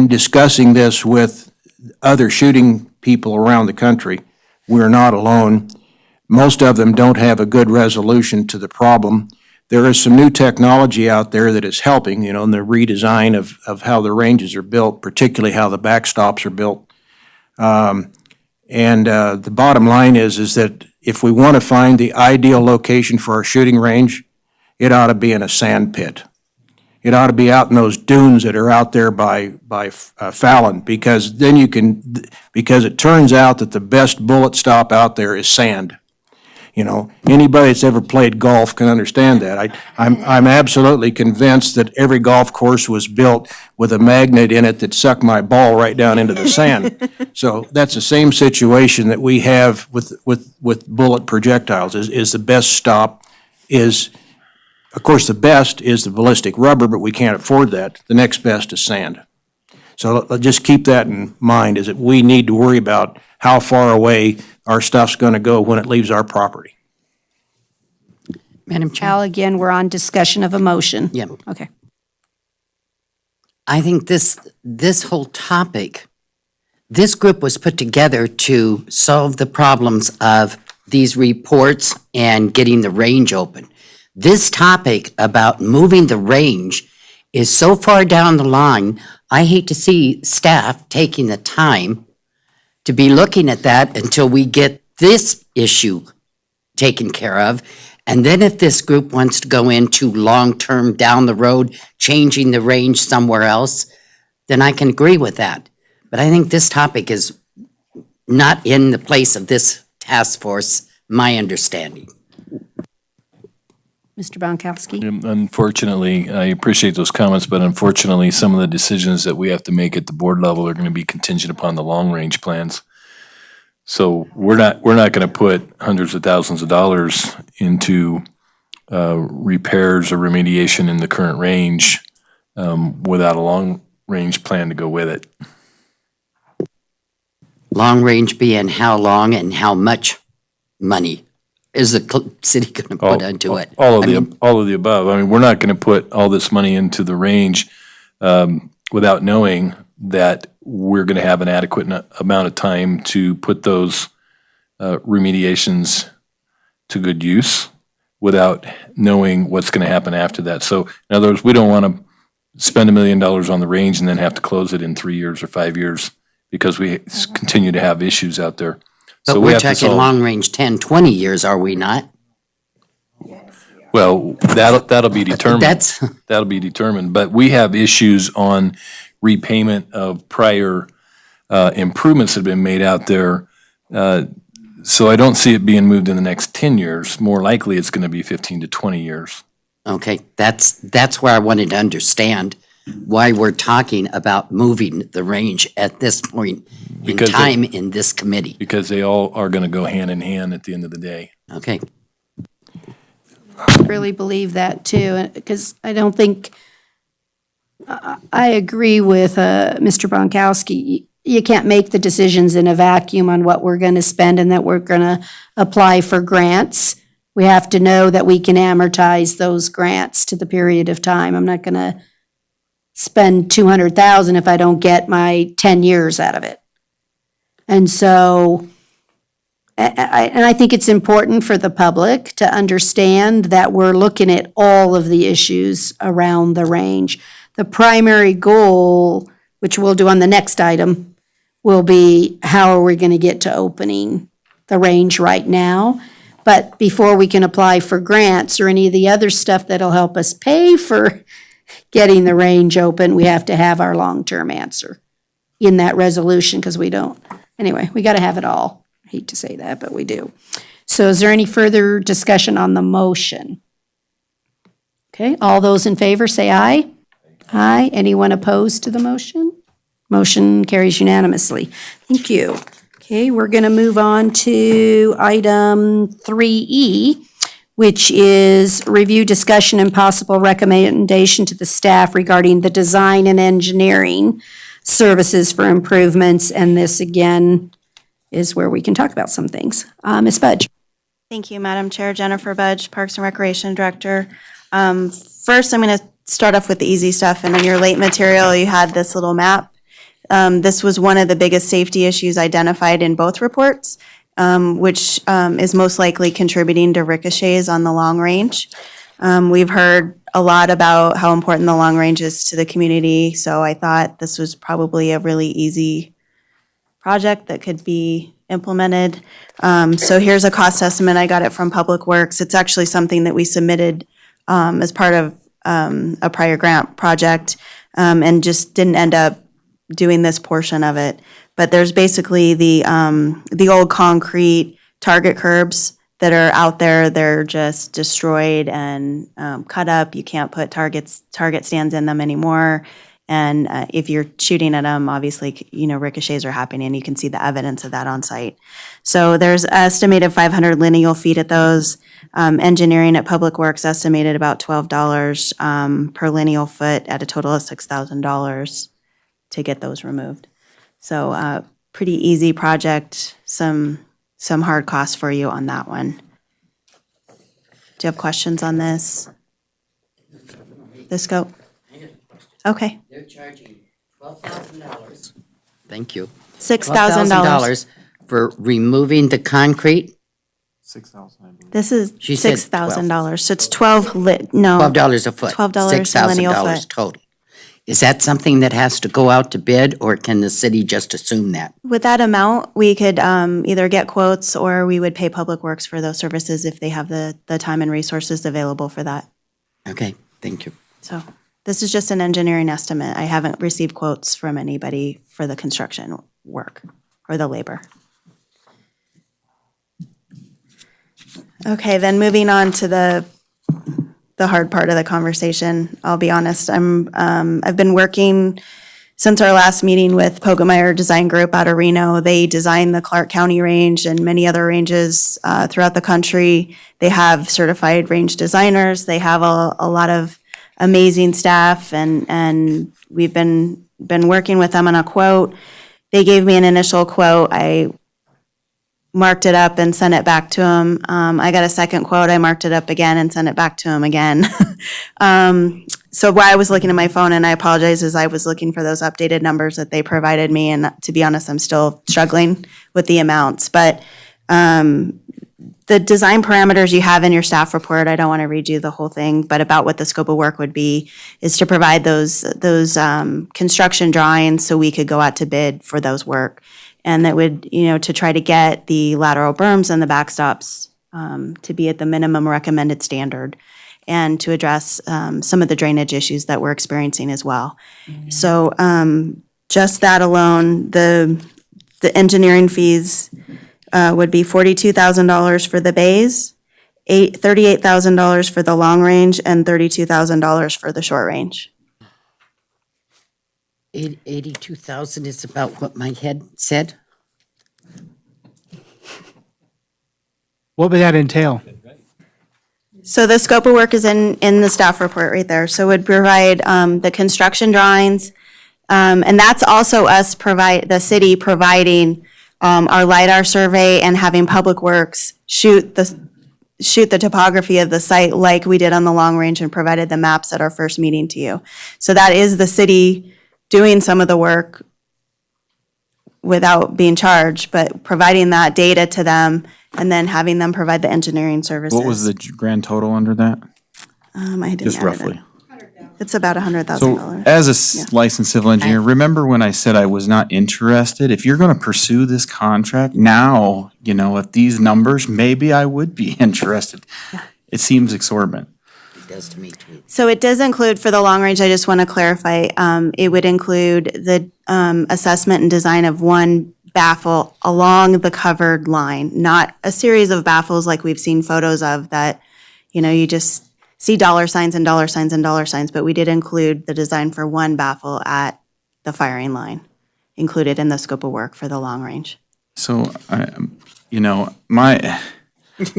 discussing this with other shooting people around the country, we're not alone. Most of them don't have a good resolution to the problem. There is some new technology out there that is helping, you know, in the redesign of how the ranges are built, particularly how the backstops are built. The bottom line is that if we want to find the ideal location for our shooting range, it ought to be in a sand pit. It ought to be out in those dunes that are out there by Fallon, because then because it turns out that the best bullet stop out there is sand. You know, anybody that's ever played golf can understand that. I'm absolutely convinced that every golf course was built with a magnet in it that sucked my ball right down into the sand. So that's the same situation that we have with bullet projectiles, is the best stop is, of course, the best is the ballistic rubber, but we can't afford that. The next best is sand. So just keep that in mind, is that we need to worry about how far away our stuff's going to go when it leaves our property. Madam Chair? Al, again, we're on discussion of a motion. Yeah. Okay. I think this whole topic, this group was put together to solve the problems of these reports and getting the range open. This topic about moving the range is so far down the line, I hate to see staff taking the time to be looking at that until we get this issue taken care of. And then if this group wants to go into long-term down the road, changing the range somewhere else, then I can agree with that. But I think this topic is not in the place of this task force, my understanding. Mr. Bonkowski? Unfortunately, I appreciate those comments, but unfortunately, some of the decisions that we have to make at the board level are going to be contingent upon the long-range plans. So we're not going to put hundreds of thousands of dollars into repairs or remediation in the current range without a long-range plan to go with it. Long range being how long and how much money is the city going to put into it? All of the above. I mean, we're not going to put all this money into the range without knowing that we're going to have an adequate amount of time to put those remediations to good use without knowing what's going to happen after that. So in other words, we don't want to spend $1 million on the range and then have to close it in 3 years or 5 years because we continue to have issues out there. But So we we're have to talking solve. long range 10, 20 years, are we not? Well, that'll be determined. That's, That'll be determined, but we have issues on repayment of prior improvements that have been made out there. So I don't see it being moved in the next 10 years. More likely, it's going to be 15 to 20 years. okay, that's where I wanted to understand why we're talking about moving the range at this point in Because time in this committee. Because they all are going to go hand in hand at the end of the day. Okay, Really believe that too, because I don't think, I agree with Mr. Bonkowski. You can't make the decisions in a vacuum on what we're going to spend and that we're going to apply for grants. We have to know that we can amortize those grants to the period of time. I'm not going to spend 200,000 if I don't get my 10 years out of it. And so, and I think it's important for the public to understand that we're looking at all of the issues around the range. The primary goal, which we'll do on the next item, will be how are we going to get to opening the range right now? But before we can apply for grants or any of the other stuff that'll help us pay for getting the range open, we have to have our long-term answer in that resolution, because we don't, anyway, we got to have it all. I hate to say that, but we do. So is there any further discussion on the motion? Okay, all those in favor say aye. Aye. Anyone opposed to the motion? Motion carries unanimously. Thank you. Okay, we're going to move on to item 3E, which is review, discussion, and possible recommendation to the staff regarding the design and engineering services for improvements. And this, again, is where we can talk about some things. Ms. Budge. Thank you, Madam Chair. Jennifer Budge, Parks and Recreation Director. First, I'm going to start off with the easy stuff. And in your late material, you had this little map. This was one of the biggest safety issues identified in both reports, which is most likely contributing to ricochets on the long range. We've heard a lot about how important the long range is to the community, so I thought this was probably a really easy project that could be implemented. So here's a cost estimate. I got it from Public Works. It's actually something that we submitted as part of a prior grant project and just didn't end up doing this portion of it. But there's basically the old concrete target curbs that are out there. They're just destroyed and cut up. You can't put target stands in them anymore. And if you're shooting at them, obviously, ricochets are happening. You can see the evidence of that on site. So there's estimated 500 lineal feet at those. Engineering at Public Works estimated about $12 per lineal foot at a total of $6,000 to get those removed. So pretty easy project, some hard costs for you on that one. Do you have questions on this? The scope? Okay. They're charging $12,000. Thank you. $6,000. $12,000 for removing the concrete? 6,000, I believe. This is She said $6,000, so it's $12 a foot. $12 a lineal $6,000 foot. total. Is that something that has to go out to bid, or can the city just assume that? With that amount, we could either get quotes or we would pay Public Works for those services if they have the time and resources available for that. Okay, thank you. So this is just an engineering estimate. I haven't received quotes from anybody for the construction work or the labor. Okay, then moving on to the hard part of the conversation. I'll be honest, I've been working since our last meeting with Pogemeyer Design Group out of Reno. They design the Clark County range and many other ranges throughout the country. They have certified range designers. They have a lot of amazing staff, and we've been working with them on a quote. They gave me an initial quote. I marked it up and sent it back to him. I got a second quote. I marked it up again and sent it back to him again. So while I was looking at my phone, and I apologize, as I was looking for those updated numbers that they provided me, and to be honest, I'm still struggling with the amounts. But the design parameters you have in your staff report, I don't want to read you the whole thing, but about what the scope of work would be is to provide those construction drawings so we could go out to bid for those work. And that would, to try to get the lateral berms and the backstops to be at the minimum recommended standard and to address some of the drainage issues that we're experiencing as well. So just that alone, the engineering fees would be $42,000 for the bays, $38,000 for the long range, and $32,000 for the short range. 82,000 is about what my head said? What would that entail? So the scope of work is in the staff report right there. So it would provide the construction drawings. And that's also us the city providing our LiDAR survey and having Public Works shoot shoot the topography of the site like we did on the long range and provided the maps at our first meeting to you. So that is the city doing some of the work without being charged, but providing that data to them and then having them provide the engineering services. What was the grand total under that? I didn't Just add it roughly. in. It's about So $100,000. as a licensed civil engineer, remember when I said I was not interested? If you're gonna pursue this contract, now, if these numbers, maybe I would be interested. It seems exorbitant. It does to me too. So it does include, for the long range, I just want to clarify, it would include the assessment and design of one baffle along the covered line, not a series of baffles like we've seen photos of that, you just see dollar signs and dollar signs and dollar signs, but we did include the design for one baffle at the firing line, included in the scope of work for the long range. So, I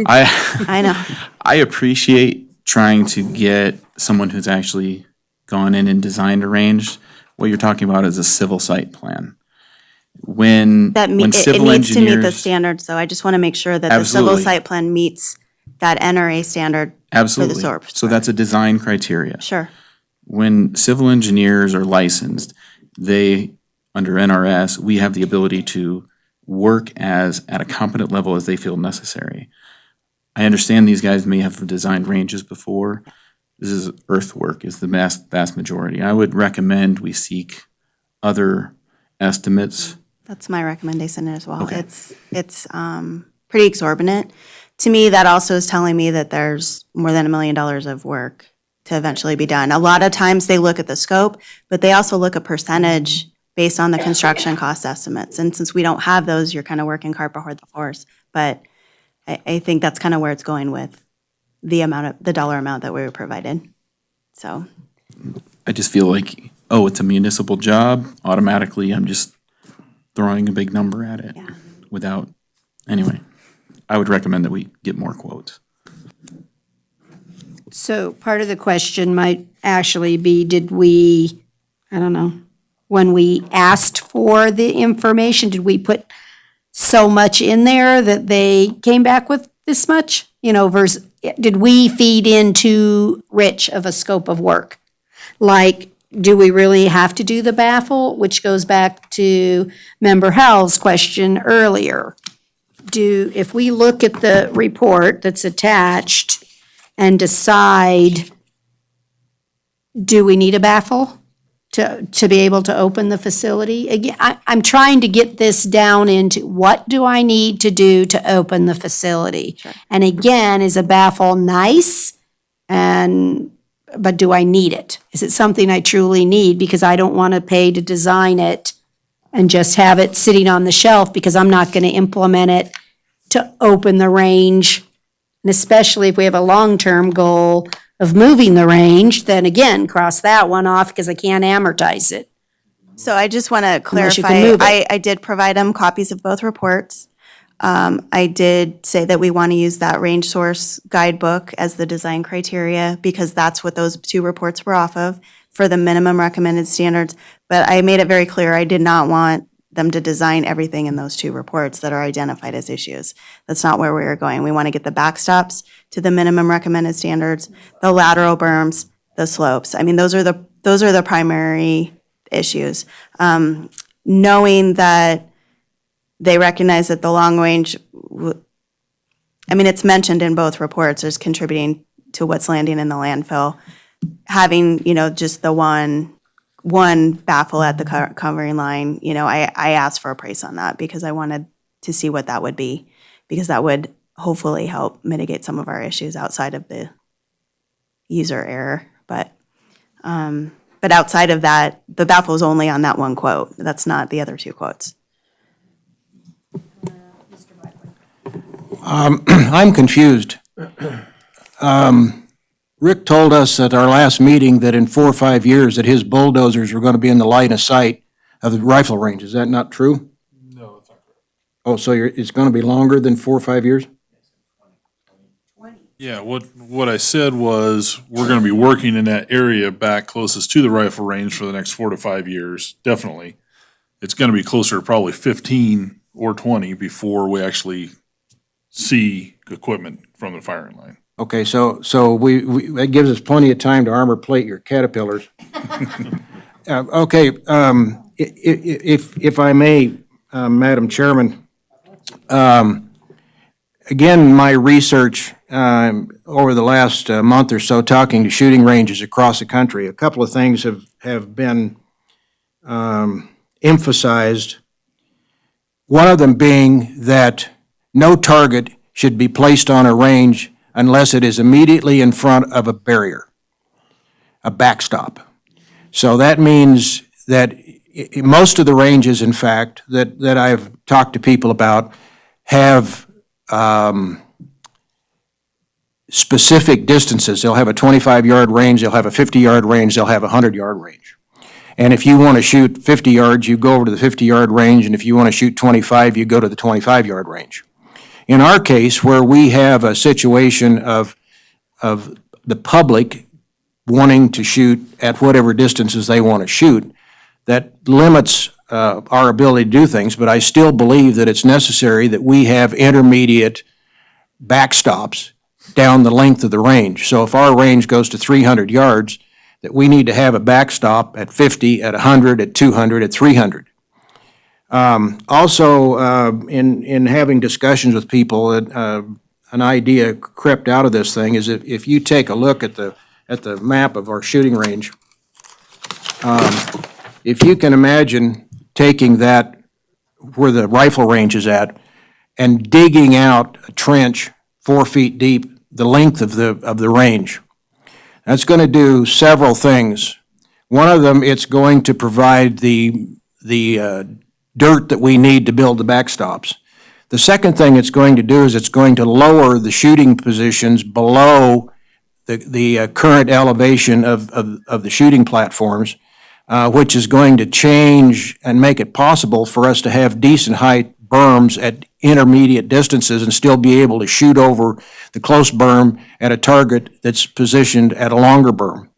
I know. I appreciate trying to get someone who's actually gone in and designed a range. What you're talking about is a civil site plan. When It civil needs to meet the engineers, standards, though. I just want to make sure that the civil Absolutely. site plan meets that NRA standard for the absolutely. SORP. So that's a design criteria. Sure. When civil engineers are licensed, they, under NRS, we have the ability to work at a competent level as they feel necessary. I understand these guys may have designed ranges before. This is earthwork is the vast majority. I would recommend we seek other estimates. That's my recommendation as well. Okay. It's pretty exorbitant. To me, that also is telling me that there's more than $1 million of work to eventually be done. A lot of times they look at the scope, but they also look at percentage based on the construction cost estimates. And since we don't have those, you're kind of working cart before the horse. But I think that's kind of where it's going with the dollar amount that we were provided. So, I just feel like, it's a municipal job, automatically I'm just throwing a big number at it without, anyway. I would recommend that we get more quotes. So part of the question might actually be, did we, I don't know, when we asked for the information, did we put so much in there that they came back with this much? Versus, did we feed in too rich of a scope of work? Like, do we really have to do the baffle, which goes back to Member Howell's question earlier? If we look at the report that's attached and decide, do we need a baffle to be able to open the facility? Again, I'm trying to get this down into what do I need to do to open the facility? And again, is a baffle nice? But do I need it? Is it something I truly need? Because I don't want to pay to design it and just have it sitting on the shelf because I'm not going to implement it to open the range. And especially if we have a long-term goal of moving the range, then again, cross that one off because I can't amortize it. So I just want to Unless you can clarify, move it. I did provide them copies of both reports. I did say that we want to use that range source guidebook as the design criteria because that's what those two reports were off of for the minimum recommended standards. But I made it very clear, I did not want them to design everything in those two reports that are identified as issues. That's not where we are going. We want to get the backstops to the minimum recommended standards, the lateral berms, the slopes. I mean, those are the primary issues. Knowing that they recognize that the long range, it's mentioned in both reports as contributing to what's landing in the landfill. Having, just the one baffle at the covering line, I asked for a price on that because I wanted to see what that would be, because that would hopefully help mitigate some of our issues outside of the user error. But outside of that, the baffle is only on that one quote. That's not the other two quotes. I'm confused. Rick told us at our last meeting that in 4 or 5 years that his bulldozers were going to be in the line of sight of the rifle range. Is that not true? No, it's not correct. Oh, so it's going to be longer than 4 or 5 years? Yeah, what I said was, we're gonna be working in that area back closest to the rifle range for the next 4 to 5 years, definitely. It's gonna be closer to probably 15 or 20 before we actually see equipment from the firing line. Okay, so that gives us plenty of time to armor plate your Caterpillars. Okay, if I may, Madam Chairman, again, my research over the last month or so, talking to shooting ranges across the country, a couple of things have been emphasized. One of them being that no target should be placed on a range unless it is immediately in front of a barrier, a backstop. So that means that most of the ranges, in fact, that I've talked to people about have specific distances. They'll have a 25-yard range, they'll have a 50-yard range, they'll have a 100-yard range. And if you want to shoot 50 yards, you go over to the 50-yard range, and if you want to shoot 25, you go to the 25-yard range. In our case, where we have a situation of the public wanting to shoot at whatever distances they want to shoot, that limits our ability to do things, but I still believe that it's necessary that we have intermediate backstops down the length of the range. So if our range goes to 300 yards, that we need to have a backstop at 50, at 100, at 200, at 300. Also, in having discussions with people, an idea crept out of this thing is if you take a look at the map of our shooting range, if you can imagine taking that where the rifle range is at and digging out a trench 4 feet deep, the length of the range, that's going to do several things. One of them, it's going to provide the dirt that we need to build the backstops. The second thing it's going to do is it's going to lower the shooting positions below the current elevation of the shooting platforms, which is going to change and make it possible for us to have decent height berms at intermediate distances and still be able to shoot over the close berm at a target that's positioned at a longer berm.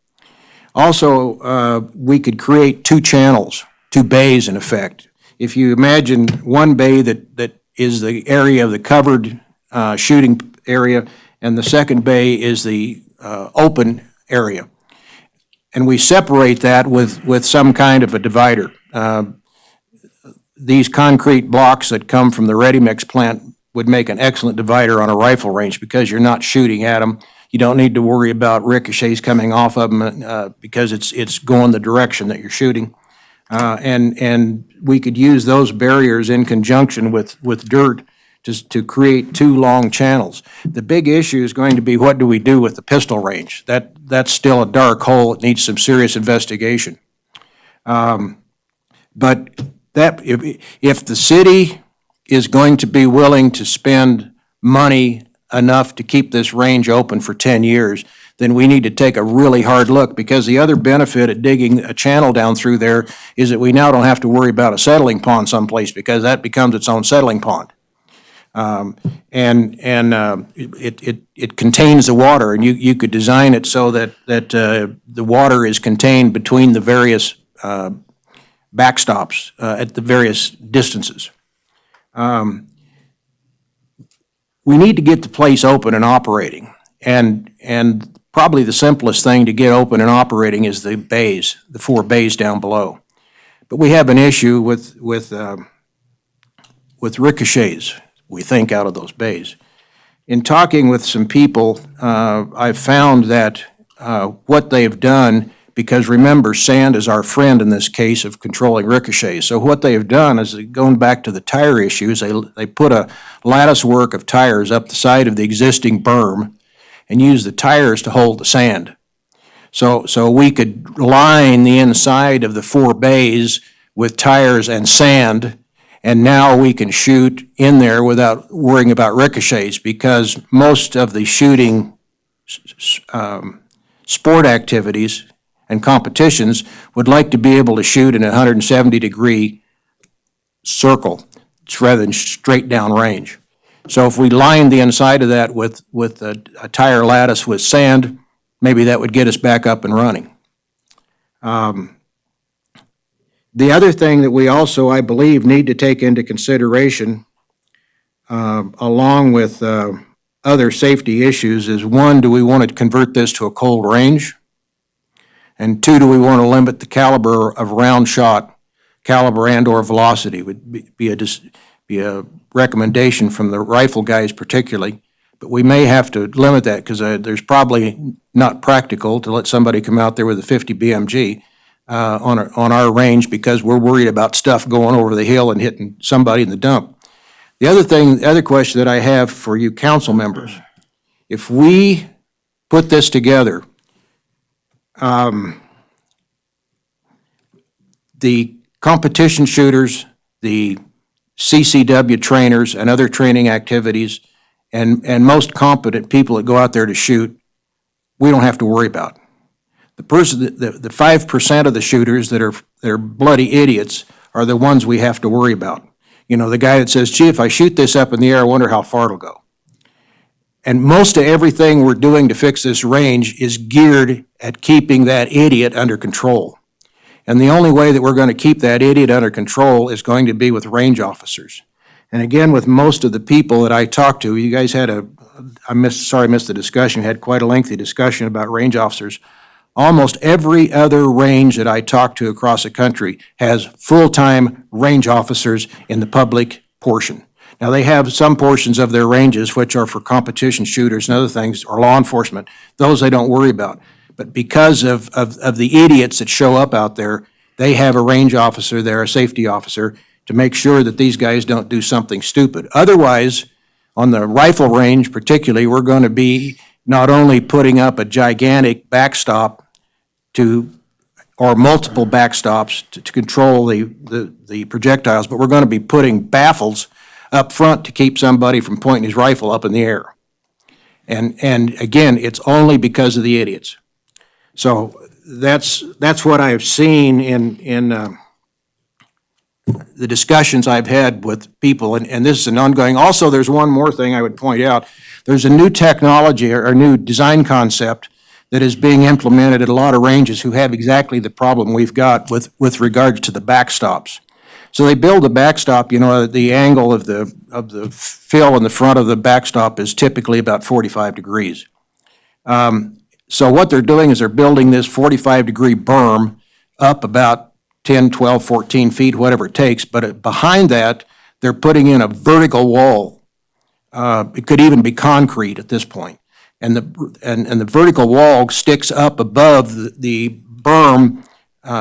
Also, we could create two channels, two bays in effect. If you imagine one bay that is the area of the covered shooting area, and the second bay is the open area. And we separate that with some kind of a divider. These concrete blocks that come from the ready mix plant would make an excellent divider on a rifle range because you're not shooting at them. You don't need to worry about ricochets coming off of them because it's going the direction that you're shooting. And we could use those barriers in conjunction with dirt to create two long channels. The big issue is going to be what do we do with the pistol range? That's still a dark hole. It needs some serious investigation. But that if the city is going to be willing to spend money enough to keep this range open for 10 years, then we need to take a really hard look, because the other benefit of digging a channel down through there is that we now don't have to worry about a settling pond someplace, because that becomes its own settling pond. It contains the water, and you could design it so that the water is contained between the various backstops at the various distances. We need to get the place open and operating, and probably the simplest thing to get open and operating is the bays, the 4 bays down below. But we have an issue with ricochets, we think, out of those bays. In talking with some people, I've found that what they've done, because remember, sand is our friend in this case of controlling ricochets. So what they've done is, going back to the tire issues, they put a lattice work of tires up the side of the existing berm and use the tires to hold the sand. So we could line the inside of the 4 bays with tires and sand, and now we can shoot in there without worrying about ricochets, because most of the shooting sport activities and competitions would like to be able to shoot in a 170-degree circle rather than straight down range. So if we lined the inside of that with a tire lattice with sand, maybe that would get us back up and running. The other thing that we also, I believe, need to take into consideration along with other safety issues is, one, do we want to convert this to a cold range? And two, do we want to limit the caliber of round shot, caliber and/or velocity? Would be a recommendation from the rifle guys particularly. But we may have to limit that because there's probably not practical to let somebody come out there with a 50 BMG on our range because we're worried about stuff going over the hill and hitting somebody in the dump. The other question that I have for you council members, if we put this together, the competition shooters, the CCW trainers and other training activities, and most competent people that go out there to shoot, we don't have to worry about. The 5% of the shooters that are bloody idiots are the ones we have to worry about. You know, the guy that says, gee, if I shoot this up in the air, I wonder how far it'll go. And most of everything we're doing to fix this range is geared at keeping that idiot under control. And the only way that we're going to keep that idiot under control is going to be with range officers. And again, with most of the people that I talked to, you guys had I missed the discussion, you had quite a lengthy discussion about range officers. Almost every other range that I talked to across the country has full-time range officers in the public portion. Now, they have some portions of their ranges which are for competition shooters and other things, or law enforcement. Those they don't worry about. But because of the idiots that show up out there, they have a range officer there, a safety officer, to make sure that these guys don't do something stupid. Otherwise, on the rifle range particularly, we're going to be not only putting up a gigantic backstop or multiple backstops to control the projectiles, but we're going to be putting baffles up front to keep somebody from pointing his rifle up in the air. And again, it's only because of the idiots. So that's what I've seen in the discussions I've had with people, and this is an ongoing. Also, there's one more thing I would point out. There's a new technology or a new design concept that is being implemented at a lot of ranges who have exactly the problem we've got with regards to the backstops. So they build a backstop, you know, the angle of the fill in the front of the backstop is typically about 45 degrees. So what they're doing is they're building this 45-degree berm up about 10, 12, 14 feet, whatever it takes, but behind that, they're putting in a vertical wall. It could even be concrete at this point. And the vertical wall sticks up above the berm,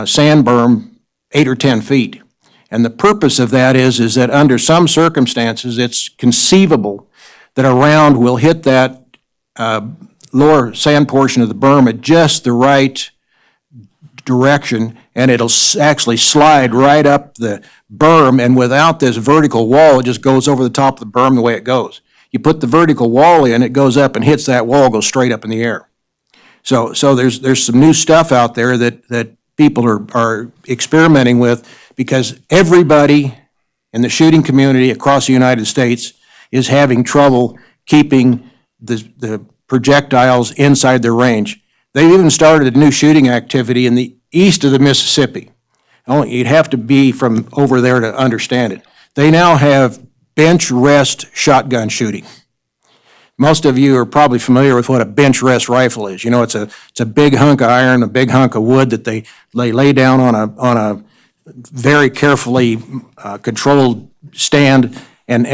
sand berm, 8 or 10 feet. And the purpose of that is that under some circumstances, it's conceivable that a round will hit that lower sand portion of the berm at just the right direction, and it'll actually slide right up the berm, and without this vertical wall, it just goes over the top of the berm the way it goes. You put the vertical wall in, it goes up and hits that wall, goes straight up in the air. So there's some new stuff out there that people are experimenting with, because everybody in the shooting community across the United States is having trouble keeping the projectiles inside their range. They've even started a new shooting activity in the east of the Mississippi. You'd have to be from over there to understand it. They now have bench rest shotgun shooting. Most of you are probably familiar with what a bench rest rifle is. You know, it's a big hunk of iron, a big hunk of wood that they lay down on a very carefully controlled stand, and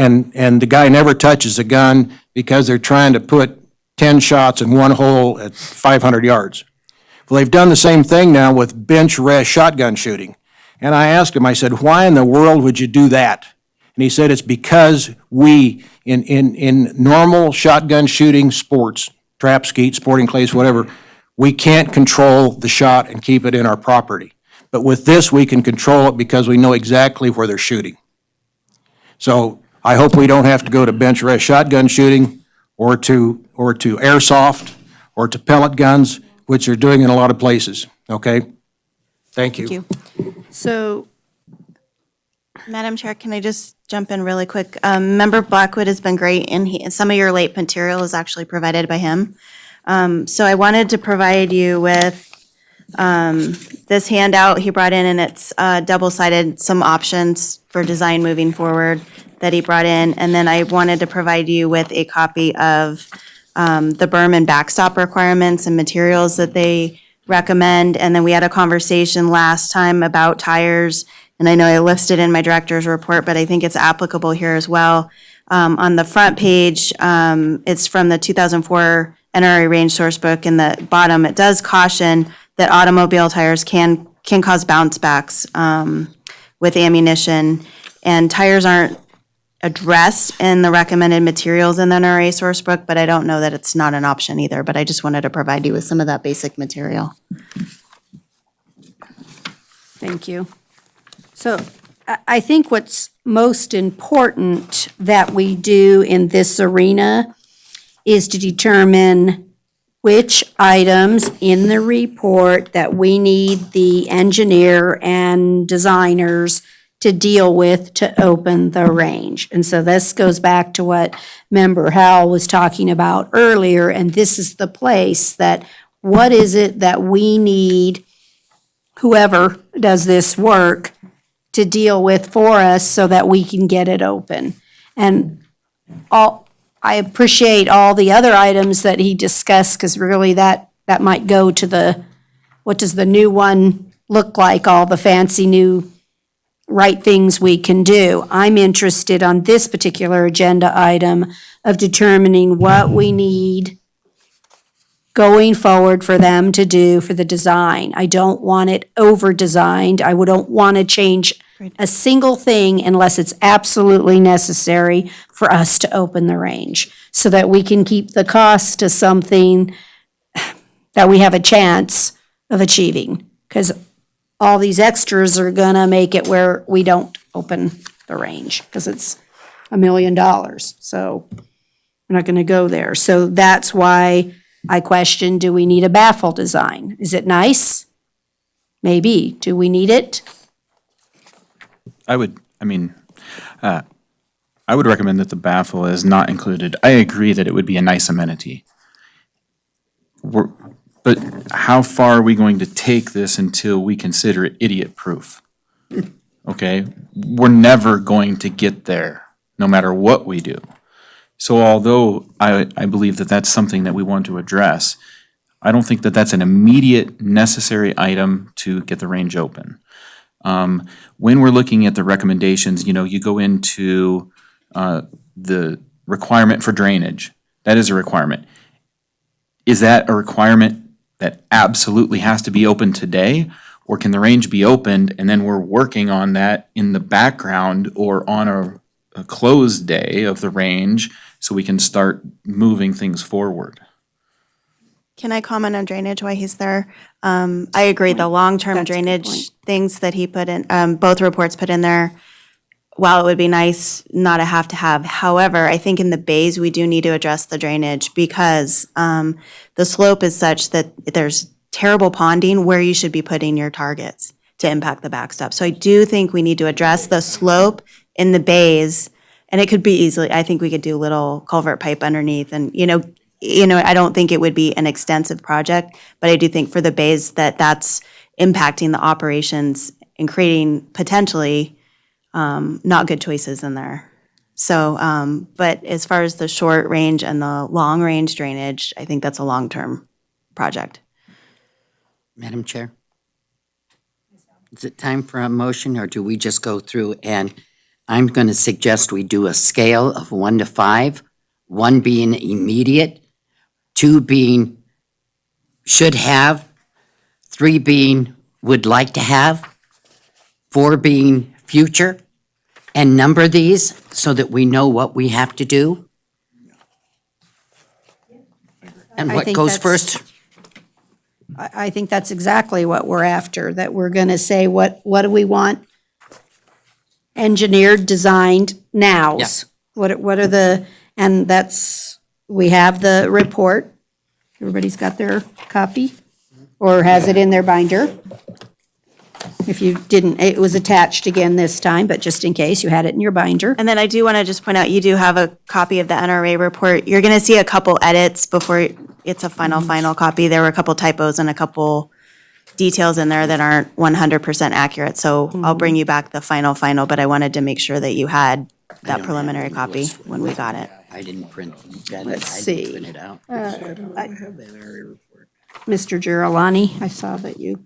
the guy never touches the gun because they're trying to put 10 shots in one hole at 500 yards. Well, they've done the same thing now with bench rest shotgun shooting. And I asked him, I said, why in the world would you do that? And he said, it's because we, in normal shotgun shooting sports, trap, skeet, sporting clays, whatever, we can't control the shot and keep it in our property. But with this, we can control it because we know exactly where they're shooting. So I hope we don't have to go to bench rest shotgun shooting or to airsoft or to pellet guns, which they're doing in a lot of places, okay? Thank you. Thank you. So, Madam Chair, can I just jump in really quick? Member Blackwood has been great, and some of your late material is actually provided by him. So I wanted to provide you with this handout he brought in, and it's double-sided, some options for design moving forward. that he brought in. And then I wanted to provide you with a copy of the berm and backstop requirements and materials that they recommend. And then we had a conversation last time about tires. And I know I listed in my director's report, but I think it's applicable here as well. On the front page, it's from the 2004 NRA range source book. In the bottom, it does caution that automobile tires can cause bounce backs with ammunition. And tires aren't addressed in the recommended materials in the NRA source book, but I don't know that it's not an option either. But I just wanted to provide you with some of that basic material. Thank you. So I think what's most important that we do in this arena is to determine which items in the report that we need the engineer and designers to deal with to open the range. And so this goes back to what Member Howell was talking about earlier, and this is the place that, what is it that we need, whoever does this work, to deal with for us so that we can get it open. And I appreciate all the other items that he discussed, because really that might go to the, what does the new one look like, all the fancy new right things we can do. I'm interested on this particular agenda item of determining what we need going forward for them to do for the design. I don't want it over-designed. I don't want to change a single thing unless it's absolutely necessary for us to open the range, so that we can keep the cost to something that we have a chance of achieving. Because all these extras are gonna make it where we don't open the range, because it's $1 million. So we're not gonna go there. So that's why I question, do we need a baffle design? Is it nice? Maybe. Do we need it? I would recommend that the baffle is not included. I agree that it would be a nice amenity. But how far are we going to take this until we consider it idiot-proof? Okay, we're never going to get there, no matter what we do. So although I believe that that's something that we want to address, I don't think that that's an immediate necessary item to get the range open. When we're looking at the recommendations, you go into the requirement for drainage. That is a requirement. Is that a requirement that absolutely has to be open today? Or can the range be opened and then we're working on that in the background or on a closed day of the range so we can start moving things forward? Can I comment on drainage while he's there? I agree, the long-term That's a good drainage point. things that he put in, both reports put in there, while it would be nice not to have, however, I think in the bays, we do need to address the drainage because the slope is such that there's terrible ponding where you should be putting your targets to impact the backstop. So I do think we need to address the slope in the bays, and it could be easily, I think we could do little culvert pipe underneath and, I don't think it would be an extensive project, but I do think for the bays that's impacting the operations and creating potentially not good choices in there. So, but as far as the short range and the long range drainage, I think that's a long-term project. Madam Chair? Is it time for a motion, or do we just go through? And I'm going to suggest we do a scale of 1 to 5, 1 being immediate, 2 being should have, 3 being would like to have, 4 being future, and number these so that we know what we have to do? And I what think goes that's- first? I think that's exactly what we're after, that we're gonna say, what do we want engineered, designed nows? What are the, and that's, we have the report. Everybody's got their copy, or has it in their binder? If you didn't, it was attached again this time, but just in case, you had it in your binder. And then I do want to just point out, you do have a copy of the NRA report. You're going to see a couple edits before it's a final copy. There were a couple typos and a couple details in there that aren't 100% accurate. So I'll bring you back the final, but I wanted to make sure that you had that preliminary copy when we got it. I didn't print. Let's see. Print it out. Mr. Girolani, I saw that you,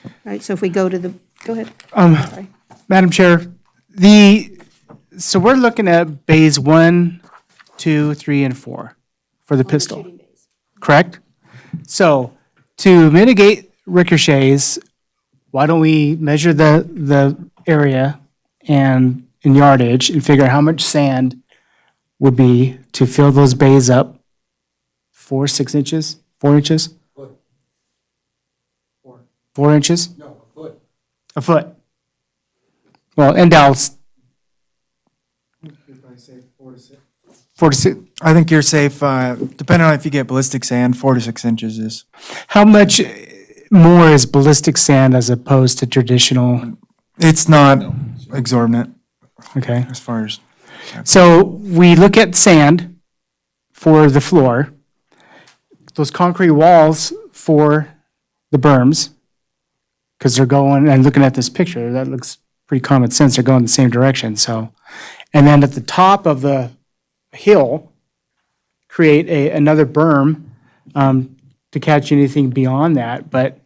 all right, so if we go to the, go ahead. Sorry. Madam Chair, so we're looking at bays 1, 2, 3, and 4 for the pistol, correct? So to mitigate ricochets, why don't we measure the area and in yardage and figure out how much sand would be to fill those bays up? 4 inches? 4 inches? 4 inches? No, a foot. A foot. Well, and Dallas. 4 to 6. I think you're safe, depending on if you get ballistic sand, 4 to 6 inches is. How much more is ballistic sand as opposed to traditional? It's not exorbitant Okay. as far as. So we look at sand for the floor, those concrete walls for the berms, because they're going, and looking at this picture, that looks pretty common sense, they're going the same direction, so. And then at the top of the hill, create another berm to catch anything beyond that, but,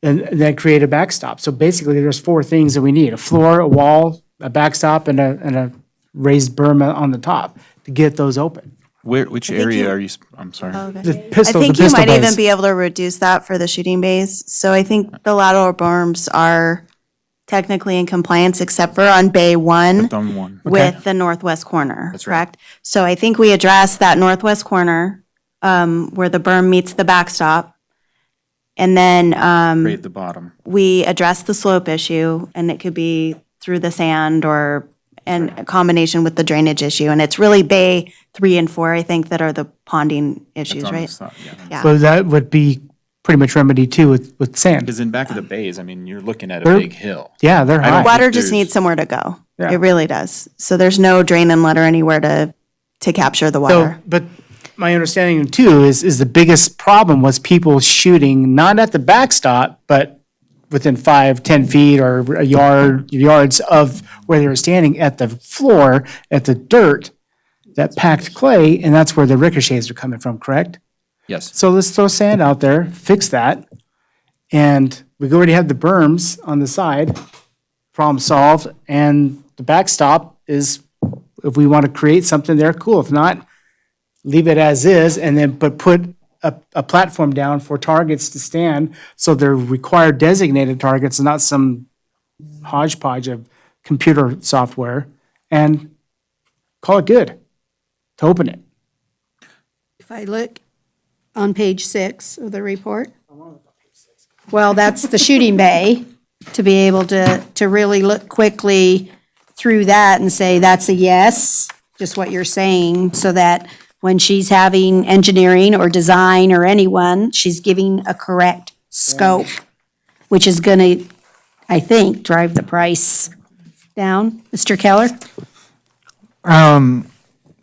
and then create a backstop. So basically, there's 4 things that we need: a floor, a wall, a backstop, and a raised berm on the top to get those open. Which area are you, I'm sorry. The I pistol, the think you pistol might even bays. be able to reduce that for the shooting bays. So I think the lateral berms are technically in compliance except for on bay 1 On one. with the northwest corner, correct? So I think we address that northwest corner where the berm meets the backstop. And then Right at the bottom. we address the slope issue, and it could be through the sand or in a combination with the drainage issue. And it's really bay 3 and 4, I think, that are the ponding issues, on the right? side, yeah. Yeah. So that would be pretty much remedied too with sand. Because in back of the bays, I mean, you're looking at a They're- big hill. Yeah, they're I don't high. think Water just there's- needs somewhere to go. Yeah. It really does. So there's no drain inlet or anywhere to capture the So, water. but my understanding too is the biggest problem was people shooting not at the backstop, but within 5, 10 feet or yards of where they were standing at the floor, at the dirt, that packed clay, and that's where the ricochets are coming from, correct? Yes. So let's throw sand out there, fix that, and we already have the berms on the side, problem solved, and the backstop is, if we want to create something there, cool. If not, leave it as is, and then, but put a platform down for targets to stand, so they're required designated targets, not some hodgepodge of computer software, and call it good to open it. If I look on page 6 of the report. Well, that's the shooting bay, to be able to really look quickly through that and say, that's a yes, just what you're saying, so that when she's having engineering or design or anyone, she's giving a correct scope, which is gonna, I think, drive the price down. Mr. Keller?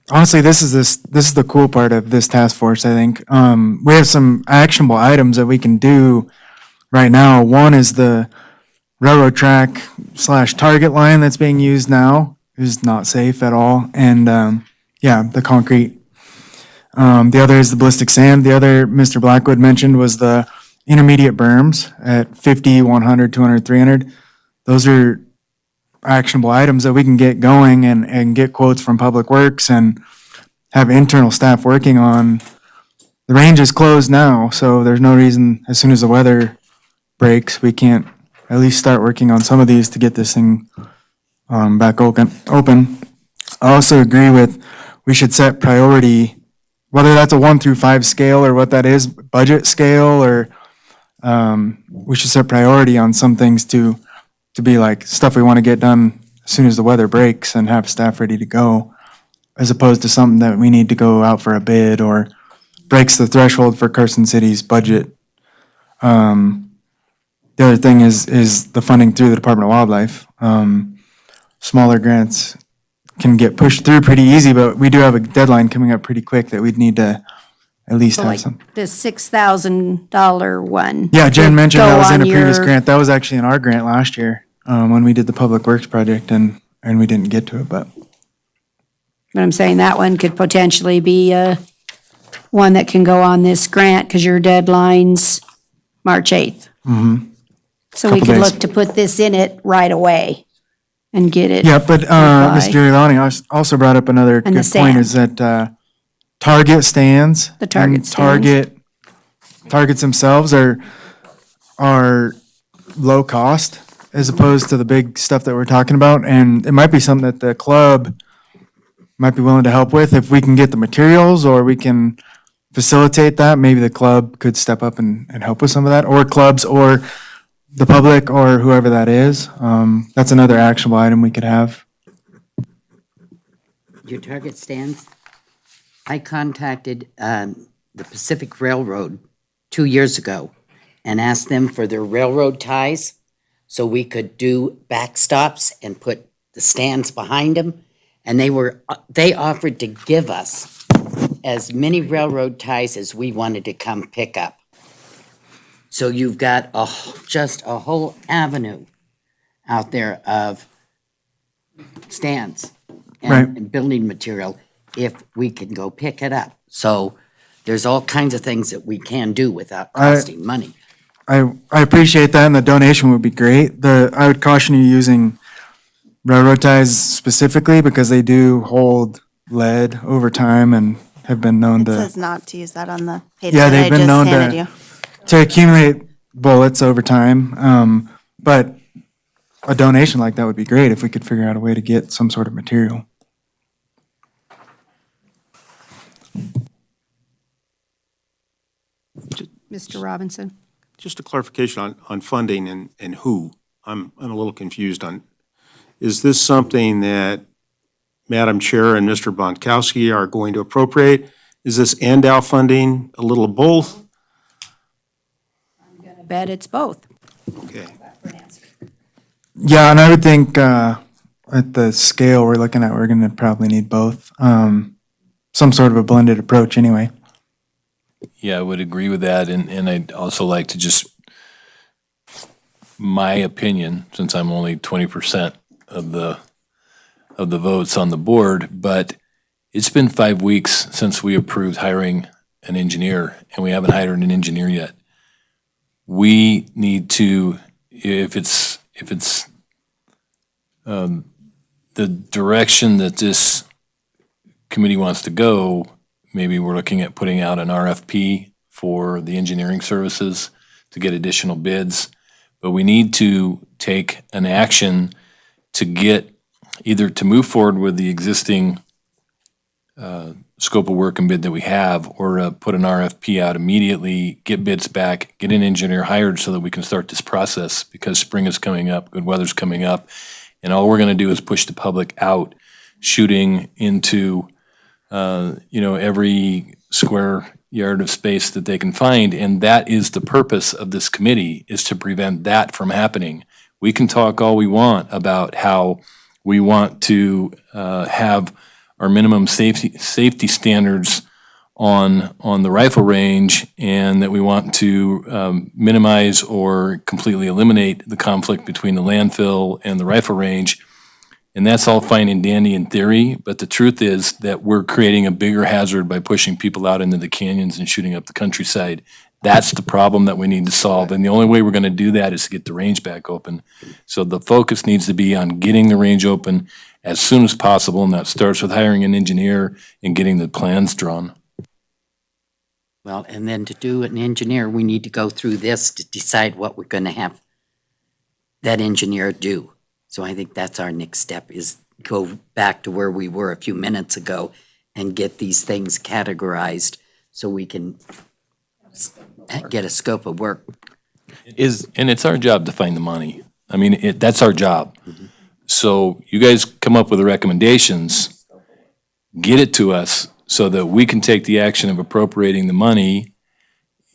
Honestly, this is the cool part of this task force, I think. We have some actionable items that we can do right now. One is the railroad track / target line that's being used now is not safe at all. And, the concrete. The other is the ballistic sand. The other Mr. Blackwood mentioned was the intermediate berms at 50, 100, 200, 300. Those are actionable items that we can get going and get quotes from Public Works and have internal staff working on. The range is closed now, so there's no reason, as soon as the weather breaks, we can't at least start working on some of these to get this thing back open. I also agree with, we should set priority, whether that's a 1 through 5 scale or what that is, budget scale, or we should set priority on some things to be like stuff we want to get done as soon as the weather breaks and have staff ready to go, as opposed to something that we need to go out for a bid or breaks the threshold for Carson City's budget. The other thing is the funding through the Department of Wildlife. Smaller grants can get pushed through pretty easy, but we do have a deadline coming up pretty quick that we'd need to at least have Like some. the $6,000 one. Yeah, Jen mentioned Go that was in a on previous your- grant. That was actually in our grant last year, when we did the Public Works project and we didn't get to it, but But I'm saying that one could potentially be one that can go on this grant because your deadline's March 8th. So we Couple could days. look to put this in it right away and get it. Yeah, but Ms. by- Giuliani also brought up another And the good point is that Target stands. The Target and stands. Targets themselves are low cost as opposed to the big stuff that we're talking about. And it might be something that the club might be willing to help with. If we can get the materials or we can facilitate that, maybe the club could step up and help with some of that, or clubs or the public or whoever that is. That's another actionable item we could have. Your Target stands? I contacted the Pacific Railroad 2 years ago and asked them for their railroad ties so we could do backstops and put the stands behind them. And they offered to give us as many railroad ties as we wanted to come pick up. So you've got just a whole avenue out there of stands Right. and building material if we can go pick it up. So there's all kinds of things that we can do without costing money. I appreciate that, and the donation would be great. I would caution you using railroad ties specifically because they do hold lead over time and have been known It to, says not to use that on the page yeah, that I they've been just known handed you. to accumulate bullets over time. But a donation like that would be great if we could figure out a way to get some sort of material. Mr. Robinson? Just a clarification on funding and who. I'm a little confused on, is this something that Madam Chair and Mr. Bonkowski are going to appropriate? Is this and-out funding, a little of both? I bet it's both. Okay. Yeah, and I would think at the scale we're looking at, we're gonna probably need both. Some sort of a blended approach anyway. Yeah, I would agree with that, and I'd also like to just, my opinion, since I'm only 20% of the votes on the board, but it's been 5 weeks since we approved hiring an engineer, and we haven't hired an engineer yet. We need to, if it's the direction that this committee wants to go, maybe we're looking at putting out an RFP for the engineering services to get additional bids. But we need to take an action to get, either to move forward with the existing scope of work and bid that we have, or to put an RFP out immediately, get bids back, get an engineer hired so that we can start this process, because spring is coming up, good weather's coming up, and all we're gonna do is push the public out, shooting into every square yard of space that they can find. And that is the purpose of this committee, is to prevent that from happening. We can talk all we want about how we want to have our minimum safety standards on the rifle range, and that we want to minimize or completely eliminate the conflict between the landfill and the rifle range. And that's all fine and dandy in theory, but the truth is that we're creating a bigger hazard by pushing people out into the canyons and shooting up the countryside. That's the problem that we need to solve, and the only way we're gonna do that is to get the range back open. So the focus needs to be on getting the range open as soon as possible, and that starts with hiring an engineer and getting the plans drawn. Well, and then to do an engineer, we need to go through this to decide what we're gonna have that engineer do. So I think that's our next step, is go back to where we were a few minutes ago and get these things categorized so we can get a scope of work. And it's our job to find the money. I mean, that's our job. So you guys come up with the recommendations, get it to us so that we can take the action of appropriating the money,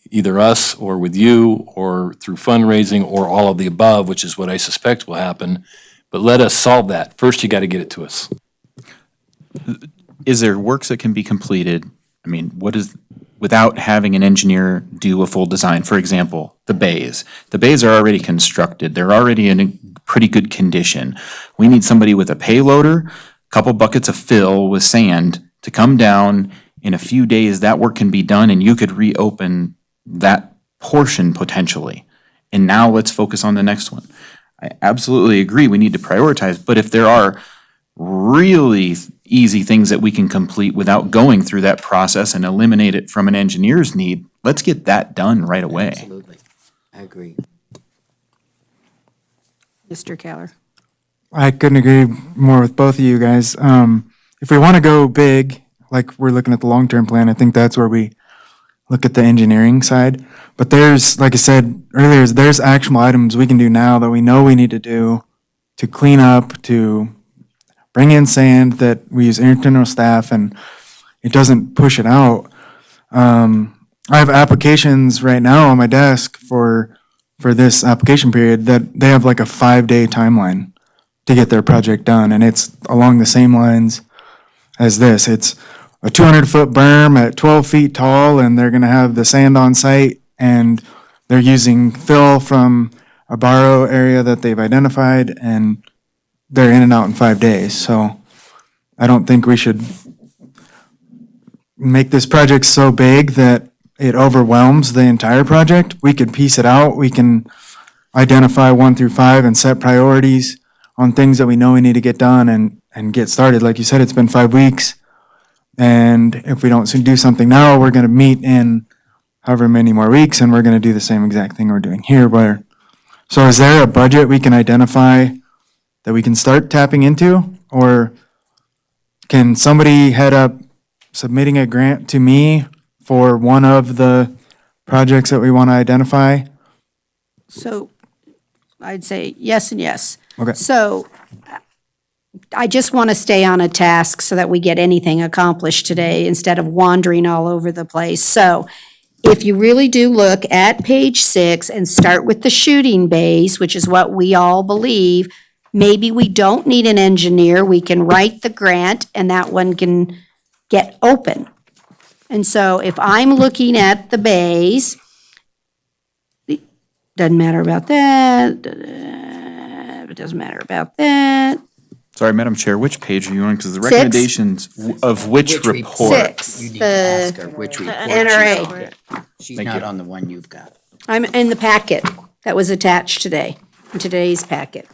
either us or with you or through fundraising or all of the above, which is what I suspect will happen. But let us solve that. First, you got to get it to us. Is there works that can be completed? I mean, without having an engineer do a full design? For example, the bays. The bays are already constructed. They're already in a pretty good condition. We need somebody with a payloader couple buckets of fill with sand to come down. In a few days, that work can be done and you could reopen that portion potentially. And now let's focus on the next one. I absolutely agree, we need to prioritize, but if there are really easy things that we can complete without going through that process and eliminate it from an engineer's need, let's get that done right away. Absolutely. I agree. Mr. Keller. I couldn't agree more with both of you guys. If we want to go big, like we're looking at the long-term plan, I think that's where we look at the engineering side. But there's, like I said earlier, there's actionable items we can do now that we know we need to do to clean up, to bring in sand, that we use internal staff and it doesn't push it out. I have applications right now on my desk for this application period that they have like a 5-day timeline to get their project done. And it's along the same lines as this. It's a 200-foot berm at 12 feet tall, and they're going to have the sand on site, and they're using fill from a borrow area that they've identified, and they're in and out in 5 days. So I don't think we should make this project so big that it overwhelms the entire project. We could piece it out. We can identify 1 through 5 and set priorities on things that we know we need to get done and get started. Like you said, it's been 5 weeks. And if we don't do something now, we're going to meet in however many more weeks, and we're going to do the same exact thing we're doing here. So is there a budget we can identify that we can start tapping into? Or can somebody head up submitting a grant to me for one of the projects that we want to identify? So I'd say yes and yes. Okay. So I just want to stay on a task so that we get anything accomplished today instead of wandering all over the place. So if you really do look at page 6 and start with the shooting bays, which is what we all believe, maybe we don't need an engineer. We can write the grant and that one can get open. And so if I'm looking at the bays, doesn't matter about that, it doesn't matter about that. Sorry, Madam Chair, which page are you on? Because the 6. recommendations of which report? 6, You need the to ask her which report. NRA. She's Thank not you. on the one you've got. I'm in the packet that was attached today, in today's packet.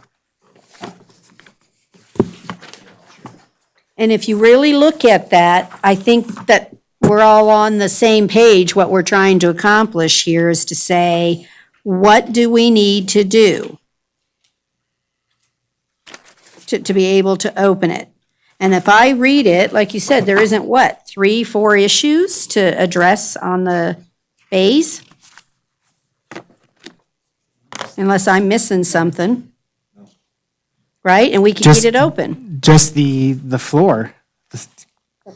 And if you really look at that, I think that we're all on the same page. What we're trying to accomplish here is to say, what do we need to do to be able to open it? And if I read it, like you said, there isn't what, 3, 4 issues to address on the bays? Unless I'm missing something. Right? And we can Just- get it open. Just the floor,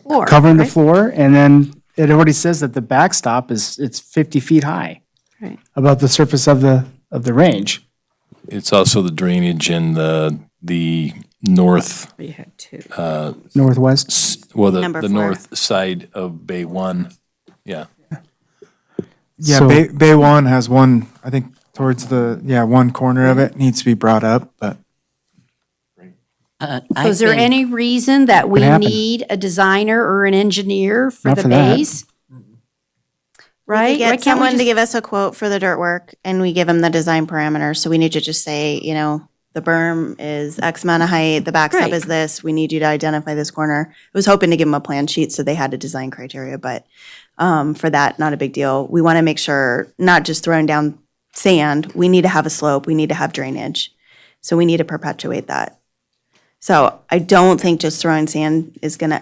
Floor, covering the right? floor, and then it already says that the backstop it's 50 feet high Right. above the surface of the range. It's also the drainage in the north, You had 2. Northwest. well, the Number 4. north side of Bay 1. Yeah. Yeah, So- Bay 1 has one, I think, towards one corner of it needs to be brought up, but I Is there think- any reason that we Could happen. need a designer or an engineer for Not the for that. bays? We Right? Why get can't we someone to just- give us a quote for the dirt work, and we give them the design parameters. So we need to just say, the berm is X amount of height, the backstop Right. is this, we need you to identify this corner. I was hoping to give them a plan sheet so they had a design criteria, but for that, not a big deal. We want to make sure, not just throwing down sand, we need to have a slope, we need to have drainage. So we need to perpetuate that. So I don't think just throwing sand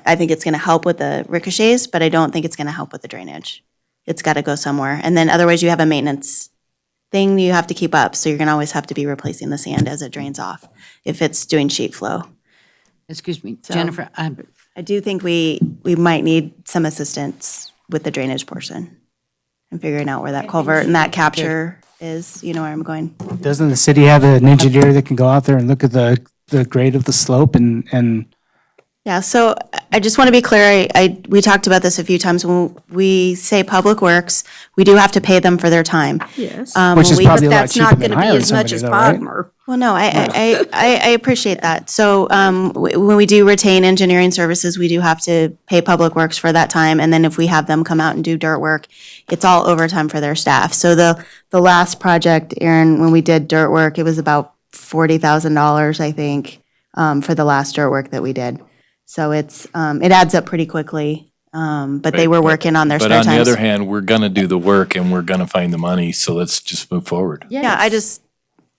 I think it's gonna help with the ricochets, but I don't think it's gonna help with the drainage. It's gotta go somewhere. And then otherwise you have a maintenance thing you have to keep up. So you're gonna always have to be replacing the sand as it drains off if it's doing sheet flow. Excuse me, So- Jennifer, I do think we might need some assistance with the drainage portion and figuring out where that culvert and that capture is, you know where I'm going. Doesn't the city have an engineer that can go out there and look at the grade of the slope and Yeah, so I just want to be clear, we talked about this a few times. When we say Public Works, we do have to pay them for their time. Yes. Which is we- probably a lot That's cheaper not than going to be hiring as much somebody as though, right? Bodmer. Well, no, I appreciate that. So when we do retain engineering services, we do have to pay Public Works for that time. And then if we have them come out and do dirt work, it's all overtime for their staff. So the last project, Aaron, when we did dirt work, it was about $40,000, I think, for the last dirt work that we did. So it adds up pretty quickly. But they were working on their But spare on the times. other hand, we're gonna do the work and we're gonna find the money, so let's just move forward. Yeah,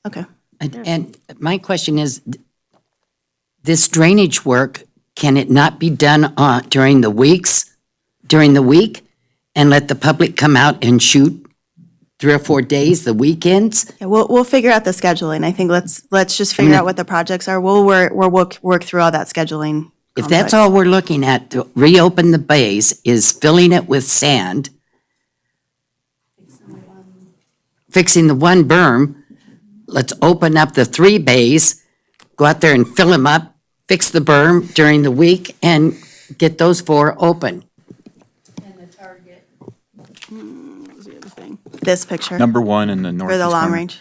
okay. And my question is, this drainage work, can it not be done during the week, and let the public come out and shoot 3 or 4 days, the weekends? Yeah, we'll figure out the scheduling. I think let's just figure out what the projects are. We'll work through all that scheduling. If that's all we're looking at, to reopen the bays, is filling it with sand, fixing the one berm, let's open up the 3 bays, go out there and fill them up, fix the berm during the week, and get those 4 open. This picture Number 1 in the northeast for the long corner. range.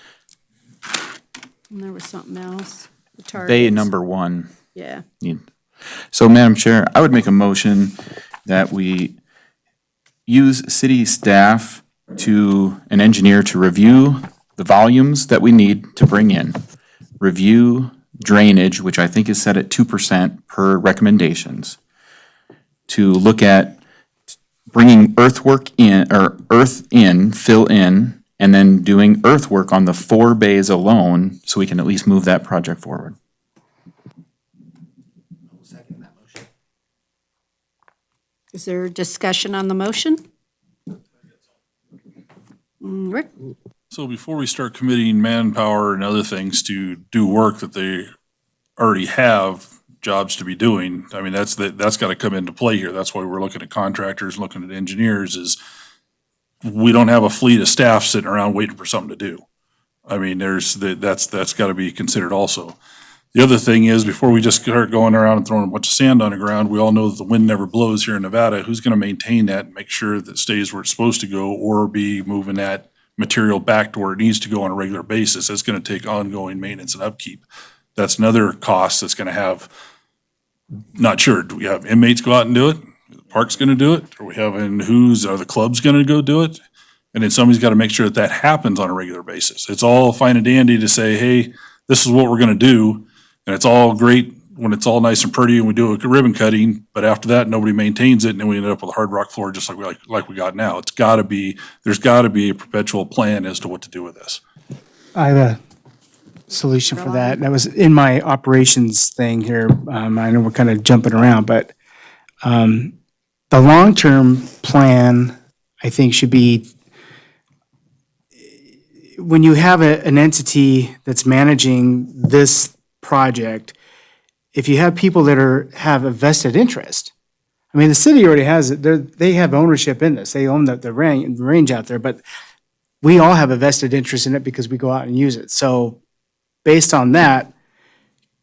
And there was something else. The Bay targets. number 1. Yeah. So, Madam Chair, I would make a motion that we use city staff an engineer to review the volumes that we need to bring in, review drainage, which I think is set at 2% per recommendations, to look at bringing earthwork in, or earth in, fill in, and then doing earthwork on the 4 bays alone, so we can at least move that project forward. Is there discussion on the motion? Rick? So before we start committing manpower and other things to do work that they already have jobs to be doing, I mean, that's got to come into play here. That's why we're looking at contractors, looking at engineers, is we don't have a fleet of staff sitting around waiting for something to do. I mean, that's got to be considered also. The other thing is, before we just start going around and throwing a bunch of sand on the ground, we all know that the wind never blows here in Nevada. Who's going to maintain that and make sure that it stays where it's supposed to go, or be moving that material back to where it needs to go on a regular basis? That's going to take ongoing maintenance and upkeep. That's another cost that's going to have, not sure, do we have inmates go out and do it? The park's going to do it? Are we having, are the clubs going to go do it? And then somebody's got to make sure that that happens on a regular basis. It's all fine and dandy to say, hey, this is what we're going to do. And it's all great when it's all nice and pretty and we do a ribbon cutting, but after that, nobody maintains it, and then we end up with a hard rock floor just like we got now. There's got to be a perpetual plan as to what to do with this. I have a solution for that. That was in my operations thing here. I know we're kind of jumping around, but the long-term plan, I think, should be when you have an entity that's managing this project, if you have people that have a vested interest. I mean, the city already has it. They have ownership in this. They own the range out there, but we all have a vested interest in it because we go out and use it. So based on that,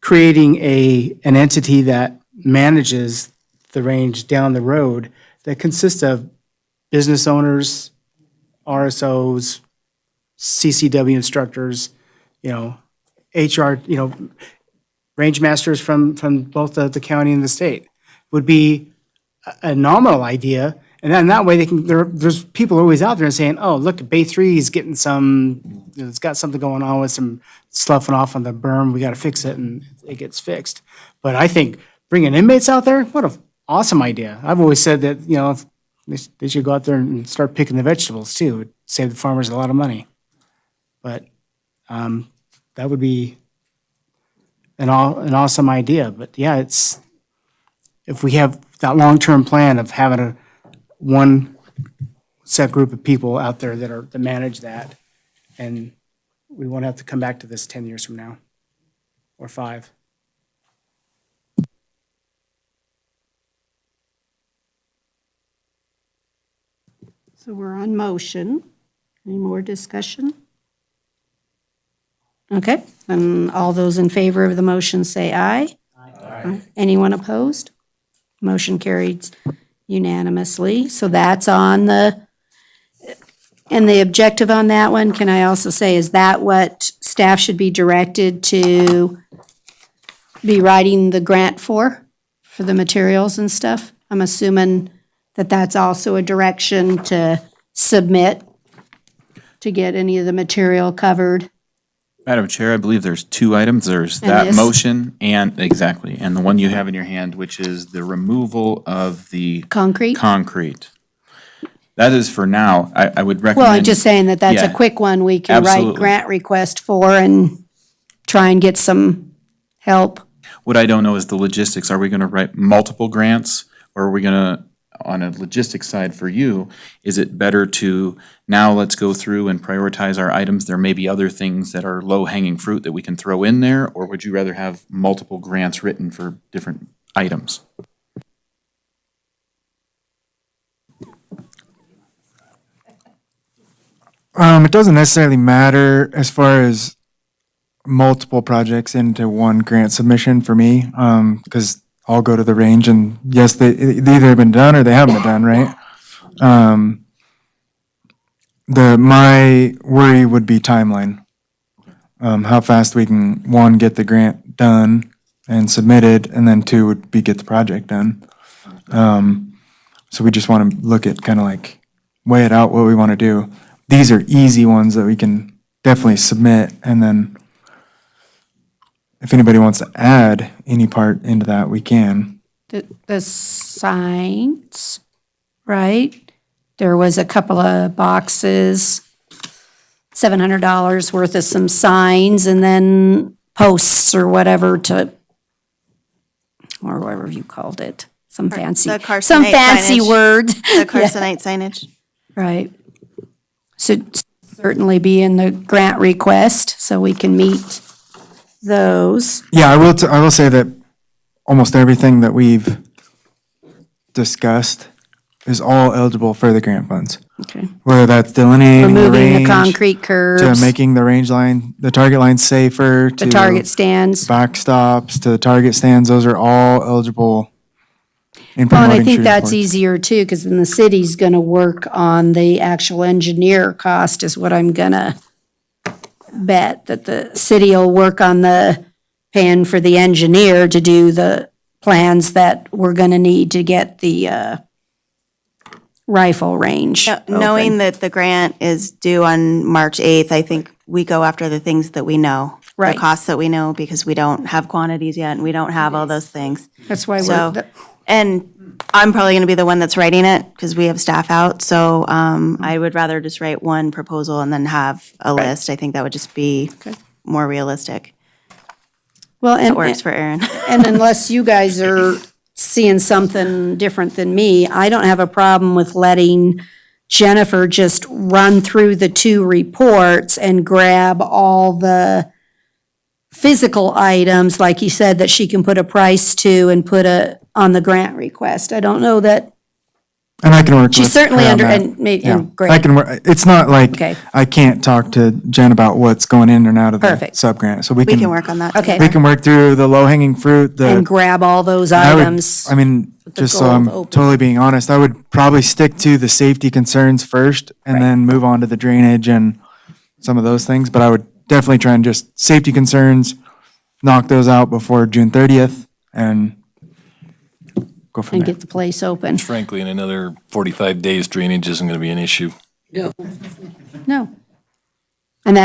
creating an entity that manages the range down the road that consists of business owners, RSOs, CCW instructors, HR, range masters from both the county and the state would be a nominal idea. And then that way there's people always out there and saying, oh, look, Bay 3 is getting it's got something going on with some sloughing off on the berm. We got to fix it, and it gets fixed. But I think bringing inmates out there, what an awesome idea. I've always said that, if they should go out there and start picking the vegetables too. It would save the farmers a lot of money. But that would be an awesome idea. But yeah, if we have that long-term plan of having one set group of people out there that manage that, and we won't have to come back to this 10 years from now, or 5. So we're on motion. Any more discussion? Okay, and all those in favor of the motion say aye. Aye. Anyone opposed? Motion carried unanimously. So that's on and the objective on that one, can I also say, is that what staff should be directed to be writing the grant for the materials and stuff? I'm assuming that that's also a direction to submit to get any of the material covered. Madam Chair, I believe there's two items. There's And that this? motion and, exactly, and the one you have in your hand, which is the removal of the Concrete? concrete. That is for now. I would recommend. Well, I'm just saying that that's a Yeah, quick one we can write absolutely. grant request for and try and get some help. What I don't know is the logistics. Are we gonna write multiple grants? Or are we gonna, on a logistics side for you, is it better to, now let's go through and prioritize our items? There may be other things that are low-hanging fruit that we can throw in there, or would you rather have multiple grants written for different items? It doesn't necessarily matter as far as multiple projects into one grant submission for me, because I'll go to the range and yes, they either have been done or they haven't been done, right? My worry would be timeline. How fast we can, one, get the grant done and submitted, and then two would be get the project done. So we just want to look at kind of like, weigh it out, what we want to do. These are easy ones that we can definitely submit, and then if anybody wants to add any part into that, we can. The signs, right? There was a couple of boxes, $700 worth of some signs, and then posts or whatever or whatever you called it, some fancy, The Carsonite some fancy signage. word. The Carsonite signage. Right. Should certainly be in the grant request, so we can meet those. Yeah, I will say that almost everything that we've discussed is all eligible for the grant funds. Okay. Whether that's delineating the Removing the range, concrete to curves, making the range line, the target line safer, the to target stands. backstops, to the target stands, those are all eligible in Well, and I promoting think shooting that's sports. easier too, because then the city's gonna work on the actual engineer cost is what I'm gonna bet, that the city will work on the paying for the engineer to do the plans that we're gonna need to get the rifle range Knowing open. that the grant is due on March 8th, I think we go after the things that we know. Right. The costs that we know, because we don't have quantities yet and we don't have all those things. That's why So, we're, and I'm probably gonna be the one that's writing it, because we have staff out, so, I would rather just write one proposal and then have a list. I think that would just be more realistic. well, That and, works for Aaron. and unless you guys are seeing something different than me, I don't have a problem with letting Jennifer just run through the two reports and grab all the physical items, like you said, that she can put a price to and put on the grant request. I don't know that, And I can work she's with certainly her on under, that. and maybe, Yeah. and great. I can work, it's not like Okay. I can't talk to Jen about what's going in and out of the Perfect. sub-grant, so We can work on that Okay. together. we can work through the low-hanging fruit, And grab all those I would- items. I mean, the just so goal I'm of open. totally being honest, I would probably stick to the safety concerns first and then move on to the drainage and some of those things, but I would definitely try and just safety concerns, knock those out before June 30th and go from And there. get the place open. Frankly, in another 45 days, drainage isn't going to be an issue. No. And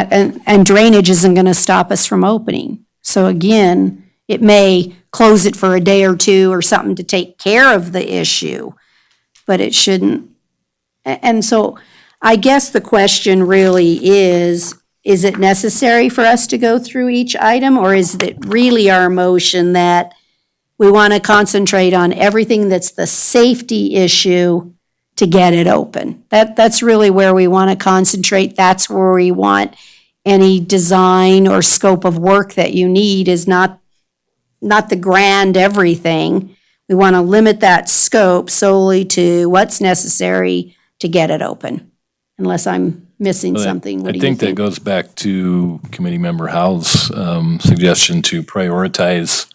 and drainage isn't gonna stop us from opening. So again, it may close it for a day or two or something to take care of the issue, but it shouldn't. And so I guess the question really is it necessary for us to go through each item, or is it really our motion that we wanna concentrate on everything that's the safety issue to get it open? That's really where we want to concentrate. That's where we want any design or scope of work that you need is not the grand everything. We want to limit that scope solely to what's necessary to get it open. Unless I'm missing something. What do you I think that think? goes back to Committee Member Howe's suggestion to prioritize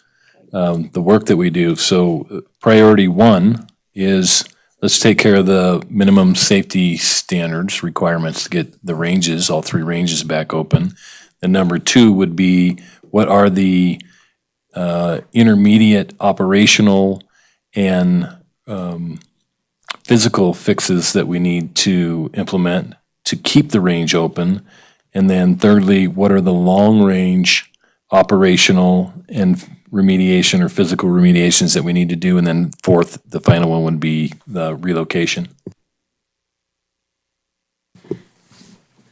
the work that we do. So priority one is let's take care of the minimum safety standards requirements to get the ranges, all three ranges back open. And number two would be what are the intermediate operational and physical fixes that we need to implement to keep the range open. And then thirdly, what are the long-range operational and remediation or physical remediations that we need to do? And then fourth, the final one would be the relocation.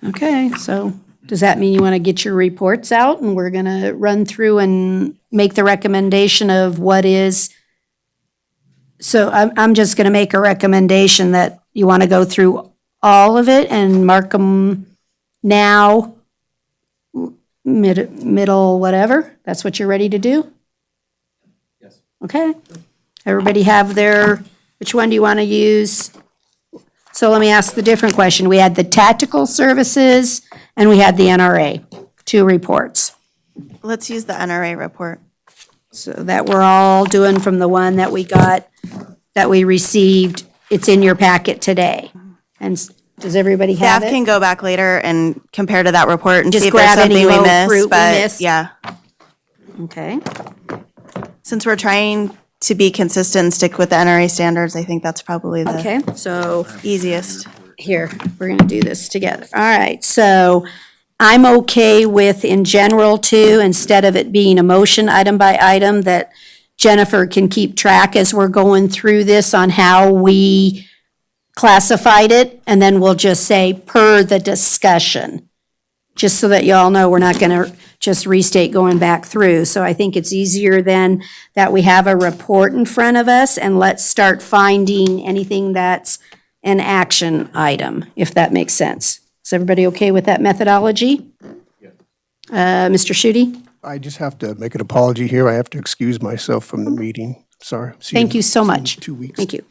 Okay, so does that mean you want to get your reports out and we're going to run through and make the recommendation of what is? So I'm just going to make a recommendation that you want to go through all of it and mark them now, middle, whatever. That's what you're ready to do? Yes. Okay. Everybody have their, which one do you want to use? So let me ask the different question. We had the tactical services and we had the NRA, 2 reports. Let's use the NRA report. So that we're all doing from the one that we got, that we received. It's in your packet today. And does everybody have Staff it? can go back later and compare to that report and Just see if there's grab any something we low fruit missed, we but missed. yeah. Okay. Since we're trying to be consistent and stick with the NRA standards, I think that's probably the Okay, so easiest. here, we're gonna do this together. All right, so I'm okay with, in general too, instead of it being a motion item by item, that Jennifer can keep track as we're going through this on how we classified it, and then we'll just say per the discussion. Just so that y'all know, we're not gonna just restate going back through. So I think it's easier then that we have a report in front of us, and let's start finding anything that's an action item, if that makes sense. Is everybody okay with that methodology? Mr. Schutte? I just have to make an apology here. I have to excuse myself from the meeting. Sorry. Thank you so much. 2 weeks. Thank you.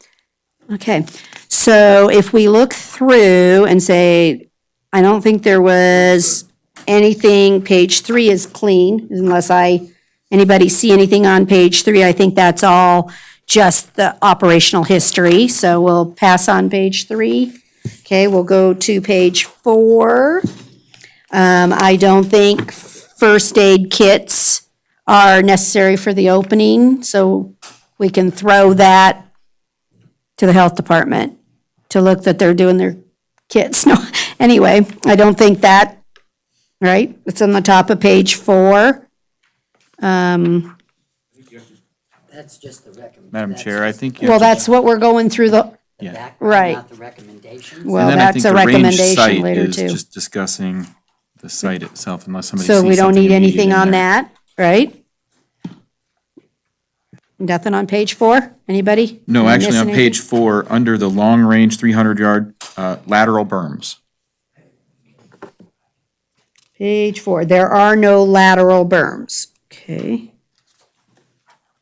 Okay, so if we look through and say, I don't think there was anything, page 3 is clean, unless anybody see anything on page 3, I think that's all just the operational history, so we'll pass on page 3. Okay, we'll go to page 4. I don't think first aid kits are necessary for the opening, so we can throw that to the health department to look that they're doing their kits. No, anyway, I don't think that, right? It's on the top of page 4. That's just the recommendation. Madam Chair, I think. you Well, have to- that's what we're going through the, Yeah. right. Not the recommendations. Well, And then I that's think a the range recommendation site later is too. just discussing the site itself, unless somebody So sees we don't something need immediate anything in on there. that, right? Nothing on page 4? Anybody? No, Am I actually, on missing page 4, under the long-range 300-yard lateral berms. Page 4, there are no lateral berms. Okay.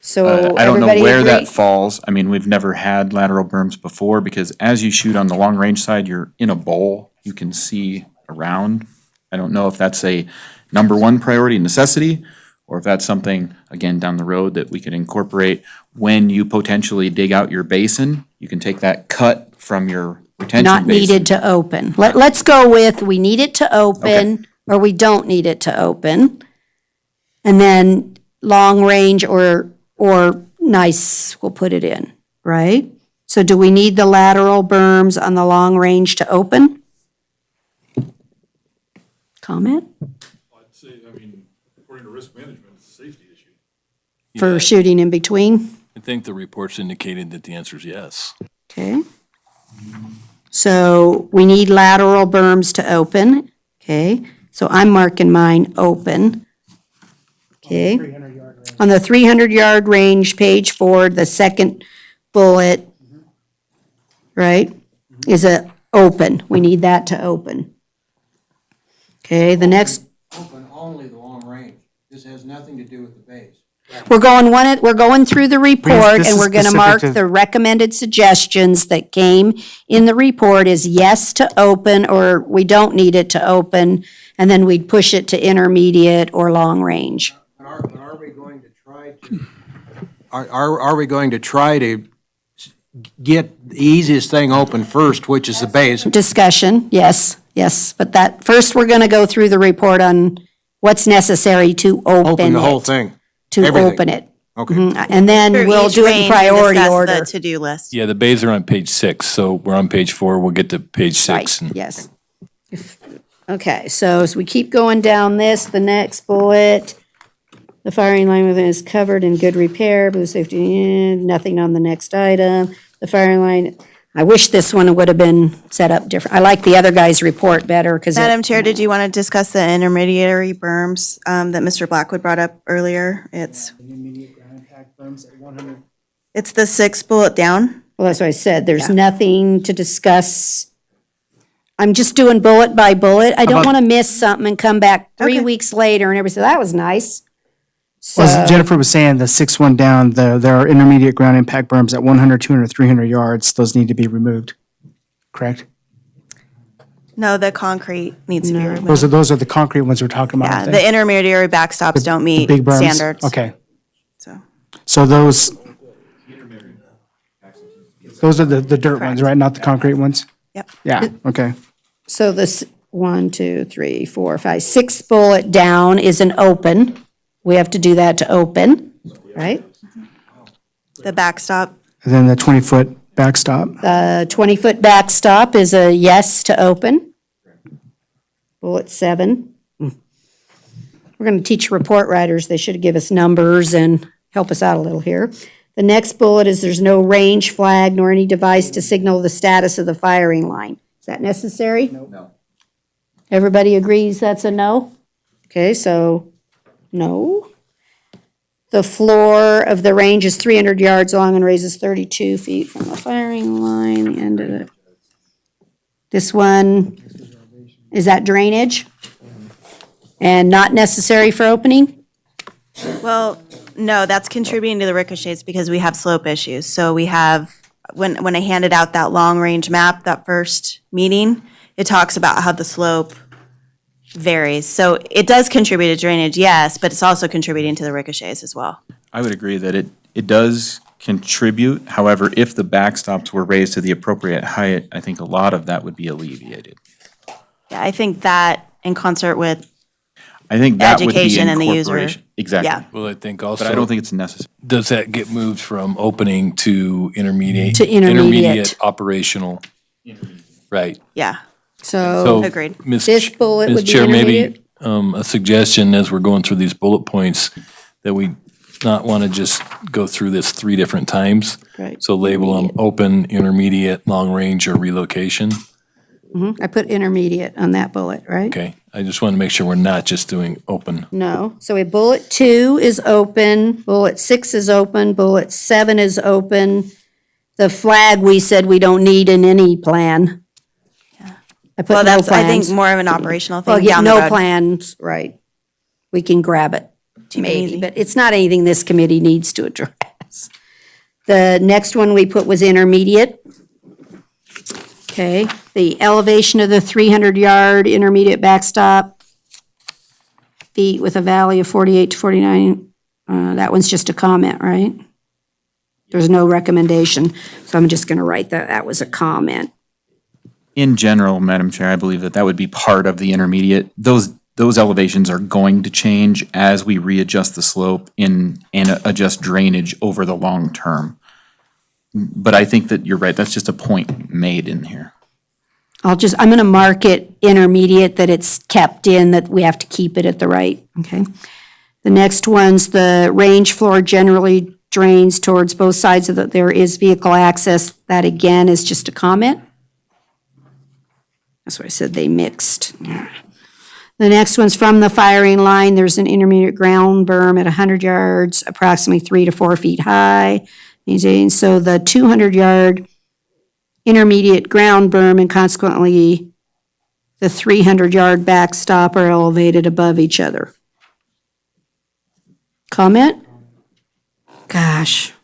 So I don't know everybody where that agree? falls. I mean, we've never had lateral berms before, because as you shoot on the long-range side, you're in a bowl. You can see around. I don't know if that's a number 1 priority necessity, or if that's something, again, down the road that we could incorporate when you potentially dig out your basin. You can take that cut from your retention Not basin. needed to open. Let's go with, we need it to open, or we don't need it to open. And then long range or nice, we'll put it in, right? So do we need the lateral berms on the long range to open? Comment I'd say, I mean, according to risk management, it's a safety issue. for shooting in between? I think the reports indicated that the answer is yes. Okay. So we need lateral berms to open, okay? So I'm marking mine open. Okay. On the 300-yard range, page 4, the second bullet, right, is a open. We need that to open. Okay, the next, Open only the long range. This has nothing to do with the base. we're going through the report, this and is we're gonna specific mark to- the recommended suggestions that came in the report is yes to open, or we don't need it to open, and then we'd push it to intermediate or long range. But are we going to try to Are we going to try to get the easiest thing open first, which is the base? Discussion, yes, but that, first, we're gonna go through the report on what's necessary to open Open the whole it. thing? To everything. open it. Okay. And then For we'll each do it in range, we priority discuss order. the to-do list. Yeah, the bays are on page 6, so we're on page 4, we'll get to page 6. Right, yes. Okay, so as we keep going down this, the next bullet, the firing line within is covered in good repair, blue safety, nothing on the next item. The firing line, I wish this one would have been set up different. I like the other guy's report better because Madam Chair, did you want to discuss the intermediary berms that Mr. Blackwood brought up earlier? It's the sixth bullet down. well, that's what I said, there's nothing to discuss. I'm just doing bullet by bullet. I don't want to miss something and come back 3 weeks later and everybody say, that was nice. So, Well, as Jennifer was saying, the sixth one down, there are intermediate ground impact berms at 100, 200, 300 yards. Those need to be removed, correct? No, the concrete needs to be removed. Those are the concrete ones we're talking about. I Yeah, think. the intermediary backstops don't meet Big berms? standards. Okay. So. So those are the dirt ones, right? Not the concrete ones? Yep. Yeah, okay. so this 1, 2, 3, 4, 5, sixth bullet down is an open. We have to do that to open, right? The backstop. And then the 20-foot backstop. The 20-foot backstop is a yes to open. Bullet 7. We're going to teach report writers, they should give us numbers and help us out a little here. The next bullet is there's no range flag nor any device to signal the status of the firing line. Is that necessary? No. Everybody agrees that's a no? Okay, so no. The floor of the range is 300 yards long and raises 32 feet from the firing line, the end of it. This one, is that drainage? And not necessary for opening? Well, no, that's contributing to the ricochets because we have slope issues. So we have, when I handed out that long-range map, that first meeting, it talks about how the slope varies. So it does contribute to drainage, yes, but it's also contributing to the ricochets as well. I would agree that it does contribute. However, if the backstops were raised to the appropriate height, I think a lot of that would be alleviated. Yeah, I think that in concert with I think that would be education and the user. incorporation. Exactly. Yeah. Well, I think also. But I don't think it's necessary. Does that get moved from opening to intermediate? To intermediate. Operational. Right. Yeah. So, So, Agreed. Ms. This bullet Ms. would be Chair, maybe intermediate? a suggestion as we're going through these bullet points, that we not want to just go through this 3 different times. Right. So label them open, intermediate, long range, or relocation. I put intermediate on that bullet, right? Okay, I just want to make sure we're not just doing open. No, so a bullet 2 is open, bullet 6 is open, bullet 7 is open. The flag, we said we don't need in any plan. I put Well, no that's, I think, plans. more of an operational Well, thing yeah, down the no road. plans, right. We can grab it, Keep it maybe, easy. but it's not anything this committee needs to address. The next one we put was intermediate. Okay, the elevation of the 300-yard intermediate backstop, feet with a valley of 48 to 49, that one's just a comment, right? There's no recommendation, so I'm just gonna write that, that was a comment. In general, Madam Chair, I believe that would be part of the intermediate. Those elevations are going to change as we readjust the slope and adjust drainage over the long term. But I think that you're right, that's just a point made in here. I'm gonna mark it intermediate, that it's kept in, that we have to keep it at the right, okay? The next one's the range floor generally drains towards both sides of there is vehicle access. That again is just a comment. That's what I said, they mixed. The next one's from the firing line, there's an intermediate ground berm at 100 yards, approximately 3 to 4 feet high. So the 200-yard intermediate ground berm and consequently the 300-yard backstop are elevated above each other. Comment? Gosh.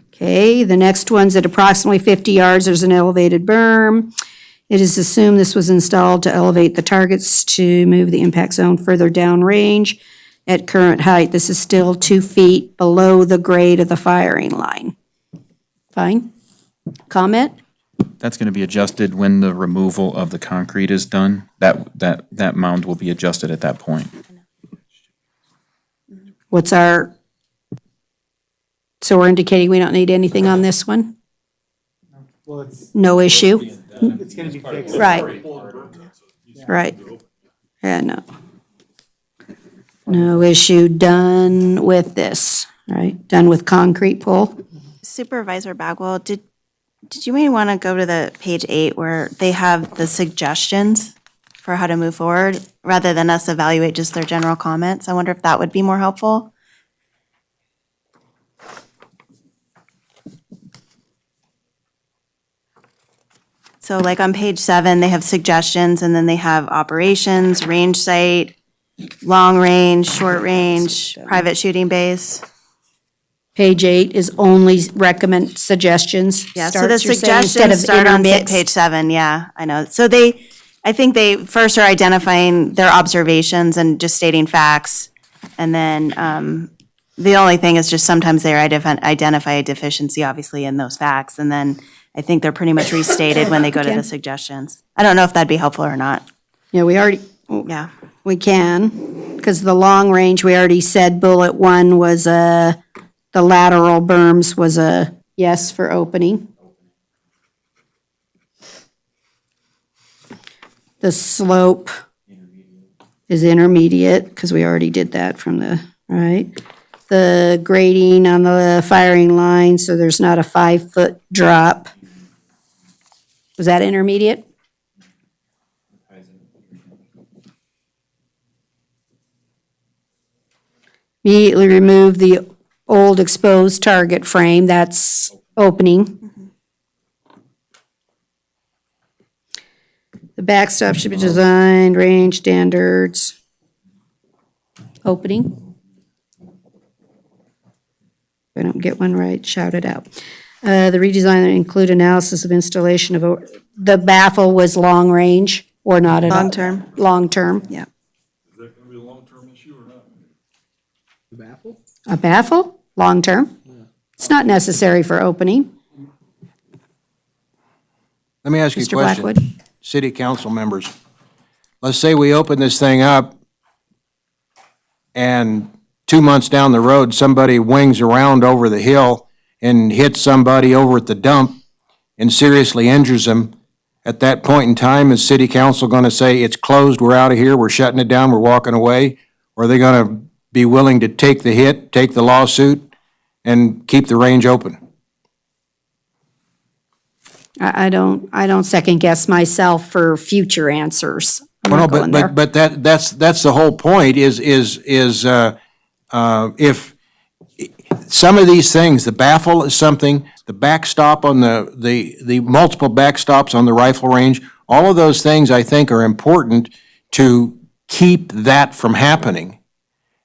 Okay, the next one's at approximately 50 yards, there's an elevated berm. It is assumed this was installed to elevate the targets to move the impact zone further downrange. at current height. This is still 2 feet below the grade of the firing line. Fine? Comment? That's going to be adjusted when the removal of the concrete is done. That mound will be adjusted at that point. What's our, so we're indicating we don't need anything on this one? No issue? It's gonna be fixed. Right. Right. Yeah, no. No issue, done with this, right? Done with concrete pull? Supervisor Bagwell, did you maybe want to go to the page 8 where they have the suggestions for how to move forward rather than us evaluate just their general comments? I wonder if that would be more helpful. So like on page 7, they have suggestions and then they have operations, range site, long range, short range, private shooting base. Page 8 is only recommend suggestions. Yeah, so the Starts, you're saying, instead of suggestions start on intermixed. page 7, yeah, I know. So I think they first are identifying their observations and just stating facts. And then the only thing is just sometimes they identify a deficiency, obviously, in those facts. And then I think they're pretty much restated when they go to the Okay. suggestions. I don't know if that'd be helpful or not. Yeah, we already, Yeah. we can, because the long range, we already said bullet 1 was the lateral berms was a yes for opening. The slope is intermediate, because we already did that from the, right? The grading on the firing line, so there's not a 5-foot drop. Was that intermediate? Immediately remove the old exposed target frame, that's opening. The backstop should be designed, range standards. Opening. If I don't get one right, shout it out. The redesign will include analysis of installation of, the baffle was long range or not at all? Long-term. Long-term. Yeah. Is that gonna be a long-term issue or not? A baffle, long-term. It's not necessary for opening. Let me ask you a Mr. question. Blackwood? City council members, let's say we open this thing up and 2 months down the road, somebody wings around over the hill and hits somebody over at the dump and seriously injures them. At that point in time, is city council going to say, it's closed, we're out of here, we're shutting it down, we're walking away? Or are they going to be willing to take the hit, take the lawsuit, and keep the range open? I don't second guess myself for future answers. I'm Well, not no, going there. but that's the whole point is if some of these things, the baffle is something, the backstop on the multiple backstops on the rifle range, all of those things I think are important to keep that from happening.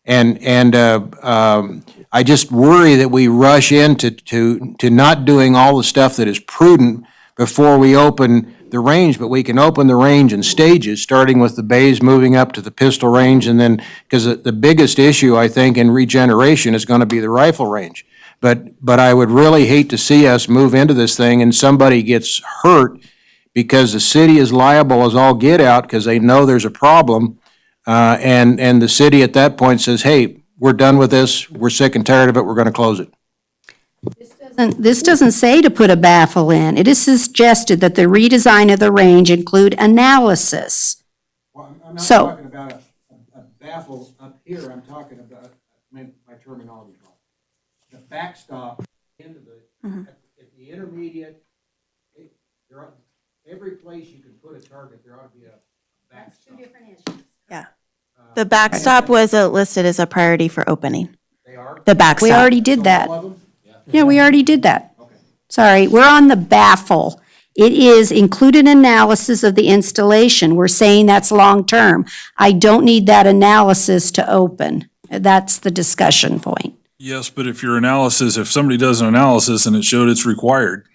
And I just worry that we rush into not doing all the stuff that is prudent before we open the range, but we can open the range in stages, starting with the bays, moving up to the pistol range, and then, because the biggest issue, I think, in regeneration is going to be the rifle range. But I would really hate to see us move into this thing and somebody gets hurt because the city is liable as all get out because they know there's a problem. And the city at that point says, hey, we're done with this, we're sick and tired of it, we're going to close it. This doesn't say to put a baffle in. It is suggested that the redesign of the range include analysis. Well, I'm not So- talking about a baffle up here, I'm talking about, my terminology is wrong. The backstop into at the intermediate, every place you can put a target, there ought to be a backstop. Yeah. The backstop was listed as a priority for opening. They are? The backstop. We already did that. All of them? Yeah, we already did that. Sorry, we're on the baffle. It is included analysis of the installation. We're saying that's long-term. I don't need that analysis to open. That's the discussion point. Yes, but if somebody does an analysis and it showed it's required,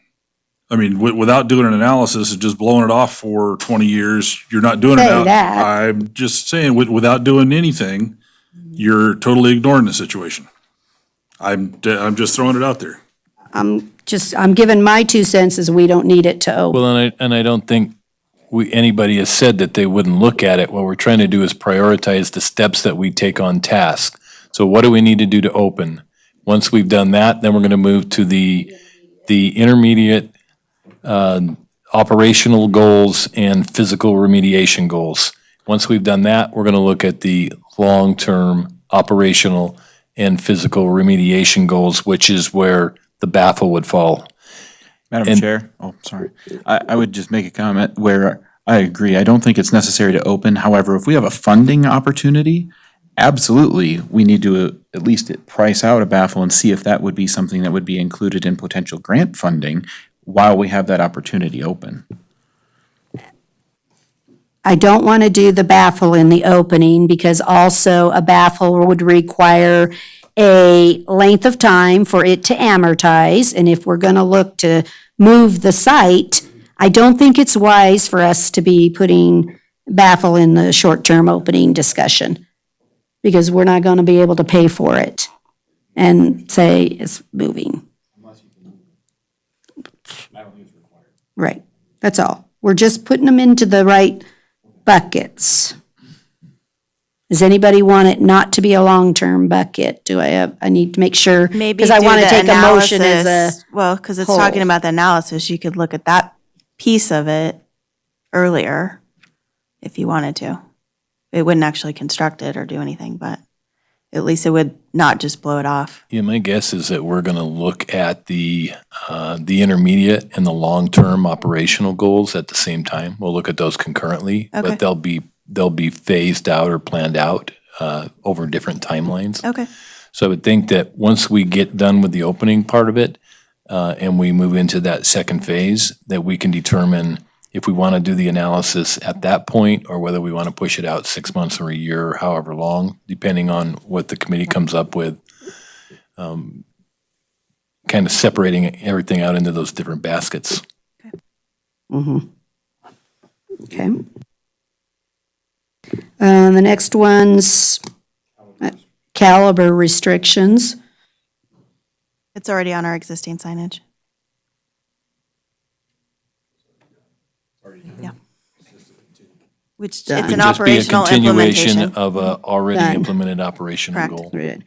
I mean, without doing an analysis and just blowing it off for 20 years, you're not doing it Say now. that. I'm just saying, without doing anything, you're totally ignoring the situation. I'm just throwing it out there. I'm giving my 2 cents is we don't need it to open. Well, and I don't think anybody has said that they wouldn't look at it. What we're trying to do is prioritize the steps that we take on task. So what do we need to do to open? Once we've done that, then we're going to move to the intermediate operational goals and physical remediation goals. Once we've done that, we're going to look at the long-term operational and physical remediation goals, which is where the baffle would fall. Madam Chair, oh, sorry. I would just make a comment where I agree. I don't think it's necessary to open. However, if we have a funding opportunity, absolutely, we need to at least price out a baffle and see if that would be something that would be included in potential grant funding while we have that opportunity open. I don't want to do the baffle in the opening because also a baffle would require a length of time for it to amortize. And if we're going to look to move the site, I don't think it's wise for us to be putting baffle in the short-term opening discussion because we're not going to be able to pay for it and say it's moving. Right, that's all. We're just putting them into the right buckets. Does anybody want it not to be a long-term bucket? I need to make sure, Maybe because I do want to the take a motion as analysis- a, Well, because it's whole. talking about the analysis, you could look at that piece of it earlier if you wanted to. It wouldn't actually construct it or do anything, but at least it would not just blow it off. Yeah, my guess is that we're going to look at the intermediate and the long-term operational goals at the same time. We'll look at those concurrently, Okay. but they'll be phased out or planned out over different timelines. Okay. So I would think that once we get done with the opening part of it, and we move into that second phase, that we can determine if we want to do the analysis at that point, or whether we want to push it out 6 months or a year, or however long, depending on what the committee comes up with. Kind of separating everything out into those different baskets. okay. The next one's caliber restrictions. It's already on our existing signage. Yeah. Which, Done. it's an Could just be a operational continuation implementation. of a already Done. implemented operational Correct. goal.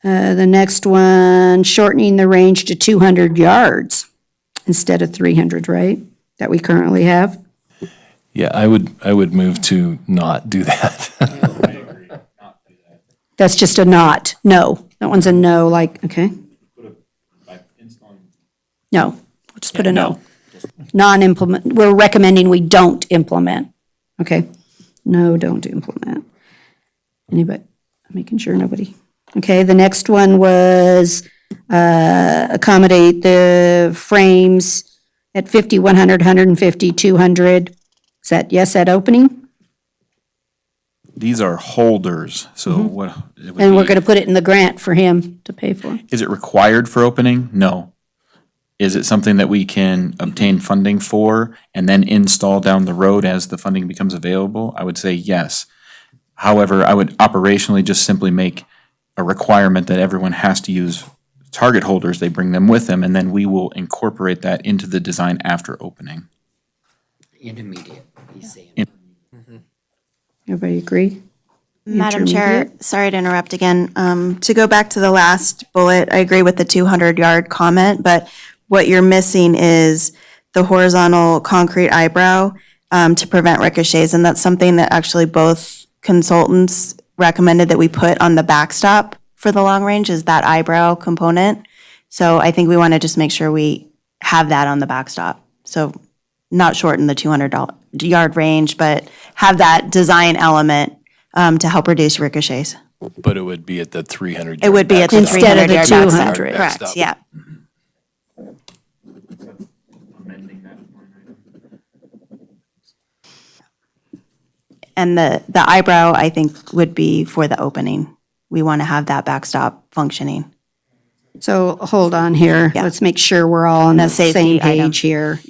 The next one, shortening the range to 200 yards instead of 300, right? That we currently have. Yeah, I would move to not do that. That's just a not, no. That one's a no, like, okay. No, we'll just put a no. Non-implement, we're recommending we don't implement. Okay, no, don't implement. Anybody, making sure nobody. Okay, the next one was accommodate the frames at 50, 100, 150, 200. Is that yes at opening? These are holders, so what? it would And we're be- going to put it in the grant for him to pay for. Is it required for opening? No. Is it something that we can obtain funding for and then install down the road as the funding becomes available? I would say yes. However, I would operationally just simply make a requirement that everyone has to use target holders. They bring them with them, and then we will incorporate that into the design after opening. Intermediate, he's saying. Everybody agree? Madam Chair, Intermediate? sorry to interrupt again. To go back to the last bullet, I agree with the 200-yard comment, but what you're missing is the horizontal concrete eyebrow to prevent ricochets, and that's something that actually both consultants recommended that we put on the backstop for the long range, is that eyebrow component. So I think we want to just make sure we have that on the backstop. So not shorten the 200-yard range, but have that design element to help reduce ricochets. But it would be at the 300. It would be at the Instead of the 300-yard 200. backstop. Correct, yeah. And the eyebrow, I think, would be for the opening. We want to have that backstop functioning. So hold on here. Yeah. Let's make sure we're all on The the same safety item. page here.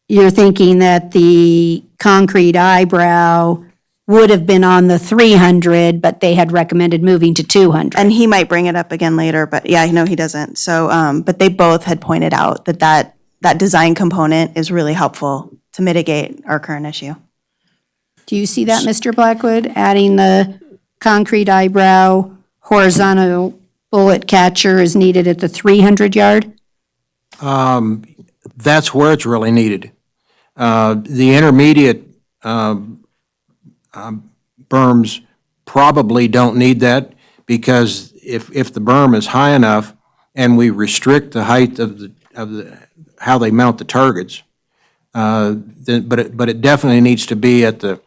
You're thinking that the concrete eyebrow would have been on the 300, but they had recommended moving to 200. And he might bring it up again later, but yeah, no, he doesn't. So, but they both had pointed out that design component is really helpful to mitigate our current issue. Do you see that, Mr. Blackwood? Adding the concrete eyebrow, horizontal bullet catcher is needed at the 300 yard? That's where it's really needed. The intermediate berms probably don't need that, because if the berm is high enough and we restrict the height of the how they mount the targets, then, but it definitely needs to be at the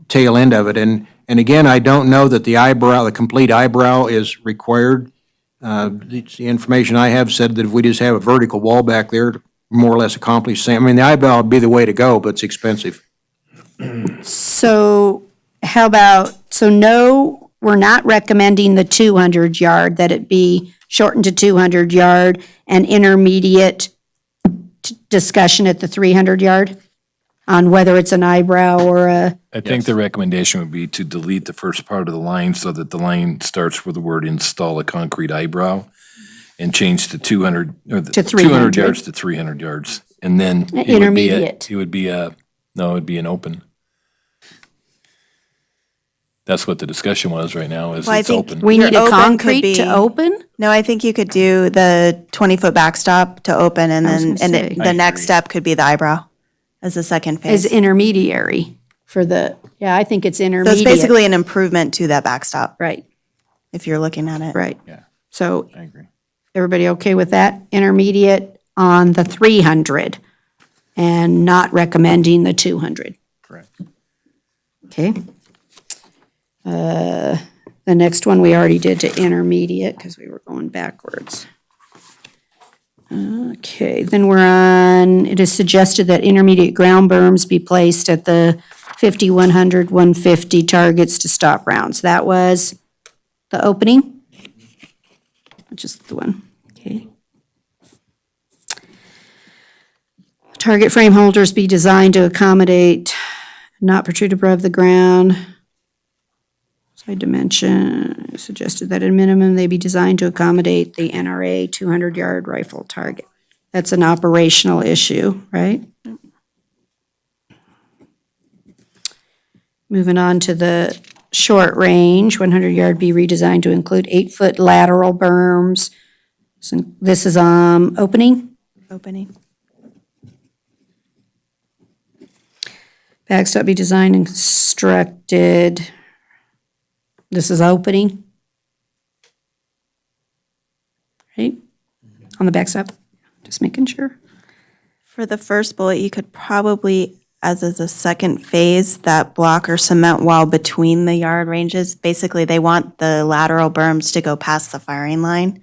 tail end of it. And again, I don't know that the complete eyebrow is required. The information I have said that if we just have a vertical wall back there, to more or less accomplish the same. I mean, the eyebrow would be the way to go, but it's expensive. So how about, no, we're not recommending the 200 yard, that it be shortened to 200 yard and intermediate discussion at the 300 yard on whether it's an eyebrow or a, I think the recommendation would be to delete the first part of the line so that the line starts with the word install a concrete eyebrow and change to 200, or the To 200 300. yards to 300 yards. And then it would be Intermediate. it would be no, it'd be an open. That's what the discussion was right now, is Well, I it's think open. we Your need a open could concrete be- to open? No, I think you could do the 20-foot backstop to open, and I was then, gonna say. the next step could be the eyebrow as the second phase. Is intermediary for the, yeah, I think it's So intermediate. it's basically an improvement to that backstop, Right, if you're looking at it. right. Yeah. So I agree. everybody okay with that? Intermediate on the 300 and not recommending the 200. Correct. Okay. The next one we already did to intermediate because we were going backwards. Okay, then we're on, it is suggested that intermediate ground berms be placed at the 50, 100, 150 targets to stop rounds. That was the opening? Just the one, okay. Target frame holders be designed to accommodate, not protrude above the ground. Side dimension, suggested that at a minimum, they be designed to accommodate the NRA 200-yard rifle target. That's an operational issue, right? Moving on to the short range, 100-yard be redesigned to include 8-foot lateral berms. So this is opening. Opening. Backstop be designed and constructed. This is opening. Right? On the backstop, just making sure. For the first bullet, you could probably, as a second phase, that block or cement wall between the yard ranges. Basically, they want the lateral berms to go past the firing line.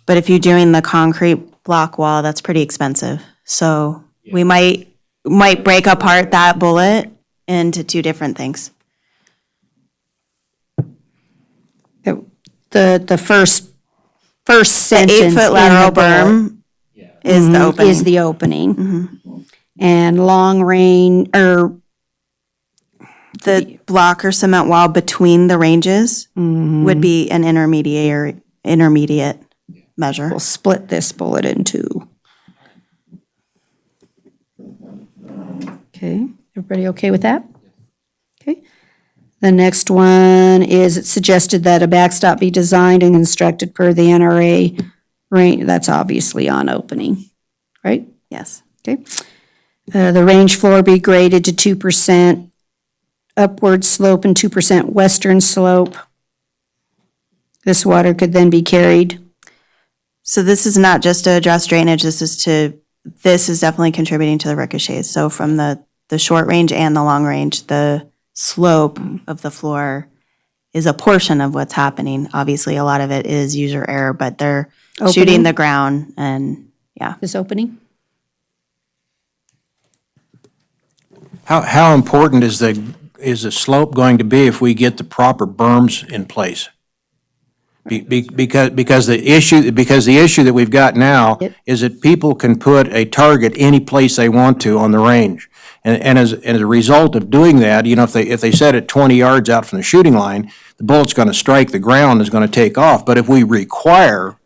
But if you're doing the concrete block wall, that's pretty expensive. So we might break apart that bullet into two different things. The first The sentence. 8-foot in lateral the bullet berm is the opening. Is the opening. And long range, or The block or cement wall between the ranges would be an intermediate measure. we'll split this bullet in two. Okay, everybody okay with that? Okay. The next one is, it's suggested that a backstop be designed and constructed per the NRA range. That's obviously on opening, right? Yes. Okay. The range floor be graded to 2% upward slope and 2% western slope. This water could then be carried. So this is not just to address drainage, this is definitely contributing to the ricochets. So from the short range and the long range, the slope of the floor is a portion of what's happening. Obviously, a lot of it is user error, but they're shooting Opening? the ground and, yeah. This opening? How important is the slope going to be if we get the proper berms in place? Because the issue that we've got now Yep. is that people can put a target any place they want to on the range. And as a result of doing that, you know, if they set it 20 yards out from the shooting line, the bullet's going to strike the ground, is going to take off. But if we require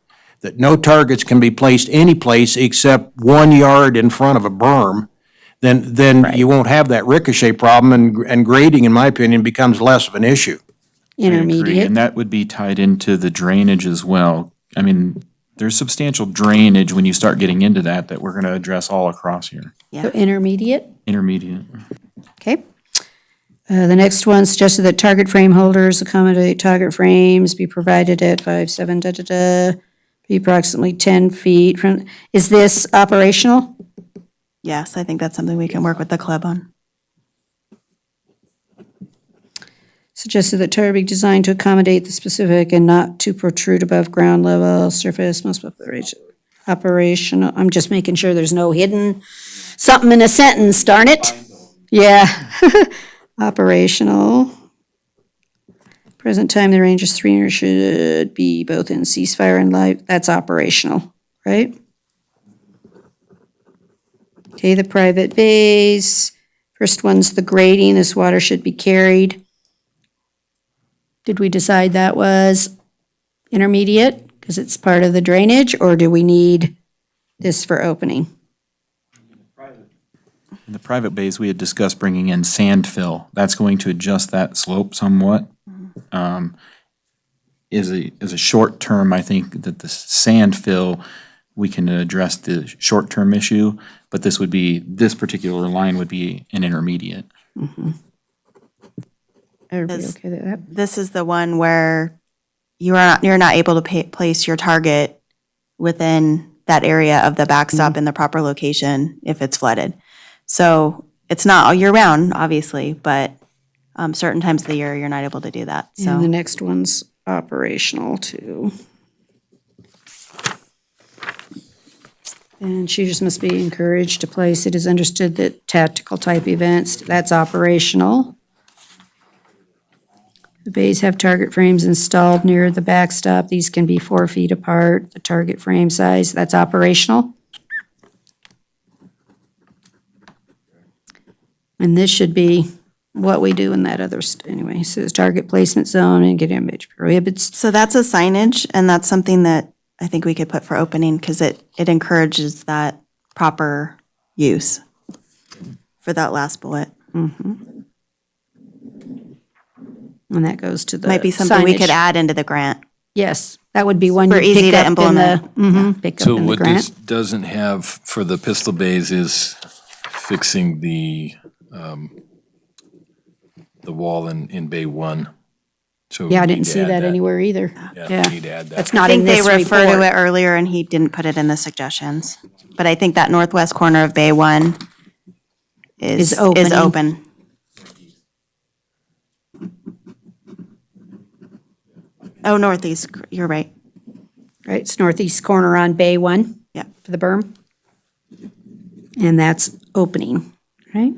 that no targets can be placed any place except 1 yard in front of a berm, then you won't have that ricochet problem, and grading, in my opinion, becomes less of an issue. I agree, Intermediate. and that would be tied into the drainage as well. I mean, there's substantial drainage when you start getting into that we're going to address all across here. So intermediate. Intermediate. Okay. The next one suggested that target frame holders accommodate target frames be provided at 5'7", be approximately 10 feet from, is this operational? Yes, I think that's something we can work with the club on. Suggested that target be designed to accommodate the specific and not to protrude above ground level surface, most of the range. Operational, I'm just making sure there's no hidden something in a sentence, darn it. Yeah. Operational. Present time, the range is 300, should be both in ceasefire and live, that's operational, right? Okay, the private bays, first one's the grading, this water should be carried. Did we decide that was intermediate, because it's part of the drainage, or do we need this for opening? In the private bays, we had discussed bringing in sand fill. That's going to adjust that slope somewhat. As a short term, I think that the sand fill, we can address the short-term issue, but this particular line would be an intermediate. Everybody okay with that? This is the one where you're not able to place your target within that area of the backstop in the proper location if it's flooded. So it's not all year round, obviously, but certain times of the year, you're not able to do that, so. And the next one's operational too. And shooters must be encouraged to place, it is understood that tactical type events, that's operational. The bays have target frames installed near the backstop. These can be 4 feet apart. The target frame size, that's operational. And this should be what we do in that other, anyway, it says target placement zone and get image prohibits. So that's a signage, and that's something that I think we could put for opening, because it encourages that proper use for that last bullet. And that goes to the Might be something we could signage. add into the grant. Yes, that would be one For you easy pick to up in the, implement. pick up So in the what this grant. doesn't have for the pistol bays is fixing the wall in Bay 1. So Yeah, I we didn't need to see add that anywhere either. Yeah, we need to add that. That's I not think in they this referred to it report. earlier, and he didn't put it in the suggestions. But I think that northwest corner of Bay 1 is opening. open. Oh, northeast, you're right. Right, it's northeast corner on Bay 1. Yeah. For the berm. And that's opening, right?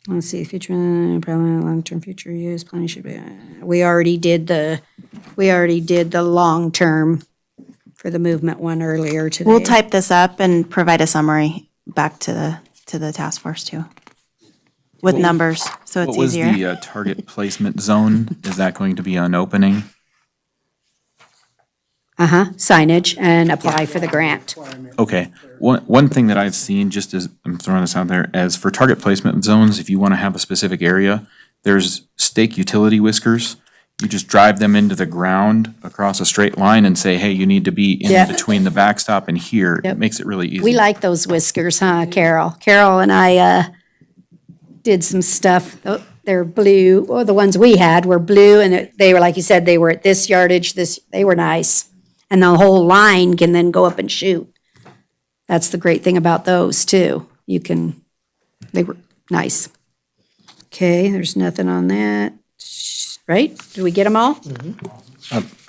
Let's see, future, probably long-term future use, planning should be, we already did the long-term for the movement one earlier today. We'll type this up and provide a summary back to the task force too, with numbers, so it's What was easier. the target placement zone? Is that going to be on opening? Signage and apply for the grant. Okay, one thing that I've seen, just as, I'm throwing this out there, as for target placement zones, if you want to have a specific area, there's stake utility whiskers. You just drive them into the ground across a straight line and say, hey, you need to be in Yeah. between the backstop and here. It makes it really easy. We like those whiskers, huh, Carol? Carol and I did some stuff. They're blue, or the ones we had were blue, and they were, like you said, they were at this yardage, they were nice. And the whole line can then go up and shoot. That's the great thing about those, too. They were nice. Okay, there's nothing on that, right? Did we get them all?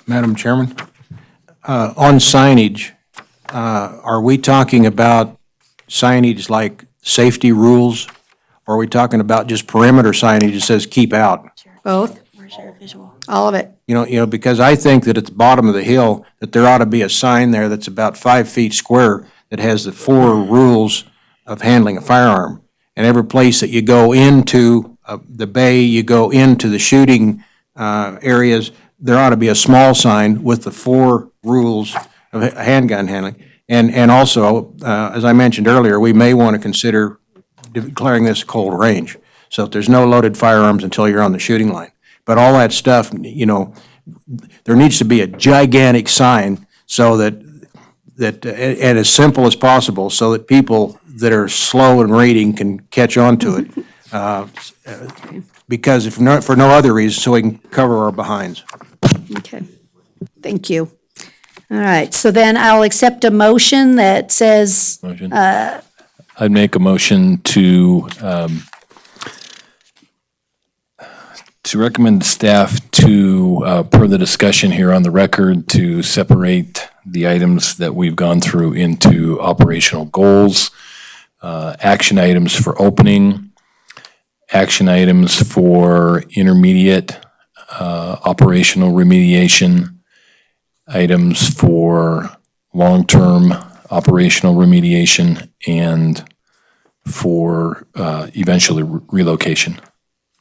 Madam Chairman, on signage, are we talking about signage like safety rules? Or are we talking about just perimeter signage that says keep out? Both? Where's your visual? All of it. You know, because I think that at the bottom of the hill, that there ought to be a sign there that's about 5 feet square that has the 4 rules of handling a firearm. And every place that you go into the bay, you go into the shooting areas, there ought to be a small sign with the 4 rules of handgun handling. And also, as I mentioned earlier, we may want to consider declaring this a cold range. So if there's no loaded firearms until you're on the shooting line. But all that stuff, you know, there needs to be a gigantic sign so that, and as simple as possible, so that people that are slow in reading can catch on to it. Because if not, for no other reason, so we can cover our behinds. Okay, thank you. All right, so then I'll accept a motion that says, Motion. I'd make a motion to recommend staff to, per the discussion here on the record, to separate the items that we've gone through into operational goals, action items for opening, action items for intermediate operational remediation, items for long-term operational remediation, and for eventually relocation.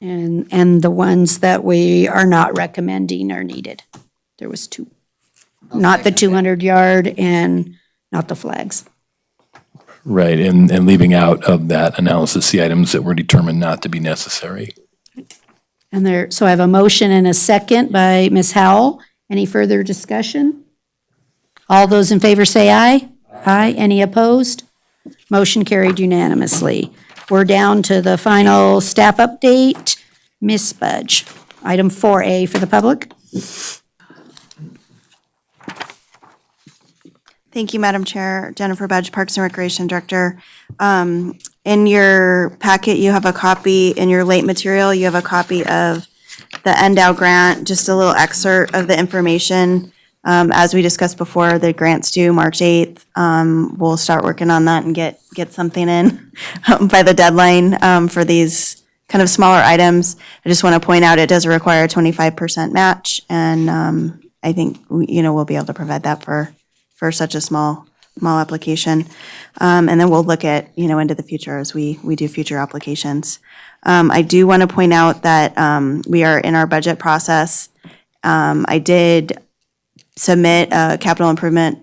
and the ones that we are not recommending are needed. There was 2. Not the 200-yard and not the flags. Right, and leaving out of that analysis the items that were determined not to be necessary. And there, so I have a motion and a second by Ms. Howell. Any further discussion? All those in favor say aye. Aye. Any opposed? Motion carried unanimously. We're down to the final staff update. Ms. Budge, item 4A for the public. Thank you, Madam Chair. Jennifer Budge, Parks and Recreation Director. In your packet, you have a copy, in your late material, you have a copy of the NDOW grant, just a little excerpt of the information. As we discussed before, the grant's due March 8th. We'll start working on that and get something in by the deadline for these kind of smaller items. I just want to point out it does require a 25% match, and I think, we'll be able to provide that for such a small application. And then we'll look at, into the future as we do future applications. I do want to point out that we are in our budget process. I did submit a capital improvement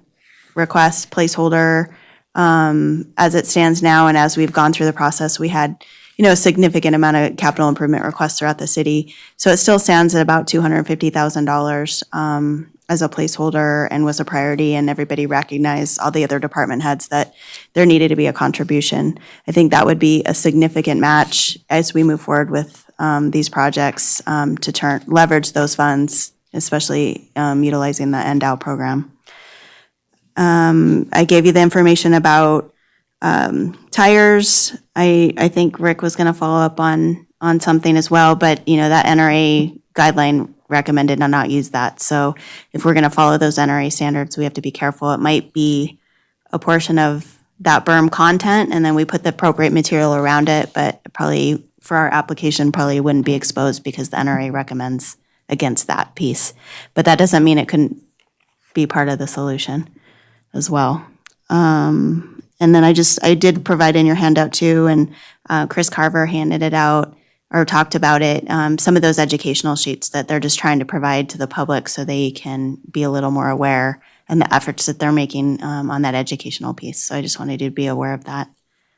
request placeholder as it stands now, and as we've gone through the process, we had, a significant amount of capital improvement requests throughout the city. So it still stands at about $250,000 as a placeholder and was a priority, and everybody recognized, all the other department heads, that there needed to be a contribution. I think that would be a significant match as we move forward with these projects to leverage those funds, especially utilizing the NDOW program. I gave you the information about tires. I think Rick was gonna follow up on something as well, but that NRA guideline recommended not use that. So if we're gonna follow those NRA standards, we have to be careful. It might be a portion of that berm content, and then we put the appropriate material around it, but probably for our application, probably wouldn't be exposed because the NRA recommends against that piece. But that doesn't mean it couldn't be part of the solution as well. And then I did provide in your handout too, and Chris Carver handed it out or talked about it, some of those educational sheets that they're just trying to provide to the public so they can be a little more aware, and the efforts that they're making on that educational piece. So I just wanted you to be aware of that.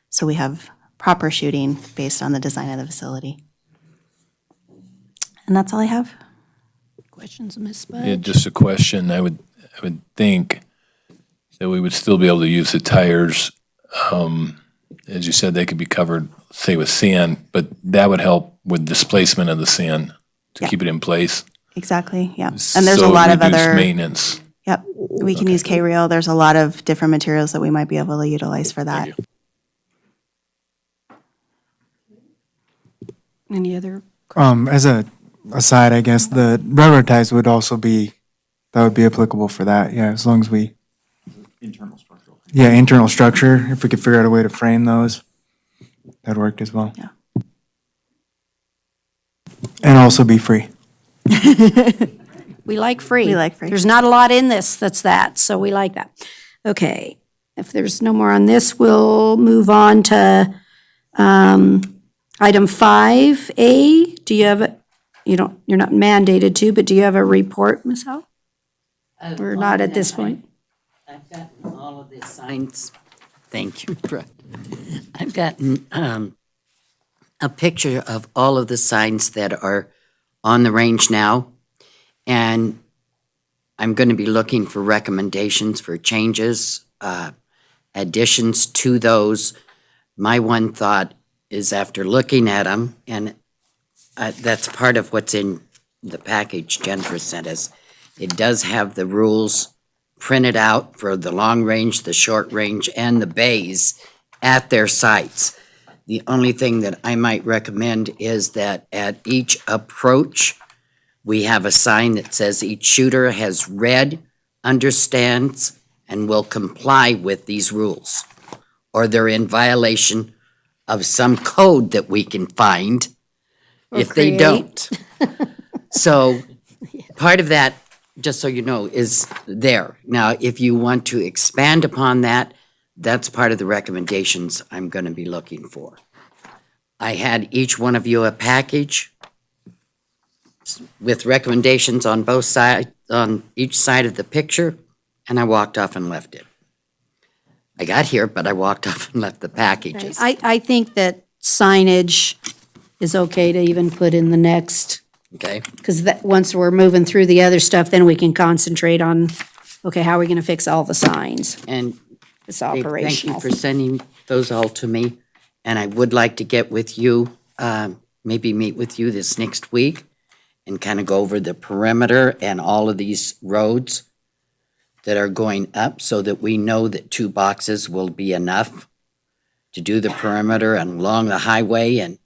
So we have proper shooting based on the design of the facility. And that's all I have. Questions, Ms. Budge? Yeah, just a question. I would think that we would still be able to use the tires. As you said, they could be covered, say, with sand, but that would help with displacement of the sand to keep it in place. Exactly, yeah. And there's a lot of reduce other. maintenance. Yep, we can use K-Reel. There's a lot of different materials that we might be able to utilize for that. Any other? As a aside, I guess the railroad ties would also be, that would be applicable for that, yeah, as long as we. Internal structural. Yeah, internal structure, if we could figure out a way to frame those, that worked as well. Yeah. And also be free. We like free. We like free. There's not a lot in this that's that, so we like that. Okay. if there's no more on this, we'll move on to item 5A. Do you have, you're not mandated to, but do you have a report, Ms. Howe? Or not at this point? I've gotten all of the signs. Thank you, Brett. I've gotten a picture of all of the signs that are on the range now, and I'm going to be looking for recommendations for changes, additions to those. My one thought is after looking at them, and that's part of what's in the package Jennifer sent us, it does have the rules printed out for the long range, the short range, and the bays at their sites. The only thing that I might recommend is that at each approach, we have a sign that says each shooter has read, understands, and will comply with these rules, or they're in violation of some code that we can find if they don't. So part of that, just so you know, is there. Now, if you want to expand upon that, that's part of the recommendations I'm going to be looking for. I had each one of you a package with recommendations on both sides, on each side of the picture, and I walked off and left it. I got here, but I walked off and left the packages. I think that signage is okay to even put in the next, Okay? because once we're moving through the other stuff, then we can concentrate on, okay, how are we going to fix all the signs? And It's Dave, thank you operational. for sending those all to me, and I would like to get with you, maybe meet with you this next week and kind of go over the perimeter and all of these roads that are going up so that we know that 2 boxes will be enough to do the perimeter and along the highway, and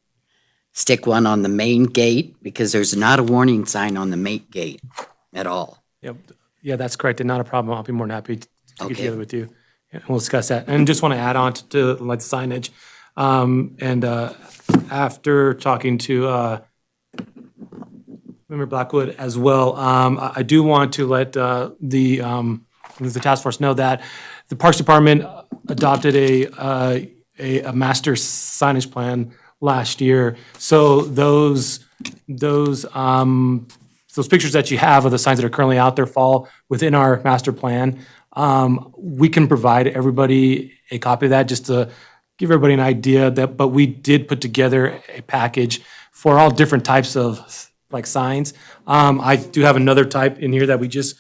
stick one on the main gate, because there's not a warning sign on the main gate at all. Yep. Yeah, that's correct, and not a problem. I'll be more than happy to get Okay. together with you. And we'll discuss that. And just want to add on to like signage. After talking to Member Blackwood as well, I do want to let the task force know that the Parks Department adopted a master signage plan last year. So those pictures that you have of the signs that are currently out there fall within our master plan. We can provide everybody a copy of that just to give everybody an idea but we did put together a package for all different types of like signs. I do have another type in here that we just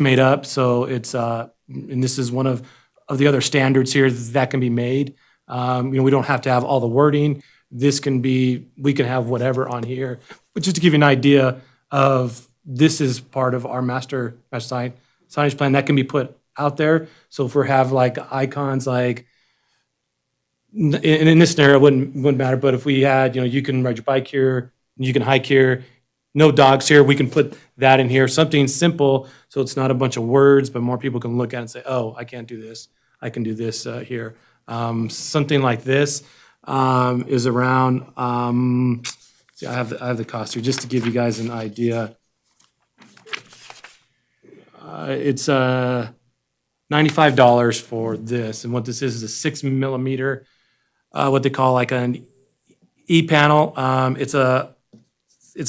made up. So it's, and this is one of the other standards here that can be made. We don't have to have all the wording. We can have whatever on here. But just to give you an idea of, this is part of our master signage plan that can be put out there. So if we have like icons, like, in this scenario, it wouldn't matter, but if we had, you can ride your bike here, you can hike here, no dogs here, we can put that in here, something simple, so it's not a bunch of words, but more people can look at it and say, oh, I can't do this, I can do this here. Something like this is around, see, I have the cost here, just to give you guys an idea. It's $95 for this, and what this is a 6 millimeter, what they call like an E-panel. It's a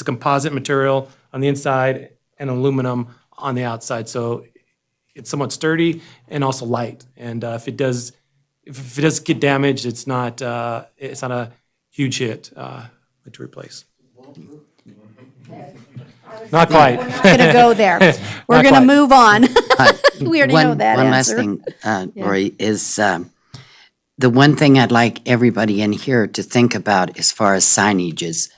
composite material on the inside and aluminum on the outside, so it's somewhat sturdy and also light. And if it does get damaged, it's not a huge hit to replace. Not quite. We're not going to go there. We're going to move on. We already know that One last answer. thing, Lori, is the one thing I'd like everybody in here to think about as far as signage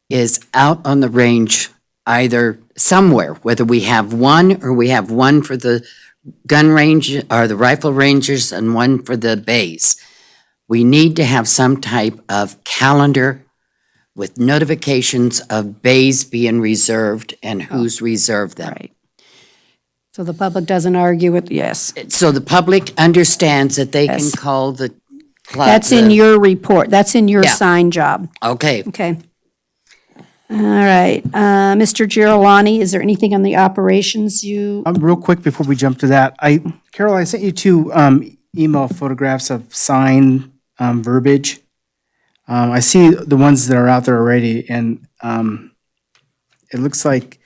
is out on the range, either somewhere, whether we have one or we have one for the gun range or the rifle rangers and one for the bays. We need to have some type of calendar with notifications of bays being reserved and who's reserved them. Right. So the public doesn't argue with, yes. So the public understands that they can Yes. call the club. That's in your report. That's in your sign job. Okay, Okay. All right, Mr. Girolani, is there anything on the operations you, Real quick before we jump to that, Carol, I sent you two email photographs of sign verbiage. I see the ones that are out there already, and it looks like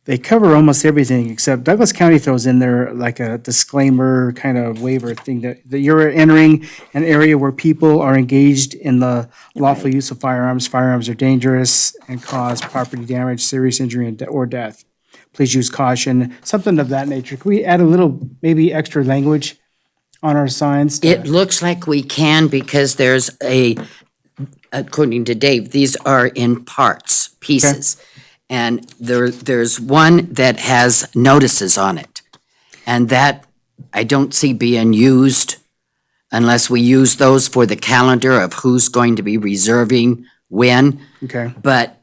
they cover almost everything except Douglas County throws in there like a disclaimer kind of waiver thing that you're entering an area where people are engaged in the lawful use of firearms. Firearms are dangerous and cause property damage, serious injury, or death. Please use caution, something of that nature. Can we add a little, maybe extra language on our signs? It looks like we can because there's according to Dave, these are in parts, pieces. And there's one that has notices on it. And that I don't see being used unless we use those for the calendar of who's going to be reserving when. Okay. But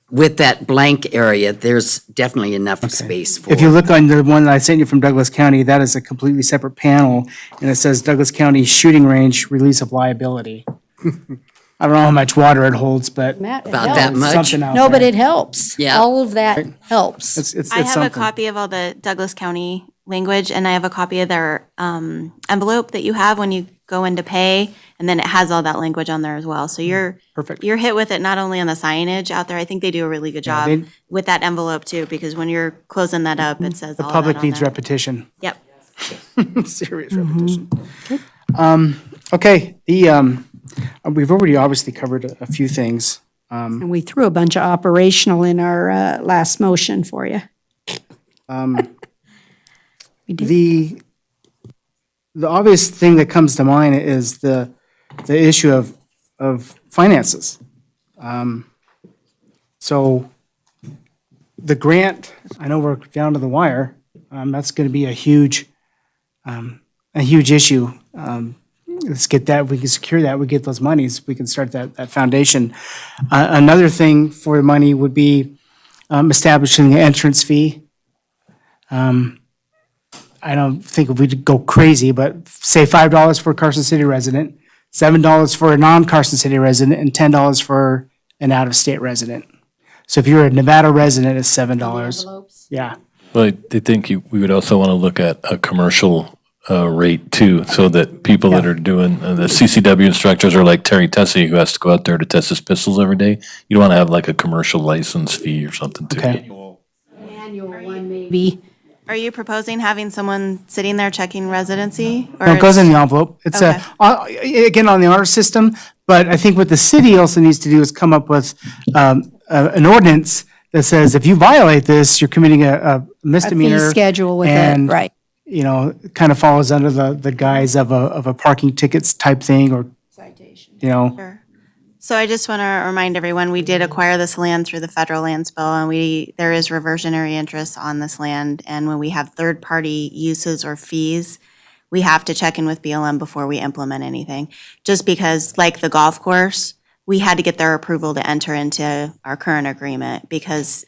with that blank area, there's definitely enough space for. If you look on the one that I sent you from Douglas County, that is a completely separate panel, and it says Douglas County Shooting Range Release of Liability. I don't know how much water it holds, but Matt, it About that helps. much? something out No, but there. it helps. Yeah. All of that helps. It's I have a something. copy of all the Douglas County language, and I have a copy of their envelope that you have when you go in to pay, and then it has all that language on there as well. So Perfect. you're hit with it not only on the signage out there. I think they do a really good Yeah, job they- with that envelope too, because when you're closing that up, it says The all public that on needs there. repetition. Yep. Serious repetition. Okay, we've already obviously covered a few things. And we threw a bunch of operational in our last motion for you. The obvious thing that comes to mind is the issue of finances. So the grant, I know we're down to the wire, that's gonna be a huge issue. Let's get that, we can secure that, we get those monies, we can start that foundation. Another thing for money would be establishing the entrance fee. I don't think if we'd go crazy, but say $5 for a Carson City resident, $7 for a non-Carson City resident, and $10 for an out-of-state resident. So if you're a Nevada resident, it's $7. Yeah. Well, I think we would also want to look at a commercial rate too, so that people that are doing, the CCW instructors are like Terry Tessie, who has to go out there to test his pistols every day. You want to have like a commercial license fee or something too. Okay. Annual one maybe. Are you proposing having someone sitting there checking residency? No, it goes in the envelope. It's again, on the honor system, but I think what the city also needs to do is come up with an ordinance that says if you violate this, you're committing a misdemeanor. Fee schedule with it, and, right. You know, it kind of falls under the guise of a parking tickets type thing or, you know. Sure. So I just want to remind everyone, we did acquire this land through the federal lands bill, and there is reversionary interest on this land. And when we have third-party uses or fees, we have to check in with BLM before we implement anything. Just because, like the golf course, we had to get their approval to enter into our current agreement because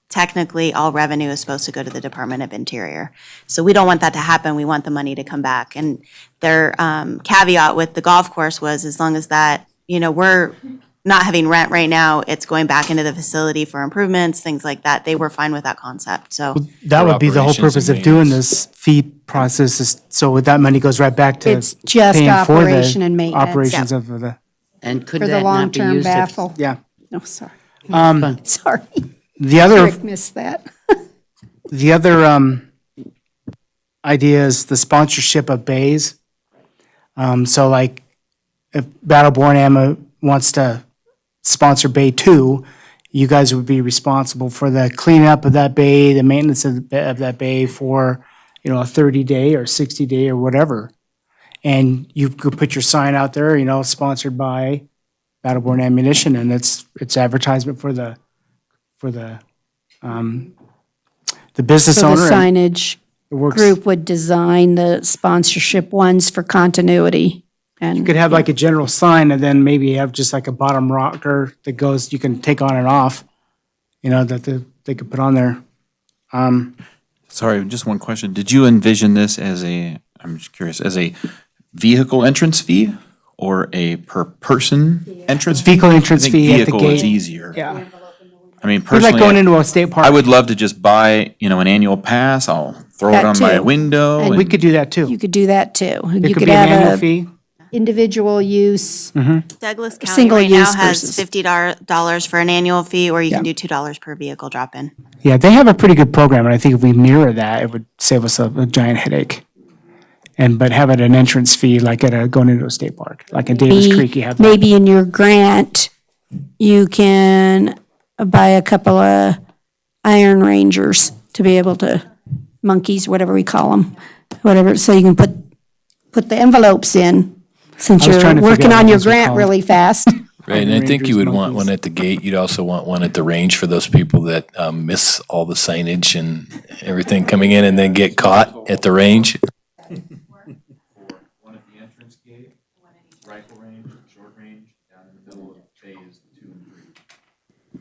technically all revenue is supposed to go to the Department of Interior. So we don't want that to happen. We want the money to come back. And their caveat with the golf course was as long as that, you know, we're not having rent right now, it's going back into the facility for improvements, things like that. They were fine with that concept, so. That would be the whole operations purpose and of doing maintenance. this fee process is, so that money goes right back to It's just paying for the operation and maintenance. operations of the, And could For the that not be long-term used if? baffle. yeah. No, sorry. Fun. Sorry. The other, Rick missed that. the other idea is the sponsorship of bays. So like if Battleborn Ammo wants to sponsor Bay 2, you guys would be responsible for the cleanup of that bay, the maintenance of that bay for, you know, a 30-day or 60-day or whatever. And you could put your sign out there, you know, sponsored by Battleborn Ammunition, and it's advertisement for the business So owner. the and signage it works. group would design the sponsorship ones for continuity. And You could have like a general sign and then maybe have just like a bottom rocker that goes, you can take on and off, you know, that they could put on there. Sorry, just one question. Did you envision this as I'm just curious, as a vehicle entrance fee or a per person entrance? Vehicle entrance I think fee at the vehicle is gate. easier. Yeah. I mean, It's like going personally, into a state park. I would love to just buy, an annual pass. I'll throw it That on my too. window. And We and- could do that too. You could do that too. It You could could be an annual have a fee. individual use. Douglas County Single right now use has versus- $50 for an annual fee, or you can Yeah. do $2 per vehicle drop-in. Yeah, they have a pretty good program, and I think if we mirror that, it would save us a giant headache. But have it an entrance fee like going into a state park, like in Davis Creek, you have that. Maybe in your grant, you can buy a couple of Iron Rangers to be able to, monkeys, whatever we call them, whatever, so you can put the envelopes in, since I was you're trying to figure working out on what your those were grant called. really fast. Right, and I think you Rangers, would want monkeys. one at the gate. You'd also want one at the range for those people that miss all the signage and everything coming in and then get caught at the range. One at the entrance gate, rifle range, short range, down in the middle of phase 2 and 3.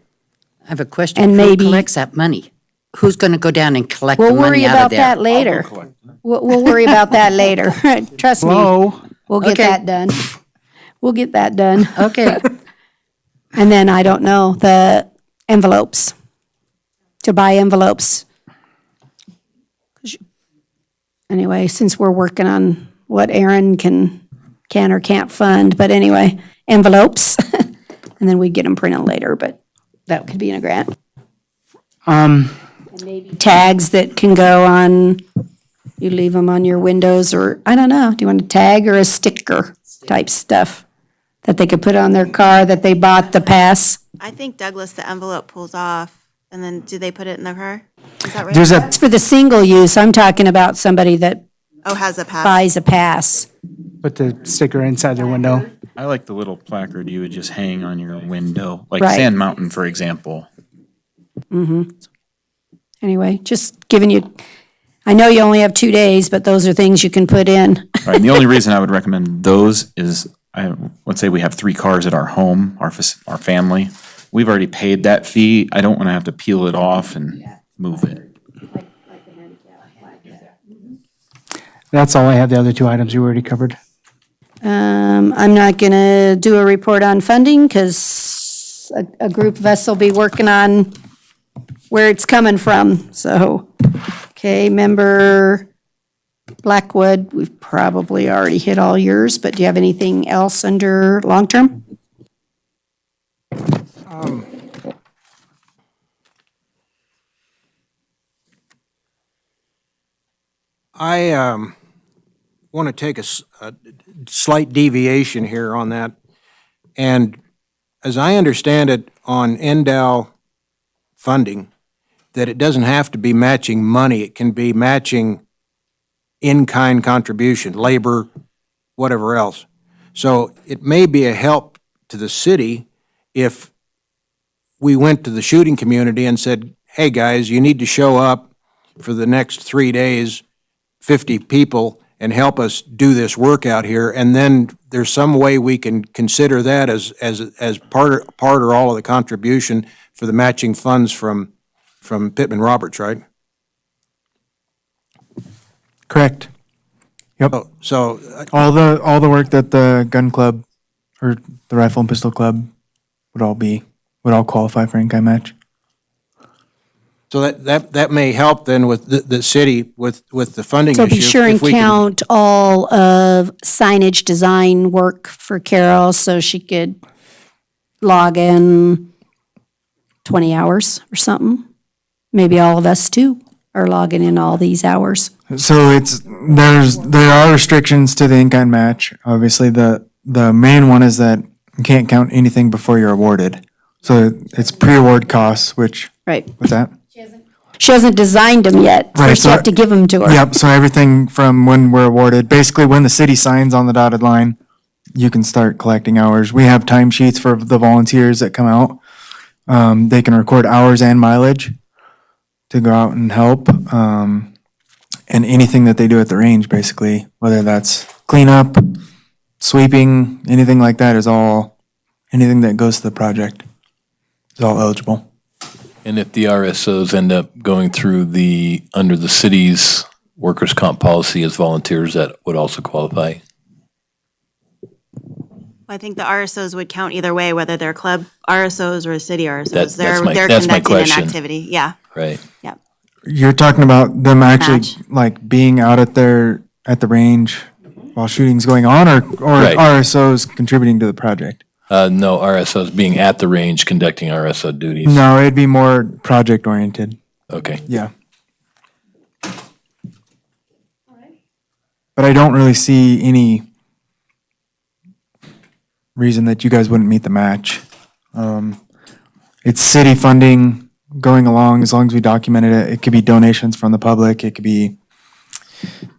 I have a question. And Who maybe- collects that money? Who's going to go down and collect the We'll worry money out about of there? that later. We'll worry about that later. Trust me, Hello? we'll get Okay. that done. We'll get that done. Okay. And then, I don't know, the envelopes, to buy envelopes. Anyway, since we're working on what Aaron can or can't fund, but anyway, envelopes. And then we get them printed later, but that could be in a grant. Tags that can go on, you leave them on your windows, or, I don't know, do you want a tag or a sticker type stuff that they could put on their car that they bought the pass? I think Douglas, the envelope pulls off, and then do they put it in their car? Is that right? There's a, That's for the single use. I'm talking about somebody that Oh, has a pass. buys a pass. put the sticker inside their window. I like the little placard you would just hang on your window, like Right. Sand Mountain, for example. Anyway, just giving you, I know you only have 2 days, but those are things you can put in. Right, and the only reason I would recommend those is, let's say we have 3 cars at our home, our family. We've already paid that fee. I don't want to have to peel it off and move it. That's all I have. The other 2 items you already covered. I'm not gonna do a report on funding, because a group of us will be working on where it's coming from, so. Okay, member Blackwood, we've probably already hit all yours, but do you have anything else under long-term? I want to take a slight deviation here on that. And as I understand it on NDOW funding, that it doesn't have to be matching money, it can be matching in-kind contribution, labor, whatever else. So it may be a help to the city if we went to the shooting community and said, hey, guys, you need to show up for the next 3 days, 50 people, and help us do this work out here. And then there's some way we can consider that as part or all of the contribution for the matching funds from Pittman Roberts, right? Correct. Yep. So All the work that the gun club or the rifle and pistol club would all qualify for in-kind match. So that may help then with the city with the funding So issue. be sure and if we can- count all of signage design work for Carol, so she could log in 20 hours or something. Maybe all of us too are logging in all these hours. So there are restrictions to the in-kind match. Obviously, the main one is that you can't count anything before you're awarded. So it's pre-award costs, which, Right. what's that? She hasn't designed them yet. Right, First you so- have to give them to her. Yep, so everything from when we're awarded, basically when the city signs on the dotted line, you can start collecting hours. We have timesheets for the volunteers that come out. They can record hours and mileage to go out and help. And anything that they do at the range, basically, whether that's cleanup, sweeping, anything like that anything that goes to the project is all eligible. And if the RSOs end up going through under the city's workers' comp policy as volunteers, that would also qualify. I think the RSOs would count either way, whether they're club RSOs or city RSOs. That's They're my conducting an question. activity, yeah. Right. You're talking about them actually Match. like being out at the range while shooting's going on, or Right. RSOs contributing to the project? No, RSOs being at the range conducting RSO duties. No, it'd be more project oriented. Okay. Yeah. But I don't really see any reason that you guys wouldn't meet the match. It's city funding going along, as long as we documented it. It could be donations from the public, it could be,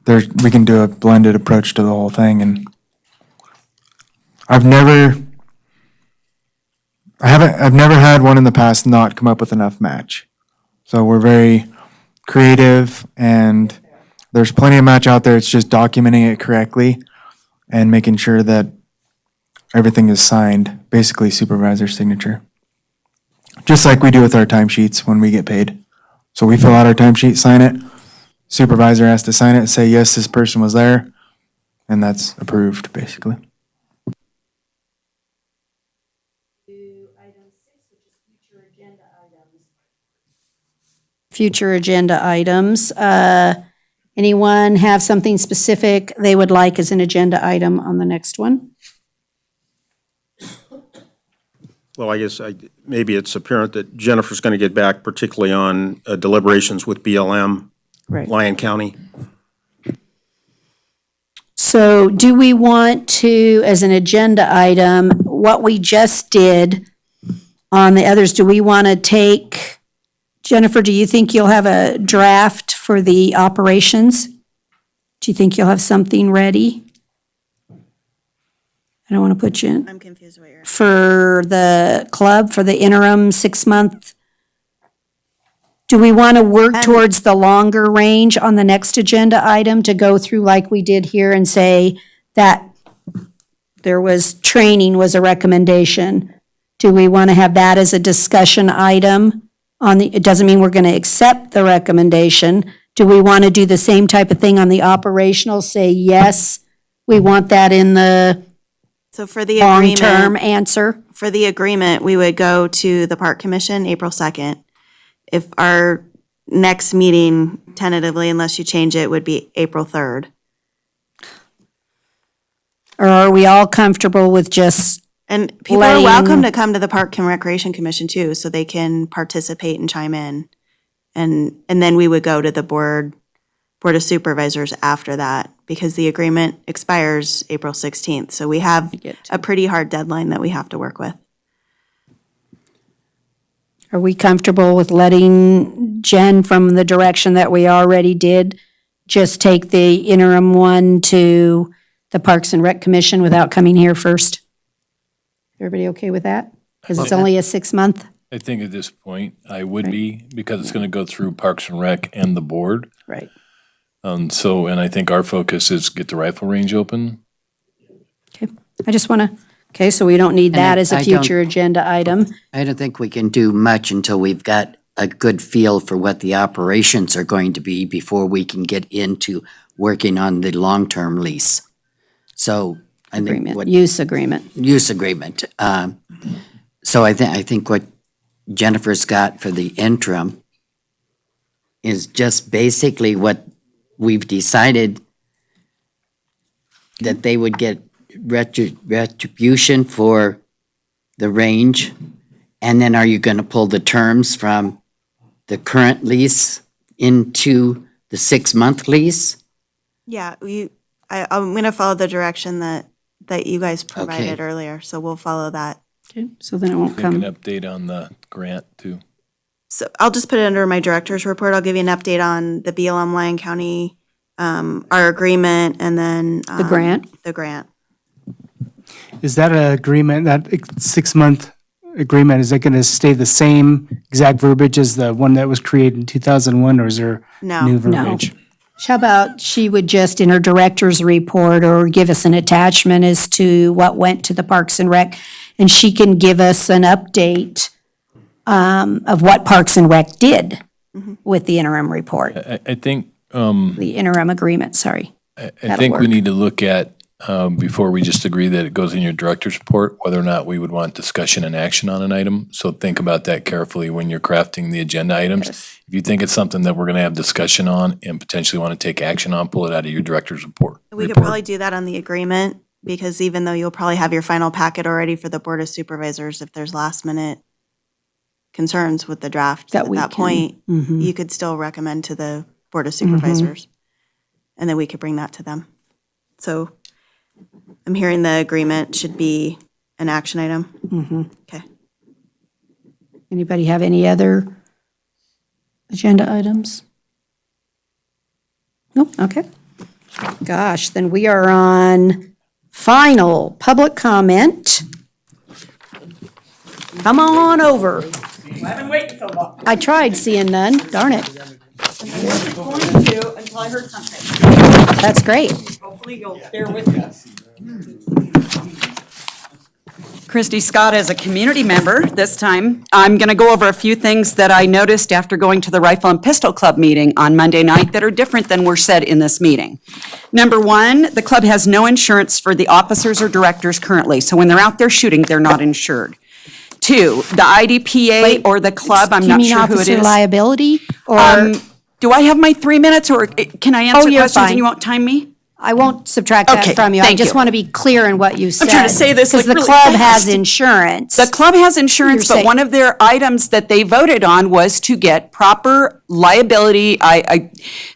we can do a blended approach to the whole thing, and I've never had one in the past not come up with enough match. So we're very creative, and there's plenty of match out there. It's just documenting it correctly and making sure that everything is signed, basically supervisor's signature. Just like we do with our timesheets when we get paid. So we fill out our timesheet, sign it, supervisor has to sign it, say, yes, this person was there, and that's approved, basically. Future agenda items. Anyone have something specific they would like as an agenda item on the next one? Well, I guess maybe it's apparent that Jennifer's going to get back, particularly on deliberations with BLM, Right. Lyon County. So do we want to, as an agenda item, what we just did on the others, do we want to take, Jennifer, do you think you'll have a draft for the operations? Do you think you'll have something ready? I don't want to put you in. I'm confused what you're. For the club, for the interim 6-month? Do we want to work towards the longer range on the next agenda item to go through like we did here and say that there was, training was a recommendation? Do we want to have that as a discussion item on the, it doesn't mean we're going to accept the recommendation. Do we want to do the same type of thing on the operational, say, yes, we want that in the So for the long-term agreement, answer? for the agreement, we would go to the Park Commission April 2nd. If our next meeting tentatively, unless you change it, would be April 3rd. Or are we all comfortable with just, And people are welcome to come to the Park and Recreation Commission too, so they can participate and chime in. And then we would go to the Board of Supervisors after that, because the agreement expires April 16th. So we have a pretty hard deadline that we have to work with. are we comfortable with letting Jen, from the direction that we already did, just take the interim one to the Parks and Rec Commission without coming here first? Everybody okay with that? Because it's only a 6-month? I think at this point, I would be, because it's going to go through Parks and Rec and the board. Right. So, and I think our focus is get the rifle range open. Okay, I just want to, okay, so we don't need And that as a I don't- future agenda item. I don't think we can do much until we've got a good feel for what the operations are going to be before we can get into working on the long-term lease. So I think Agreement, what, use agreement. use agreement. So I think what Jennifer's got for the interim is just basically what we've decided that they would get retribution for the range. And then are you going to pull the terms from the current lease into the 6-month lease? Yeah, I'm going to follow the direction that you guys provided earlier, so we'll follow that. Okay, so then it won't Make an come. update on the grant too. So I'll just put it under my director's report. I'll give you an update on the BLM Lyon County, our agreement, and then. The grant? The grant. Is that an agreement, that 6-month agreement, is it going to stay the same exact verbiage as the one that was created in 2001, or is there No. new No. verbiage? How about she would just, in her director's report, or give us an attachment as to what went to the Parks and Rec, and she can give us an update of what Parks and Rec did with the interim report, I think, the interim agreement, sorry. I That'll think we work. need to look at before we just agree that it goes in your director's report, whether or not we would want discussion and action on an item. So think about that carefully when you're crafting the agenda items. If you think it's something that we're going to have discussion on and potentially want to take action on, pull it out of your director's report. We could probably do that on the agreement, because even though you'll probably have your final packet already for the Board of Supervisors, if there's last minute concerns with the draft at that point, you could still recommend to the Board of Supervisors. And then we could bring that to them. So I'm hearing the agreement should be an action item. Okay. Anybody have any other agenda items? Nope, okay. Gosh, then we are on final public comment. Come on over. I've been waiting so long. I tried seeing none, darn it. I wasn't going to until I heard something. That's great. Hopefully you'll bear with me. Christy Scott as a community member this time. I'm going to go over a few things that I noticed after going to the Rifle and Pistol Club meeting on Monday night that are different than were said in this meeting. Number one, the club has no insurance for the officers or directors currently, so when they're out there shooting, they're not insured. Two, the IDPA or the club, I'm not sure who it Do you mean officer is. liability or? Do I have my 3 minutes, or can I answer you're questions fine. and you won't time me? I won't subtract that Okay, from you. I thank just you. want to be clear in what you said. I'm trying to say this like Because the really club fast. has insurance. The club has insurance, You're but one saying- of their items that they voted on was to get proper liability.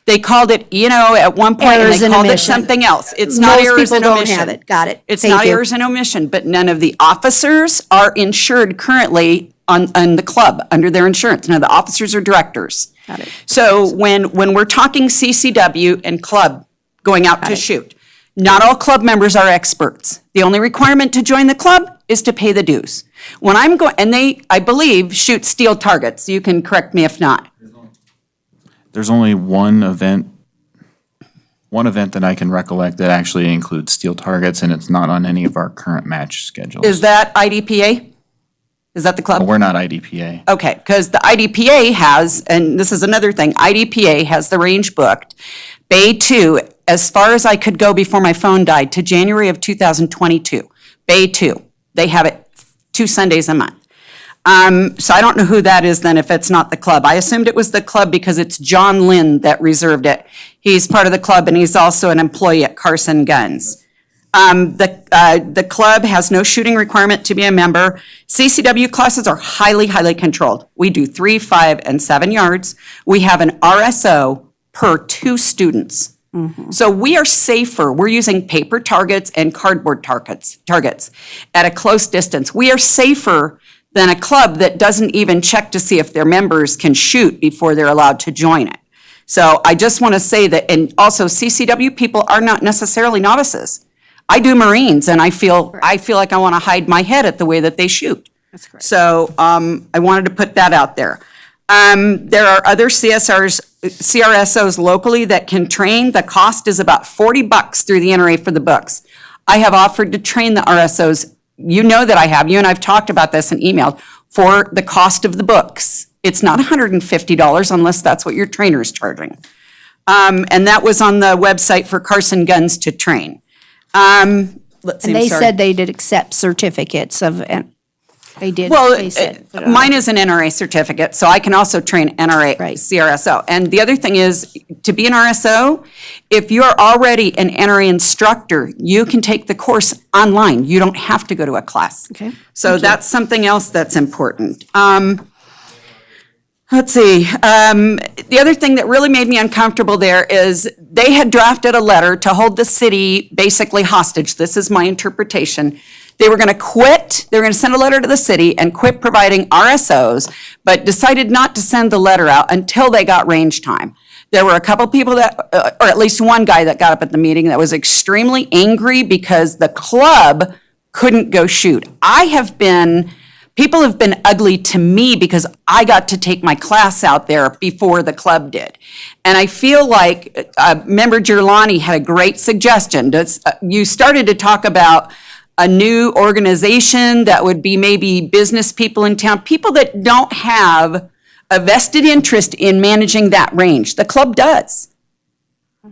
They called it, at one point, and Errors they and called it omission. something else. It's not Most errors people and don't omission. have it. Got it. It's Thank not you. errors and omission, but none of the officers are insured currently on the club under their insurance. None of the officers or directors. Got it. So when we're talking CCW and club going out to shoot, not all club members are experts. The only requirement to join the club is to pay the dues. When I'm going, and they, I believe, shoot steel targets. You can correct me if not. There's only one event that I can recollect that actually includes steel targets, and it's not on any of our current match schedules. Is that IDPA? Is that the club? We're not IDPA. Okay, because the IDPA has, and this is another thing, IDPA has the range booked. Bay 2, as far as I could go before my phone died, to January of 2022. Bay 2, they have it 2 Sundays a month. So I don't know who that is then if it's not the club. I assumed it was the club because it's John Lynn that reserved it. He's part of the club and he's also an employee at Carson Guns. The club has no shooting requirement to be a member. CCW classes are highly, highly controlled. We do 3, 5, and 7 yards. We have an RSO per 2 students. So we are safer. We're using paper targets and cardboard targets at a close distance. We are safer than a club that doesn't even check to see if their members can shoot before they're allowed to join it. So I just want to say that, and also CCW people are not necessarily novices. I do Marines, and I feel like I want to hide my head at the way that they shoot. That's correct. So I wanted to put that out there. There are other CRSOs locally that can train. The cost is about $40 through the NRA for the books. I have offered to train the RSOs. You know that I have. You and I've talked about this and emailed for the cost of the books. It's not $150 unless that's what your trainer's charging. And that was on the website for Carson Guns to train. Let's see, And I'm they sorry. said they did accept certificates of, and they did. Well, they said, mine is an NRA certificate, so I can also train NRA CRSO. And the other thing is, to be an RSO, if you're already an NRA instructor, you can take the course online. You don't have to go to a class. Okay. So that's something else that's important. Let's see. The other thing that really made me uncomfortable there is they had drafted a letter to hold the city basically hostage. This is my interpretation. They were going to quit, they were going to send a letter to the city and quit providing RSOs, but decided not to send the letter out until they got range time. There were a couple people that, or at least one guy that got up at the meeting that was extremely angry because the club couldn't go shoot. People have been ugly to me because I got to take my class out there before the club did. And I feel like Member Gerlani had a great suggestion. You started to talk about a new organization that would be maybe business people in town, people that don't have a vested interest in managing that range. The club does.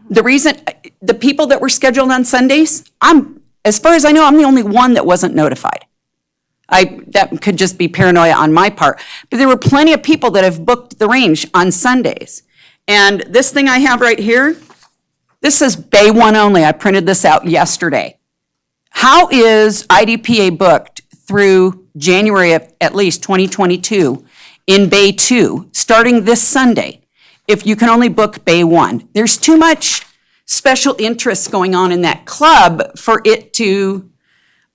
The reason, the people that were scheduled on Sundays, as far as I know, I'm the only one that wasn't notified. That could just be paranoia on my part, but there were plenty of people that have booked the range on Sundays. And this thing I have right here, this says Bay 1 only. I printed this out yesterday. How is IDPA booked through January of at least 2022 in Bay 2, starting this Sunday, if you can only book Bay 1? There's too much special interest going on in that club for it to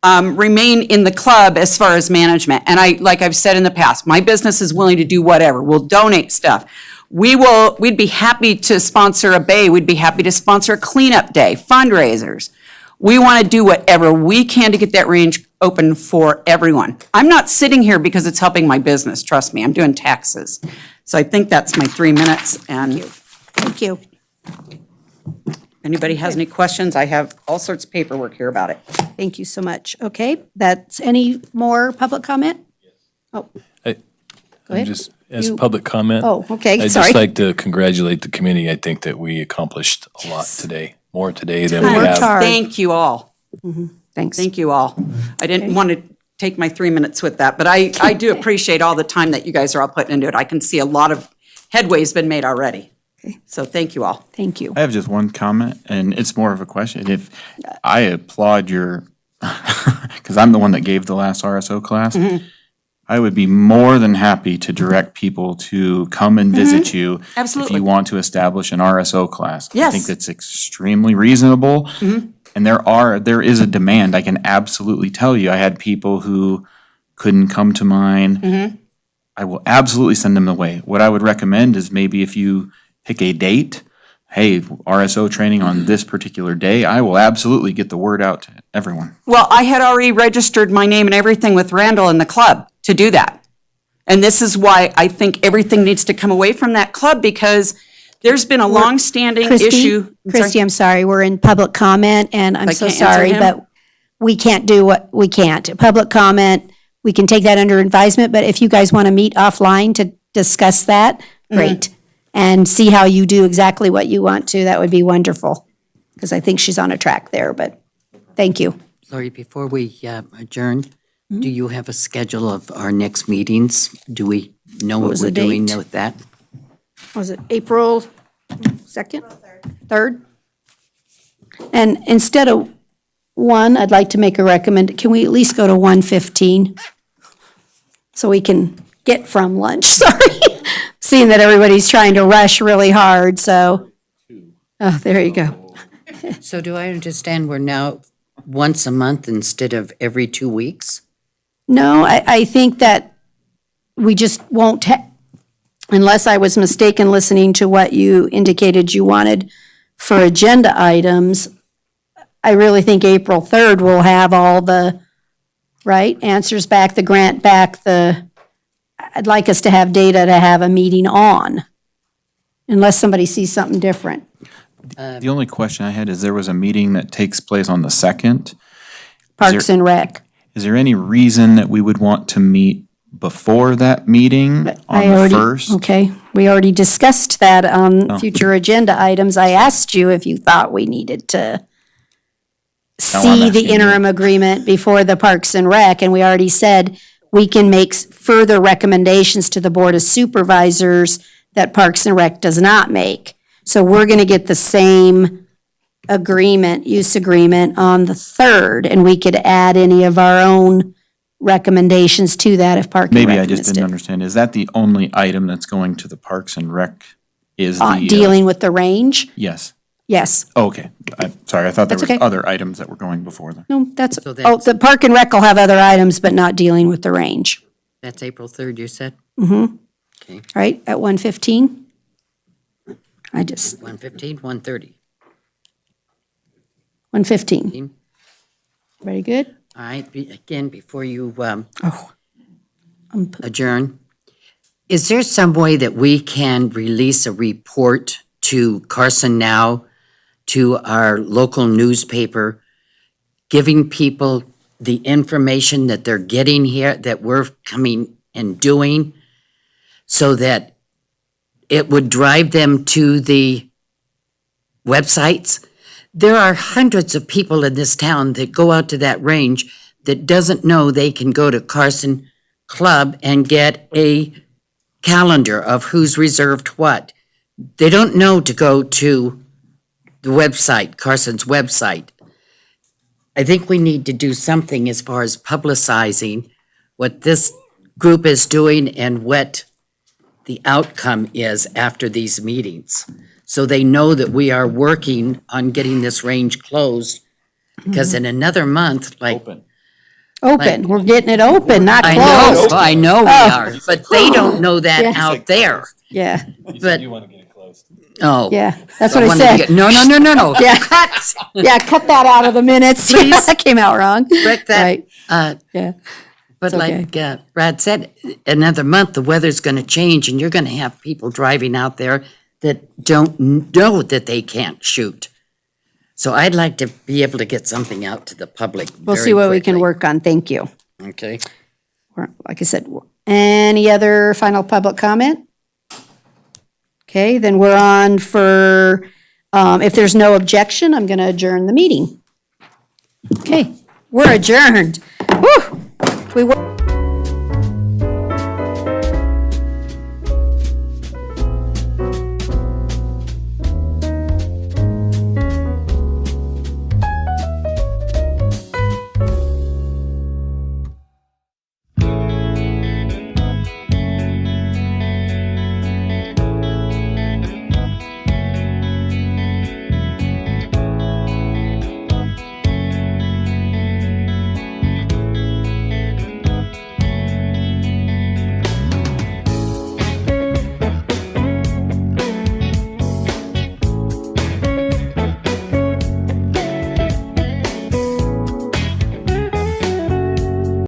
remain in the club as far as management. And like I've said in the past, my business is willing to do whatever. We'll donate stuff. We'd be happy to sponsor a bay. We'd be happy to sponsor a cleanup day, fundraisers. We want to do whatever we can to get that range open for everyone. I'm not sitting here because it's helping my business, trust me, I'm doing taxes. So I think that's my 3 minutes, and Thank you. anybody has any questions, I have all sorts of paperwork here about it. Thank you so much. Okay, that's, any more public comment? Oh, I- go I'm ahead. just, as You- public comment. Oh, okay, I'd sorry. just like to congratulate the committee. I think that we accomplished a lot today, more today than we Worked have. hard. Thank you all. Thanks. Thank you all. I didn't want to take my 3 minutes with that, but I do appreciate all the time that you guys are all putting into it. I can see a lot of headway's been made already. So thank you all. Thank you. I have just one comment, and it's more of a question. If I applaud your, because I'm the one that gave the last RSO class, I would be more than happy to direct people to come and visit you Absolutely. if you want to establish an RSO class. I Yes. think that's extremely reasonable, and there is a demand. I can absolutely tell you. I had people who couldn't come to mine. I will absolutely send them away. What I would recommend is maybe if you pick a date, hey, RSO training on this particular day, I will absolutely get the word out to everyone. Well, I had already registered my name and everything with Randall in the club to do that. And this is why I think everything needs to come away from that club, because there's been a longstanding issue. Christy, I'm sorry, we're in public comment, and I'm I so can't answer sorry, him? but we can't do what, we can't. Public comment, we can take that under advisement, but if you guys want to meet offline to discuss that, great. And see how you do exactly what you want to, that would be wonderful. Because I think she's on a track there, but thank you. Lori, before we adjourn, do you have a schedule of our next meetings? Do we know what was we're the doing date? with that? Was it April 2nd? 3rd? And instead of 1, I'd like to make a can we at least go to 1:15? So we can get from lunch, sorry. Seeing that everybody's trying to rush really hard, so. Oh, there you go. So do I understand we're now once a month instead of every 2 weeks? No, I think that we just won't, unless I was mistaken listening to what you indicated you wanted for agenda items, I really think April 3rd will have all the, right, answers back, the grant back, I'd like us to have data to have a meeting on, unless somebody sees something different. The only question I had is there was a meeting that takes place on the 2nd. Parks and Rec. Is there any reason that we would want to meet before that meeting on the 1st? Okay, we already discussed that on Oh. future agenda items. I asked you if you thought we needed to I'm see the asking you. interim agreement before the Parks and Rec, and we already said we can make further recommendations to the Board of Supervisors that Parks and Rec does not make. So we're gonna get the same agreement, use agreement on the 3rd, and we could add any of our own recommendations to that if Park and Rec Maybe I just missed didn't it. understand. Is that the only item that's going to the Parks and Rec? Is the, Dealing with the range? yes. Yes. Oh, okay. I'm sorry, I thought there That's was okay. other items that were going before them. No, that's, So oh, that's- the Park and Rec will have other items, but not dealing with the range. That's April 3rd, you said? Right, at 1:15? I just, 1:15, 1:30. 1:15. Very good? All right, again, before you Oh. adjourn, is there some way that we can release a report to Carson Now, to our local newspaper, giving people the information that they're getting here, that we're coming and doing, so that it would drive them to the websites There are hundreds of people in this town that go out to that range that doesn't know they can go to Carson Club and get a calendar of who's reserved what. They don't know to go to the website, Carson's website. I think we need to do something as far as publicizing what this group is doing and what the outcome is after these meetings. So they know that we are working on getting this range closed. Because in another month, like, Open, we're getting it open, not I know, closed. I know we Oh. are, but they don't know that Yeah. out there. Yeah, But, oh. yeah, that's what I wanted to said. get- No, no, no, no, no. Yeah. Cut. Yeah, cut that out of the minutes. Please. That came out wrong. Correct that. Right, Yeah. But It's okay. like Brad said, another month, the weather's gonna change and you're gonna have people driving out there that don't know that they can't shoot. So I'd like to be able to get something out to the public we'll very see what we can quickly. work on, thank you. Okay. Like I said, any other final public comment? Okay, then we're on for, if there's no objection, I'm gonna adjourn the meeting. Okay, we're adjourned. Woo! We were.